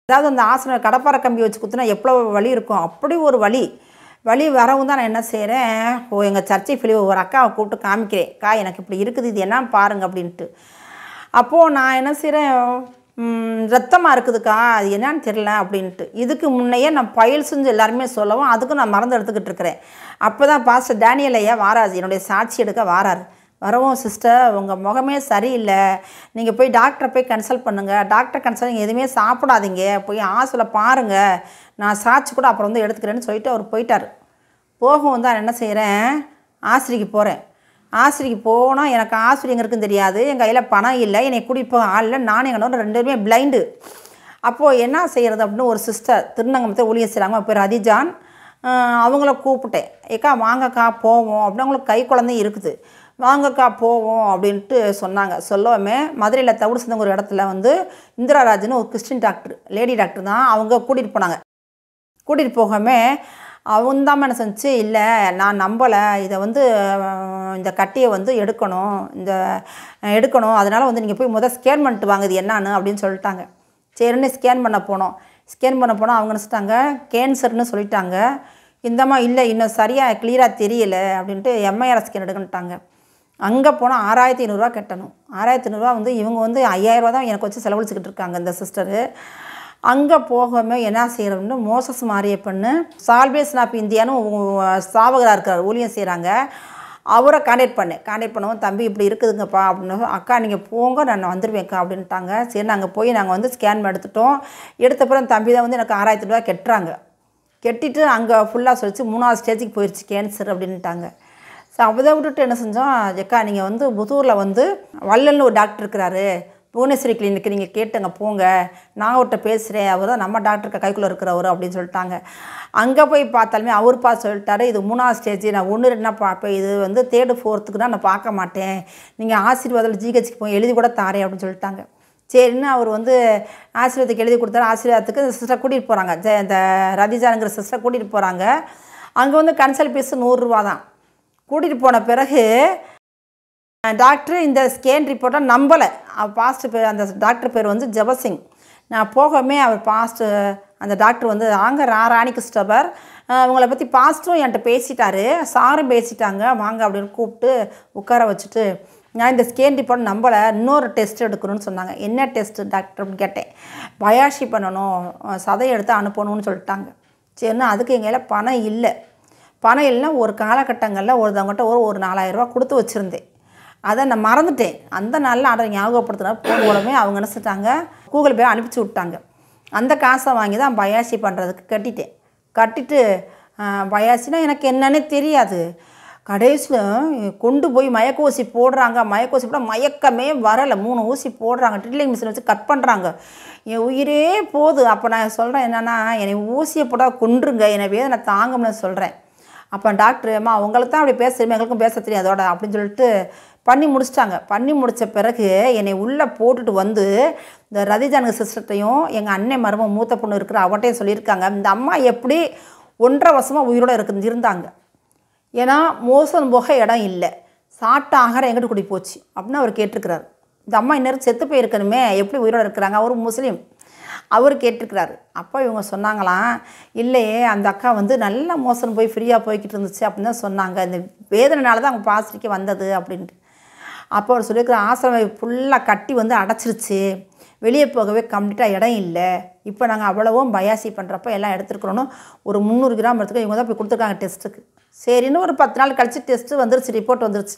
அதாவது அந்த ஆசனம் கடப்பாரை கம்பி வச்சு குத்துனா எவ்வளோ வலி இருக்கும், அப்படி ஒரு வலி வரவும் தான் நான் என்ன செய்கிறேன், எங்கள் சர்ச்சை ஒரு அக்காவை கூப்பிட்டு காமிக்கிறேன், எனக்கு இப்படி இருக்குது, இது என்ன பாருங்க அப்படின்ட்டு. அப்போது நான் என்ன செய்கிறேன், ரத்தமாக இருக்குதுக்கா, அது என்னன்னு தெரியல அப்படின்ட்டு. இதுக்கு முன்னையே நான் பயில் செஞ்சு எல்லாருமே சொல்லவும் அதுக்கும் நான் மறந்து எடுத்துக்கிட்டு இருக்கிறேன். அப்போ தான் பாஸ்டர் டேனியல் ஐயா வாராது, என்னுடைய சாட்சி எடுக்க வாராரு. வரவும், சிஸ்டர் உங்கள் முகமே சரியில்லை, நீங்கள் போய் டாக்டரை போய் கன்சல்ட் பண்ணுங்கள், டாக்டர் கன்சல்ட் எதுவுமே சாப்பிடாதீங்க, போய் ஹாஸ்பிட்டலில் பாருங்கள், நான் சாட்சி கூட அப்புறம் வந்து எடுத்துக்கிறேன்னு சொல்லிட்டு அவர் போயிட்டார். போகவும் தான் என்ன செய்கிறேன், ஆஸ்பத்திரிக்கு போகிறேன். ஆஸ்பத்திரிக்கு போனால் எனக்கு ஆஸ்பத்திரி எங்கே இருக்குன்னு தெரியாது, என் கையில் பணம் இல்லை, என்னை கூட்டிகிட்டு போக ஆள் இல்லை, நானும் எங்கள் 2 பேருமே பிளைண்டு. அப்போது என்ன செய்கிறது அப்படின்னு ஒரு சிஸ்டர் திருநங்கமத்தை ஊழியம் செய்கிறாங்க, பேர் அதிஜான். அவங்கள கூப்பிட்டேன், ஏக்கா வாங்கக்கா போவோம் அப்படின்னு. அவங்களுக்கு கை குழந்தையும் இருக்குது, வாங்கக்கா போவோம் அப்படின்ட்டு சொன்னாங்க. சொல்லவுமே மதுரையில் தவிடு சந்தங்க ஒரு இடத்துல வந்து இந்திராராஜ்னு ஒரு கிறிஸ்டின் டாக்டர், லேடி டாக்டர் தான், அவங்க கூட்டிகிட்டு போனாங்க. கூட்டிகிட்டு போகாமே அவங்க தான் என்ன செஞ்சு, இல்லை நான் நம்பலை, இதை வந்து இந்த கட்டியை வந்து எடுக்கணும், அதனால் வந்து நீங்கள் போய் ஸ்கேன் பண்ணிட்டு வாங்க இது என்னான்னு அப்படின்னு சொல்லிட்டாங்க. சரின்னு ஸ்கேன் பண்ண போனோம். அவங்க நினச்சிட்டாங்க கேன்சர்னு சொல்லிட்டாங்க. இந்தம்மா இல்லை இன்னும் சரியாக கிளியராக தெரியலை அப்படின்ட்டு எம்ஐஆர் ஸ்கேன் எடுக்கணுட்டாங்க. அங்கே போனால் ₹6500 கட்டணும். ₹6500 வந்து இவங்க வந்து ₹5000 தான் எனக்கு வச்சு செலவழிச்சிக்கிட்டு இருக்காங்க இந்த சிஸ்டரு. அங்கே போகாமல் என்ன செய்கிறோம்னு மோசஸ் மாரியப்பன்னு சால்வேஷன் ஆஃப் இந்தியான்னு ஸ்தாபகராக இருக்கிறார், ஊழியம் செய்கிறாங்க. அவரை கான்டாக்ட் பண்ணவும், தம்பி இப்படி இருக்குதுங்கப்பா அப்படின்னு. அக்கா நீங்கள் போங்க, நான் வந்துடுவேன்க்கா அப்படின்ட்டாங்க. சரி நாங்கள் போய் நாங்கள் வந்து ஸ்கேன் எடுத்துட்டோம். எடுத்தப்பறம் தம்பி தான் வந்து எனக்கு ₹6000 கட்டுறாங்க. கட்டிட்டு அங்கே ஃபுல்லாக சொல்லிச்சு 3வது ஸ்டேஜுக்கு போயிடுச்சு கேன்சர் அப்படின்ட்டாங்க. ஸோ அதை விட்டுட்டு என்ன செஞ்சோம், அக்கா நீங்கள் வந்து புதூரில் வந்து வள்ளல்னு ஒரு டாக்டர் இருக்கிறாரு, புவனேஸ்வரி கிளினிக்கு நீங்கள் கேட்டுங்க போங்க, நான் அவர்கிட்ட பேசுகிறேன், அவர் தான் நம்ம டாக்டருக்கு கைக்குள்ளே இருக்கிறவர் அப்படின்னு சொல்லிட்டாங்க. அங்கே போய் பார்த்தாலுமே அவர் பார்த்து சொல்லிட்டாரு, இது 3வது ஸ்டேஜ், நான் 1 2 பார்ப்பேன், இது வந்து 3rd 4th நான் பார்க்க மாட்டேன், நீங்கள் ஆசீர்வாதத்தில் ஜிஹெச்சுக்கு போய் எழுதி கூட தாரேன் அப்படின்னு சொல்லிட்டாங்க. சரின்னு அவர் வந்து ஆசீர்வாதத்துக்கு எழுதி கொடுத்தாரு. ஆசீர்வாதத்துக்கு சிஸ்டர் கூட்டிகிட்டு போகிறாங்க. இந்த ரதிஜாங்கிற சிஸ்டர் கூட்டிகிட்டு போகிறாங்க. அங்கே வந்து கன்சல்ட் ஃபீஸ் 100 ரூபா தான். கூட்டிகிட்டு போன பிறகு டாக்டர் இந்த ஸ்கேன் ரிப்போர்ட்டை நம்பலை. பாஸ்ட்டு பேர், அந்த டாக்டர் பேர் வந்து ஜெபசிங். நான் போகவே அவர் பாஸ்ட்டு அந்த டாக்டர் வந்து ராணி கிறிஸ்டோபர் இவங்களை பற்றி பாஸ்ட்டும் என்கிட்ட பேசிட்டாரு, சாரும் பேசிட்டாங்க, வாங்க அப்படின்னு கூப்பிட்டு உட்கார வச்சுட்டு, நான் இந்த ஸ்கேன் ரிப்போர்ட் நம்பலை, இன்னொரு டெஸ்ட் எடுக்கணும்னு சொன்னாங்க. என்ன டெஸ்ட்டு டாக்டர் அப்படின்னு கேட்டேன். பயாப்சி பண்ணணும், சதை எடுத்து அனுப்பணும்னு சொல்லிட்டாங்க. சரின்னா அதுக்கு எங்கள் பணம் இல்லை. பணம் இல்லைன்னா ஒரு காலகட்டங்களில் ஒருத்தவங்ககிட்ட ஒரு 4000 ரூபா கொடுத்து வச்சுருந்தேன். அதை நான் மறந்துட்டேன். அந்த நாளில் அதை ஞாபகப்படுத்தினா போலவே அவங்க நினச்சிட்டாங்க, கூகுள் பே அனுப்பிச்சி விட்டாங்க. அந்த காசை வாங்கி தான் பயாப்சி பண்ணுறதுக்கு கட்டிட்டு பயாப்சினா எனக்கு என்னன்னே தெரியாது. கடைசியில் கொண்டு போய் மயக்க ஊசி போடுறாங்க. மயக்க ஊசி போட்டால் மயக்கமே வரலை. 3 ஊசி போடுறாங்க. ட்ரில்லிங் மிஷின் வச்சு கட் பண்ணுறாங்க. என் உயிரே போகுது. அப்போ நான் சொல்கிறேன் என்னென்னா, என்னை ஊசியை போட்டால் கொன்றுங்க, என்னை வேதனை தாங்கணும்னு சொல்கிறேன். அப்போ டாக்டர், அம்மா உங்களுக்கு தான் அப்படி பேச தெரியுமா, எங்களுக்கும் பேச தெரியும் அதோட அப்படின்னு சொல்லிட்டு பண்ணி முடிச்சிட்டாங்க. பண்ணி முடித்த பிறகு என்னை உள்ளே போட்டுட்டு வந்து இந்த ரதிஜானுங்க சிஸ்டர்ட்டையும் எங்கள் அண்ணன் மருமக மூத்த பொண்ணு இருக்கிற அவட்டையும் சொல்லியிருக்காங்க, இந்த அம்மா எப்படி 1.5 வருஷமாக உயிரோடு இருந்தாங்க. ஏன்னா மோசம் போக இடம் இல்லை, சாப்பிட்ட ஆகாரம் எங்கிட்ட கூட்டி போச்சு அப்படின்னு அவர் கேட்டிருக்கிறார். இந்த அம்மா இன்னும் செத்து போயிருக்கணுமே, எப்படி உயிரோடு இருக்கிறாங்க, அவர் முஸ்லீம், அவர் கேட்டிருக்கிறாரு. அப்போ இவங்க சொன்னாங்களாம், இல்லையே அந்த அக்கா வந்து நல்லா மோசம் போய் ஃப்ரீயாக போய்கிட்டு இருந்துச்சு அப்படின்னு தான் சொன்னாங்க, இந்த வேதனைனால தான் அவங்க பாசிட்டிக்கு வந்தது அப்படின்ட்டு. அப்போ அவர் சொல்லியிருக்கிற ஆசிரமம் ஃபுல்லாக கட்டி வந்து அடைச்சிருச்சு, வெளியே போகவே கம்ப்ளீட்டாக இடம் இல்லை. இப்போ நாங்கள் அவ்வளவும் பயாப்சி பண்ணுறப்ப எல்லாம் எடுத்துருக்குறோன்னு ஒரு 300 கிராம் எடுத்துக்கோ இவங்க தான் போய் கொடுத்துருக்காங்க டெஸ்ட்டுக்கு. சரின்னு ஒரு 10 நாள் கழித்து டெஸ்ட்டு வந்துருச்சு, ரிப்போர்ட் வந்துருச்சு.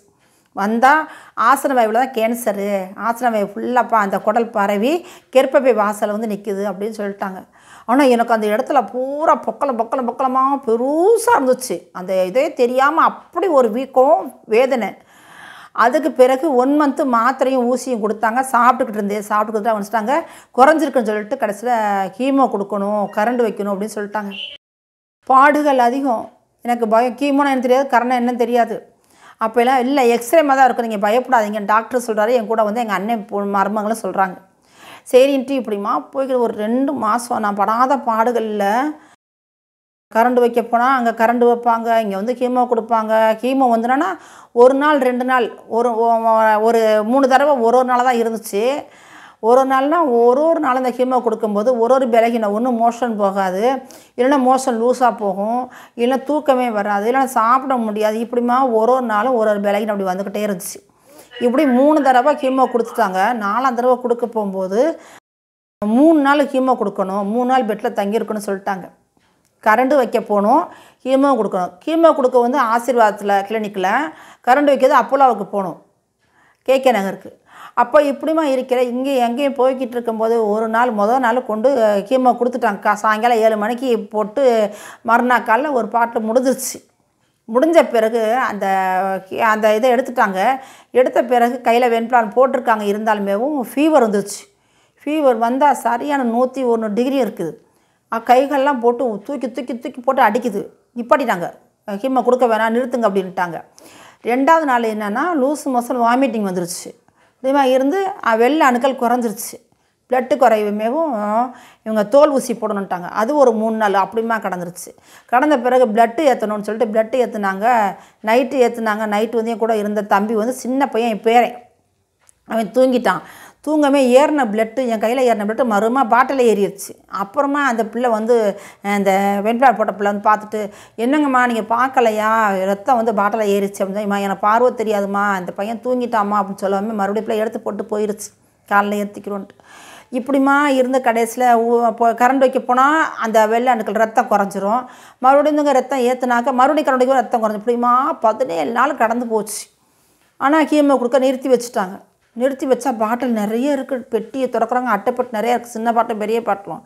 வந்தால் ஆசன வாயுவில் தான் கேன்சரு, ஆசன வாயு ஃபுல்லாப்பா அந்த குடல் பரவி கெர்ப்பப்பை வாசல் வந்து நிற்குது அப்படின்னு சொல்லிட்டாங்க. ஆனால் எனக்கு அந்த இடத்துல பூரா பொக்கலமாக பெருசாக இருந்துச்சு. அந்த இதே தெரியாமல் அப்படி ஒரு வீக்கம் வேதனை. அதுக்கு பிறகு 1 மந்த்து மாத்திரையும் ஊசியும் கொடுத்தாங்க. சாப்பிட்டுக்கிட்டு வந்துட்டாங்க. குறைஞ்சிருக்குன்னு சொல்லிட்டு கடைசியில் கீமோ கொடுக்கணும், கரண்ட் வைக்கணும் அப்படின்னு சொல்லிட்டாங்க. பாடுகள் அதிகம். எனக்கு பயம், கீமோன்னு எனக்கு தெரியாது, கரண்ட் என்னன்னு தெரியாது. அப்போல்லாம் இல்லை எக்ஸ்ரே மாதிரி தான் இருக்கும், நீங்கள் பயப்படாதீங்க டாக்டர் சொல்கிறாரு. என் கூட வந்து எங்கள் அண்ணன் மருமகளும் சொல்கிறாங்க. சரின்ட்டு இப்படிமா போய்கிற ஒரு 2 மாதம் நான் படாத பாடுகளில் கரண்ட் வைக்க போனால் அங்கே கரண்ட் வைப்பாங்க, இங்கே வந்து கீமோ கொடுப்பாங்க. கீமோ வந்துன்னா 1 நாள் 2 நாள் ஒரு 3 தடவை ஒரு நாளாக தான் இருந்துச்சு. ஒரு நாள்னால் ஒரு நாள் இந்த கீமோ கொடுக்கும்போது ஒரு பலகீனம், ஒன்று மோஷன் போகாது, இல்லைன்னா மோஷன் லூஸாக போகும், இல்லைன்னா தூக்கமே வராது, இல்லைன்னா சாப்பிட முடியாது. இப்படிமா ஒரு நாளும் ஒரு பலகீனம் அப்படி வந்துக்கிட்டே இருந்துச்சு. இப்படி 3 தடவை கீமோ கொடுத்துட்டாங்க. 4ஆம் தடவை கொடுக்க போகும்போது 3 நாள் கீமோ கொடுக்கணும், 3 நாள் பெட்டில் தங்கியிருக்குன்னு சொல்லிட்டாங்க. கரண்ட் வைக்க போகணும், கீமோ கொடுக்கணும். கீமோ கொடுக்க வந்து ஆசீர்வாதத்தில் கிளினிக்கில், கரண்ட் வைக்கிறது அப்போலோவுக்கு போகணும், கேகே நகருக்கு. அப்போ இப்படிமா இருக்கிற இங்கே எங்கேயும் போய்கிட்டு இருக்கும்போது ஒரு நாள் முதல் நாள் கொண்டு கீமோ கொடுத்துட்டாங்க. சாயங்காலம் 7 மணிக்கு போட்டு மறுநாள் காலையில் ஒரு பாட்டு முடிஞ்சிருச்சு. முடிஞ்ச பிறகு அந்த இதை எடுத்துட்டாங்க. எடுத்த பிறகு கையில் வெண்பிளான் போட்டிருக்காங்க. இருந்தாலுமேவும் ஃபீவர் வந்துருச்சு. ஃபீவர் வந்தால் சரியான 101 டிகிரி இருக்குது. கைகள்லாம் போட்டு தூக்கி போட்டு அடிக்குது. நிப்பாட்டிட்டாங்க, கீமோ கொடுக்க வேணாம் நிறுத்துங்க அப்படின்ட்டாங்க. 2ஆவது நாள் என்னென்னா லூஸ் மோஷன் வாமிட்டிங் வந்துருச்சு. இதேமாதிரி இருந்து வெள்ளை அணுக்கள் குறைஞ்சிருச்சு. பிளட்டு குறைவுமேவும் இவங்க தோல் ஊசி போடணுன்ட்டாங்க. அது ஒரு 3 நாள் அப்படிமா கடந்துருச்சு. கடந்த பிறகு பிளட்டு ஏற்றணும்னு சொல்லிட்டு பிளட்டு ஏற்றுனாங்க. நைட்டு வந்து என் கூட இருந்த தம்பி வந்து சின்ன பையன், என் பேரன், அவன் தூங்கிட்டான். தூங்கமே ஏறின பிளட்டு, என் கையில் ஏறின பிளட்டு மறுமா பாட்டில் ஏறிடுச்சு. அப்புறமா அந்த பிள்ளை வந்து இந்த வெண்பிளாட் போட்ட பிள்ளை வந்து பார்த்துட்டு, என்னங்கம்மா நீங்கள் பார்க்கலையா, ரத்தம் வந்து பாட்டில் ஏறிச்சு அப்படின்னா, எனக்கு பார்வை தெரியாதுமா, அந்த பையன் தூங்கிட்டாமா அப்படின்னு சொல்லாமே மறுபடியும் பிள்ளை எடுத்து போட்டு போயிடுச்சு, காலையில் ஏற்றிக்கிறோன்ட்டு. இப்படிமா இருந்த கடைசியில் கரண்ட் வைக்க போனால் அந்த வெள்ளை அணுக்கள் ரத்தம் குறைஞ்சிரும். மறுபடியும் ரத்தம் ஏற்றுனாக்க மறுபடியும் கரண்ட் வைக்க ரத்தம் குறைஞ்சி. இப்படிமா 17 நாள் கடந்து போச்சு. ஆனால் கீமோ கொடுக்க நிறுத்தி வச்சா பாட்டில் நிறைய இருக்குது. பெட்டியை திறக்கிறாங்க, அட்டைப்பட்டு நிறையா இருக்குது, சின்ன பாட்டில் பெரிய பாட்டிலும்.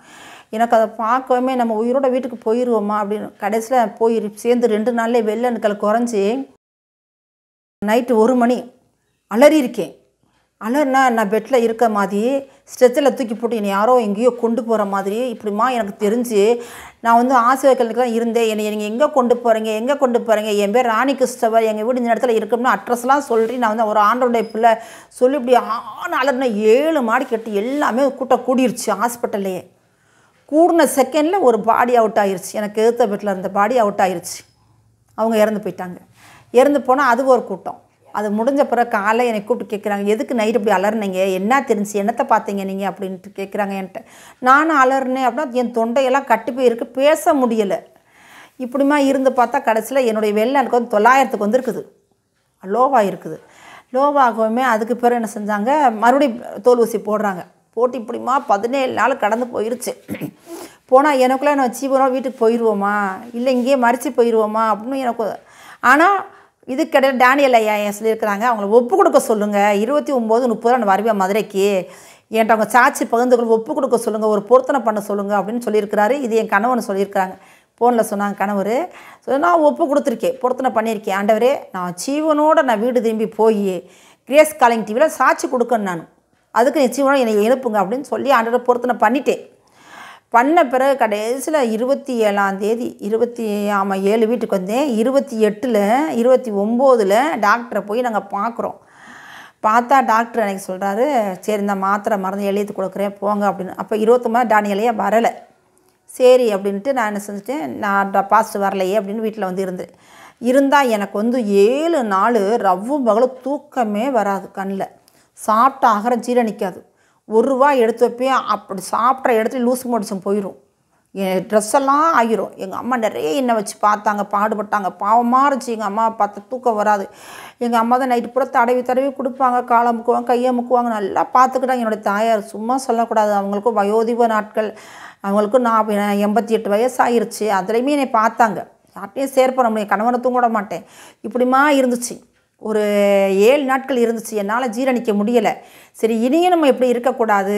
எனக்கு அதை பார்க்கவே நம்ம உயிரோட வீட்டுக்கு போயிடுவோமா அப்படின்னு கடைசியில் சேர்ந்து 2 நாள்லேயே வெள்ளை அணுக்கள் குறைஞ்சி நைட்டு 1 மணி அலறி இருக்கேன். அலர்னா நான் பெட்டில் இருக்க மாதிரி ஸ்ட்ரெச்சில் தூக்கி போட்டு என்னை யாரோ எங்கேயோ கொண்டு போகிற மாதிரி இப்படிமா எனக்கு தெரிஞ்சு நான் வந்து ஆசிரியர்களுக்கு தான் இருந்தேன். என்னை நீங்கள் எங்கே கொண்டு போகிறீங்க, என் பேர் ராணி கிறிஸ்டவர், எங்கள் வீடு இந்த இடத்துல இருக்கணும்னு அட்ரஸ்லாம் சொல்லி நான் வந்து ஒரு ஆண்டோடைய பிள்ளை சொல்லி இப்படி அலர்னா 7 மாடி கட்டி எல்லாமே கூட்டம் கூடிருச்சு. ஹாஸ்பிட்டல்லையே கூடின செகண்டில் ஒரு பாடி அவுட் ஆகிருச்சு. எனக்கு எதிர்த்த வீட்டில் இருந்த பாடி அவுட் ஆகிருச்சு. அவங்க இறந்து போயிட்டாங்க. இறந்து போனால் அது ஒரு கூட்டம். அது முடிஞ்ச பிறகு காலை என்னை கூப்பிட்டு கேட்குறாங்க, எதுக்கு நைட் இப்படி அலர்னீங்க, என்ன தெரிஞ்சு, என்னத்தை பார்த்தீங்க நீங்கள் அப்படின்ட்டு கேட்குறாங்க என்கிட்ட. நானும் அலர்னேன் அப்படின்னா என் தொண்டையெல்லாம் கட்டி போயிருக்கு, பேச முடியலை. இப்படிமா இருந்து பார்த்தா கடைசியில் என்னுடைய வெள்ளை எனக்கு வந்து 900க்கு வந்துருக்குது, லோவாக இருக்குது. லோவாகவுமே அதுக்கு பிறகு என்ன செஞ்சாங்க, மறுபடியும் தோல் ஊசி போடுறாங்க. போட்டு இப்படிமா 17 நாள் கடந்து போயிடுச்சு. போனால் எனக்குள்ளே நான் ஜீவனோட வீட்டுக்கு போயிடுவோமா, இல்லை இங்கேயே மறித்து போயிடுவோமா அப்படின்னு எனக்கு. ஆனால் இதுக்கிடையில் டேனியல் ஐயா ஏன் சொல்லியிருக்கிறாங்க, அவங்கள ஒப்பு கொடுக்க சொல்லுங்கள், 29, 30 நான் வருவேன் மதுரைக்கு, என்கிட்ட அவங்க சாட்சி பகிர்ந்துகள் ஒப்பு கொடுக்க சொல்லுங்கள், ஒரு பொருத்தனை பண்ண சொல்லுங்கள் அப்படின்னு சொல்லியிருக்கிறாரு. இது என் கணவன் சொல்லியிருக்கிறாங்க, ஃபோனில் சொன்னாங்க கணவர். நான் ஒப்பு கொடுத்துருக்கேன், பொருத்தனை பண்ணியிருக்கேன். ஆண்டவரே நான் ஜீவனோடு நான் வீடு திரும்பி போய் கிரேஸ் காலிங் டிவியில் சாட்சி கொடுக்கணும், நான் அதுக்கு நீ ஜீவனோட என்னை எழுப்புங்க அப்படின்னு சொல்லி ஆண்டவரை பொருத்தனை பண்ணிட்டேன். பண்ண பிறகு கடைசியில் 27ஆம் தேதி 7 வீட்டுக்கு வந்தேன். 28ல் 29ல் டாக்டரை போய் நாங்கள் பார்க்குறோம். பார்த்தா டாக்டர் எனக்கு சொல்கிறாரு, சரி இந்த மாத்திரை மருந்து எழுதி கொடுக்குறேன் போங்க அப்படின்னு. அப்போ 29 டானியலையே வரலை. சரி அப்படின்ட்டு நான் என்ன செஞ்சுட்டேன், நான் பாஸ்ட் வரலையே அப்படின்னு வீட்டில் வந்து இருந்தால் எனக்கு வந்து 7 நாள் ரவ்வும் பகலும் தூக்கமே வராது. கண்ணில் சாப்பிட்ட ஆகாரம் ஜீரணிக்காது. 1 ரூபா எடுத்து வைப்பேன், அப்படி சாப்பிட்ற இடத்துல லூஸ் மோடிச்சம் போயிடும், என் ட்ரெஸ்ஸெல்லாம் ஆகிரும். எங்கள் அம்மா நிறைய எண்ணெய் வச்சு பார்த்தாங்க, பாடுபட்டாங்க, பாவமாக இருந்துச்சு. எங்கள் அம்மா பார்த்து தூக்கம் வராது. எங்கள் அம்மா தான் நைட்டு பூரா தடவி கொடுப்பாங்க, காலை முக்குவாங்க, கையை முக்குவாங்க, நல்லா பார்த்துக்கிட்டாங்க. என்னோடய தாயார் சும்மா சொல்லக்கூடாது, அவங்களுக்கும் வயோதிப நாட்கள், அவங்களுக்கும் 88 வயசு ஆகிருச்சு. அதுலேயுமே என்னை பார்த்தாங்க. யார்ட்டையும் ஷேர் பண்ண முடியும், கணவனை தூங்க விட மாட்டேன். இப்படிமா இருந்துச்சு. ஒரு 7 நாட்கள் இருந்துச்சு. என்னால் ஜீரணிக்க முடியலை. சரி இனியும் நம்ம எப்படி இருக்கக்கூடாது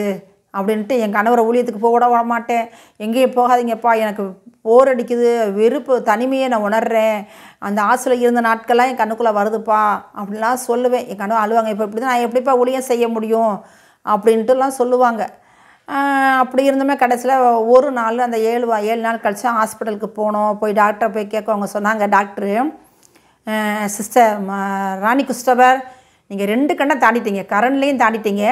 அப்படின்ட்டு என் கணவரை ஊழியத்துக்கு போக விட மாட்டேன். எங்கேயும் போகாதீங்கப்பா, எனக்கு போர் அடிக்குது, வெறுப்பு, தனிமையை நான் உணர்றேன், அந்த ஆசில் இருந்த நாட்கள்லாம் என் கண்ணுக்குள்ளே வருதுப்பா அப்படின்லாம் சொல்லுவேன். என் கனவு அழுவாங்க, இப்போ இப்படி தான் நான் எப்படிப்பா ஊழியம் செய்ய முடியும் அப்படின்ட்டுலாம் சொல்லுவாங்க. அப்படி இருந்தோமே கடைசியில் ஒரு நாள் அந்த 7 நாள் கழிச்சு ஹாஸ்பிட்டலுக்கு போனோம். போய் டாக்டரை போய் கேட்க அவங்க சொன்னாங்க, டாக்டரு சிஸ்டர் ராணி கிறிஸ்டவர், நீங்கள் 2 கண்ணை தாண்டிட்டீங்க, கரண்ட்லேயும் தாண்டிட்டீங்க,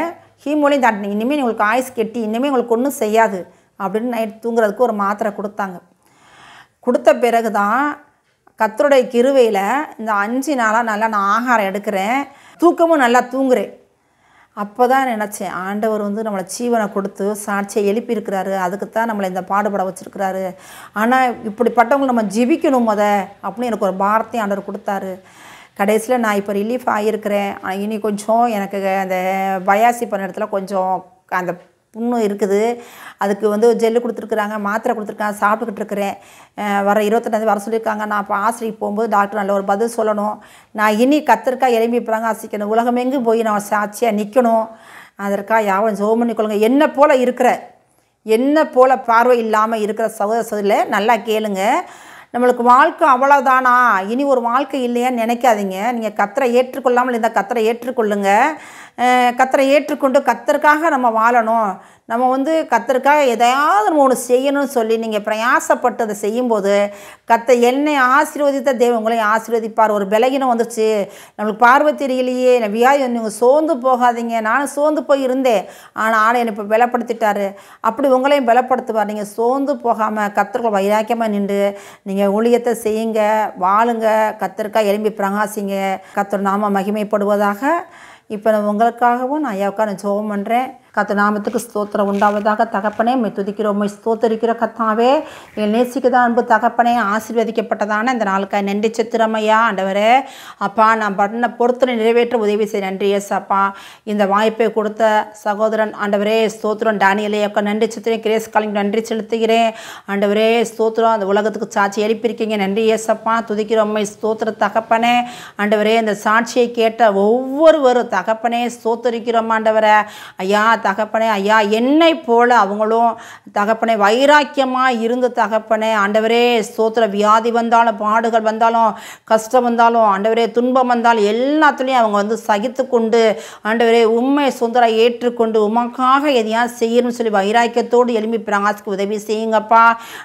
ஹீமோலையும் தாண்டிட்டீங்க, இனிமேல் உங்களுக்கு ஆயுஸ் கெட்டி, இனிமேல் உங்களுக்கு ஒன்றும் செய்யாது அப்படின்னு நைட் தூங்குறதுக்கு ஒரு மாத்திரை கொடுத்தாங்க. கொடுத்த பிறகு தான் கர்த்தருடைய கிருபையில் இந்த 5 நாளாக நல்லா நான் ஆகாரம் எடுக்கிறேன், தூக்கமும் நல்லா தூங்குறேன். அப்போ தான் நினச்சேன், ஆண்டவர் வந்து நம்மளை ஜீவனை கொடுத்து சாட்சியை எழுப்பியிருக்கிறாரு, அதுக்கு தான் நம்மளை இந்த பாடுபட வச்சுருக்கிறாரு. ஆனால் இப்படிப்பட்டவங்களை நம்ம ஜெபிக்கணும் அப்படின்னு எனக்கு ஒரு பாரத்தையும் ஆண்டவர் கொடுத்தாரு. கடைசியில் நான் இப்போ ரிலீஃப் ஆகியிருக்கிறேன். இனி கொஞ்சம் எனக்கு அந்த பயாசி பண்ண இடத்துல கொஞ்சம் அந்த புண்ணு இருக்குது, அதுக்கு வந்து ஜெல்லு கொடுத்துருக்குறாங்க, மாத்திரை கொடுத்துருக்காங்க, சாப்பிட்டுக்கிட்டு இருக்கிறேன். வர 28 வர சொல்லியிருக்காங்க. நான் இப்போ ஆசிரியர் போகும்போது டாக்டர் நல்ல ஒரு பதில் சொல்லணும். நான் இனி கத்திரிக்காய் எலும்பி பிரகாசிக்கணும், உலகமெங்கும் போய் நான் சாட்சியாக நிற்கணும். அதற்காக யாவும் ஜெபம் பண்ணிக்கொள்ளுங்க. என்ன போல் பார்வை இல்லாமல் இருக்கிற சகோதர சகோதரிகளே நல்லா கேளுங்க. நம்மளுக்கு வாழ்க்கை அவ்வளோதானா, இனி ஒரு வாழ்க்கை இல்லையான்னு நினைக்காதீங்க. நீங்கள் கர்த்தரை ஏற்றுக்கொள்ளாமல் இருந்தால் கர்த்தரை ஏற்றுக்கொள்ளுங்க. கர்த்தரை ஏற்றுக்கொண்டு கர்த்தருக்காக நம்ம வாழணும். நம்ம வந்து கர்த்தருக்காக எதையாவது நம்ம ஒன்று செய்யணும்னு சொல்லி நீங்கள் பிரயாசப்பட்டு அதை செய்யும்போது கர்த்தர் என்னை ஆசீர்வதித்த தேவன் உங்களையும் ஆசீர்வதிப்பார். ஒரு பலகீனம் வந்துருச்சு, நம்மளுக்கு பார்வை தெரியலையே, வியாதி, நீங்கள் சோர்ந்து போகாதீங்க. நானும் சோர்ந்து போய் இருந்தேன், ஆனால் ஆளை என்னை இப்போ பலப்படுத்திட்டாரு. அப்படி உங்களையும் பலப்படுத்துவார். நீங்கள் சோர்ந்து போகாமல் கர்த்தர்கள் வைராக்கியமாக நின்று நீங்கள் ஊழியத்தை செய்யுங்க, வாழுங்க, கர்த்தருக்காக எழும்பி பிரகாசிங்க. கர்த்தர் நாம மகிமைப்படுவதாக. இப்போ நான் உங்களுக்காகவும் நான் ஐயாவுக்காக ஜெபம் பண்ணுறேன். கர்த்தர் நாமத்துக்கு ஸ்தோத்திரம் உண்டாவதாக. தகப்பனே உம்மை துதிக்கிறோம், உம்மை ஸ்தோத்தரிக்கிற கர்த்தாவே, என் நேசிக்கதான் அன்பு தகப்பனே, ஆசீர்வதிக்கப்பட்டதான இந்த நாளுக்காக நன்றி செத்துறமையா. ஆண்டவரே அப்பா, நான் பண்ண பொறுத்தனை நிறைவேற்ற உதவி செய்ய நன்றி. எஸ் அப்பா, இந்த வாய்ப்பை கொடுத்த சகோதரன் ஆண்டவரே ஸ்தோத்திரம் டானியலே அக்கா நன்றி செத்துறேன். கிரேஸ் காலிங் நன்றி செலுத்துகிறேன். ஆண்டவரே ஸ்தோத்திரம், அந்த உலகத்துக்கு சாட்சி எழுப்பியிருக்கீங்க, நன்றி. எஸ் அப்பா, துதிக்கிறோம் உம்மை ஸ்தோத்திர தகப்பனே. ஆண்டவரே இந்த சாட்சியை கேட்ட ஒவ்வொருவரும் தகப்பனே ஸ்தோத்தரிக்கிறோம். ஆண்டவரே ஐயா தகப்பனே ஐயா என்னை போல அவங்களும் தகப்பனே வைராக்கியமாக இருந்து தகப்பனே ஆண்டவரே ஸ்தோத்திர வியாதி வந்தாலும் பாடுகள் வந்தாலும் கஷ்டம் வந்தாலும் ஆண்டவரே துன்பம் வந்தாலும் எல்லாத்துலேயும் அவங்க சகித்து கொண்டு ஆண்டவரே உண்மை சுந்தர ஏற்றுக்கொண்டு உமக்காக எதையா செய்யணும்னு சொல்லி வைராக்கியத்தோடு எழுப்பி பிரகாசுக்கு உதவி செய்யுங்கப்பா.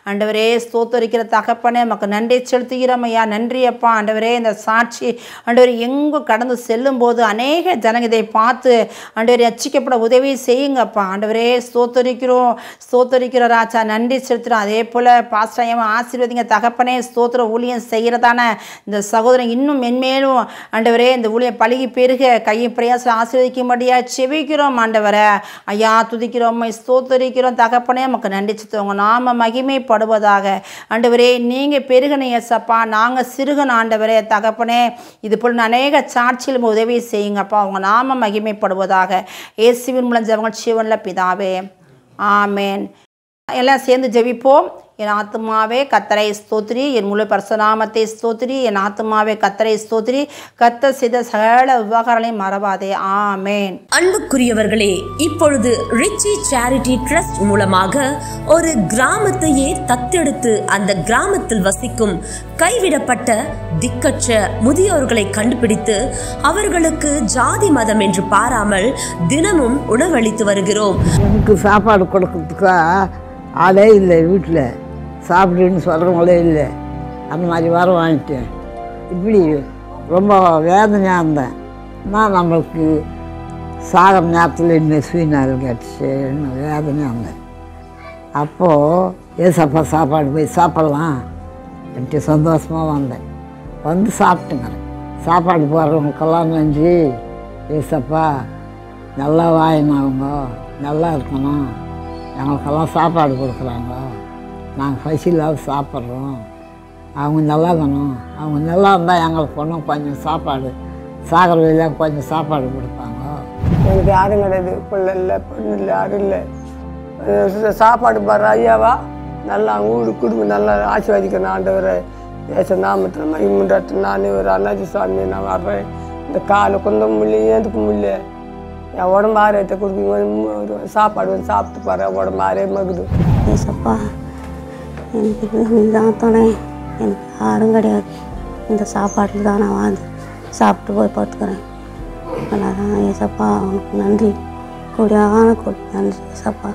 ஆண்டவரே ஸ்தோத்தரிக்கிற தகப்பனே நமக்கு நன்றி செலுத்துகிறோம் ஐயா. நன்றி அப்பா. ஆண்டவரே இந்த சாட்சி ஆண்டவரே எங்கும் கடந்து செல்லும் போது அநேக ஜனங்க இதை பார்த்து ஆண்டவரே ரட்சிக்கப்பட உதவி செய்யுங்கப்பா. ஆண்டவரே ஸ்தோத்தரிக்கிற ராஜா நன்றி செலுத்துகிறோம். அதே போல் பாஸ்டர் ஆசீர்வதிங்க தகப்பனே. ஸ்தோத்திர ஊழியம் செய்கிறதான இந்த சகோதரன் இன்னும் மென்மேலும் ஆண்டவரே இந்த ஊழியம் பழகி பெருக கையை பிரயாசம் ஆசீர்வதிக்கும்படியா செபிக்கிறோம் ஆண்டவரை. ஐயா துதிக்கிறோம் ஸ்தோத்தரிக்கிறோம் தகப்பனே. நமக்கு நன்றி செலுத்துவோங்க. நாம மகிமைப்படுவதாக ஆண்டவரே. நீங்கள் பெருகன ஏசப்பா, நாங்கள் சிறுகன ஆண்டவரே தகப்பனே. இது போல் அநேக சாட்சியிலும் உதவி செய்யுங்கப்பா. அவங்க நாம மகிமைப்படுவதாக இயேசுவின் மூலம் ஜெபங்கள் ஜீவனில் பிதாவே ஆமேன். எல்லாம் சேர்ந்து ஜெபிப்போம். என் ஆத்துமாவே கர்த்தரை ஸ்தோத்திரி, என் முழு பரிசுநாமத்தை ஸ்தோத்திரி. என் ஆத்துமாவே கர்த்தரை ஸ்தோத்திரி, கர்த்தர் செய்த சகல உபகாரங்களையும் மறவாதே. ஆமேன். அன்புக்குரியவர்களே, இப்பொழுது ரிச்சி சேரிட்டி ட்ரஸ்ட் மூலமாக ஒரு கிராமத்தையே தத்தெடுத்து அந்த கிராமத்தில் வசிக்கும் கைவிடப்பட்ட திக்கற்ற முதியோர்களை கண்டுபிடித்து அவர்களுக்கு ஜாதி மதம் என்று பாராமல் தினமும் உணவளித்து வருகிறோம். எனக்கு சாப்பாடு கொடுக்கறதுக்கு ஆளே இல்லை, வீட்டில் சாப்பிடுன்னு சொல்கிறவங்களே இல்லை. அந்த மாதிரி வர வாங்கிட்டேன். இப்படி ரொம்ப வேதனையாக இருந்தேன். நான் நம்மளுக்கு சாகிற நேரத்தில் இன்னும் சுயநாள் கேட்டுச்சுன்னு வேதனையாக இருந்தேன். அப்போது ஏசப்பா சாப்பாடு போய் சாப்பிட்லாம் எனக்கு சந்தோஷமாக வந்து சாப்பிட்டுங்கிறேன். சாப்பாடு போடுறவங்களுக்கெல்லாம் நன்றி ஏசப்பா, நல்லா வாங்கினவங்க நல்லா இருக்கணும், எங்களுக்கெல்லாம் சாப்பாடு கொடுக்குறாங்க, நாங்கள் பசியில்லாத சாப்பிட்றோம், அவங்க நல்லா இருக்கணும், அவங்க நல்லா இருந்தால் எங்களுக்கு ஒன்றும் கொஞ்சம் சாப்பாடு சாகிற வழியில் கொஞ்சம் சாப்பாடு கொடுப்பாங்க. எனக்கு யாரும் கிடையாது, பிள்ளை இல்லை பொண்ணு இல்லை யாரும் இல்லை. சாப்பாடு பாரு ஐயாவா நல்லா ஊடு குடும்பம் நல்லா ஆசீர்வதிக்கணும் ஆண்டவரை. ஏச நாமத்தில் மகிமுண்டாட்டு நானே ஒரு அண்ணாச்சி சுவாமி நான் வர்றேன். இந்த காலை கொஞ்சம் முடியல ஏந்துக்க முடியல, என் உடம்பு ஆரோக்கியத்தை கொடுப்பீங்க, சாப்பாடு சாப்பிட்டு பாரு உடம்பு ஆரோக்கியமாகுது. ஏசப்பா எனக்கு இதுதான் துணை, எனக்கு யாரும் கிடையாது. இந்த சாப்பாட்டில் தான் நான் வாழ்ந்து சாப்பிட்டு போய் பார்த்துக்கிறேன். அதனால் ஏசப்பா உனக்கு நன்றி, கொடியான கொடி நன்றி ஏசப்பா.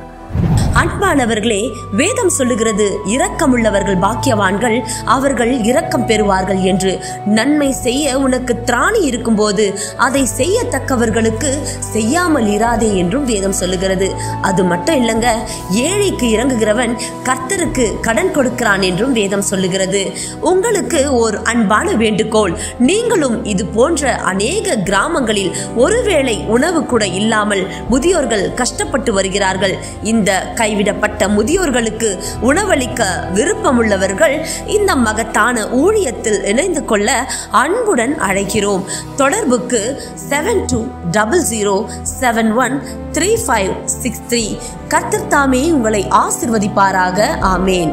அன்பானவர்களே, வேதம் சொல்லுகிறது இரக்கமுள்ளவர்கள் பாக்கியவான்கள், அவர்கள் இரக்கம் பெறுவார்கள் என்று. நன்மை செய்ய உனக்கு திராணி இருக்கும்போது அதை செய்யத்தக்கவர்களுக்கு செய்யாமல் இராதே என்றும் வேதம் சொல்லுகிறது. அது மட்டும் இல்லைங்க, ஏழைக்கு இறங்குகிறவன் கர்த்தருக்கு கடன் கொடுக்கிறான் என்றும் வேதம் சொல்லுகிறது. உங்களுக்கு ஒரு அன்பான வேண்டுகோள், நீங்களும் இது போன்ற அநேக கிராமங்களில் ஒருவேளை உணவு கூட இல்லாமல் முதியோர்கள் கஷ்டப்பட்டு வருகிறார்கள். இந்த கைவிடப்பட்ட முதியோர்களுக்கு உணவளிக்க விருப்பமுள்ளவர்கள் இந்த மகத்தான ஊழியத்தில் இணைந்து கொள்ள அன்புடன் அழைக்கிறோம். தொடர்புக்கு 7200713563. கர்த்தர் தாமே உங்களை ஆசீர்வதிப்பாராக. ஆமேன்.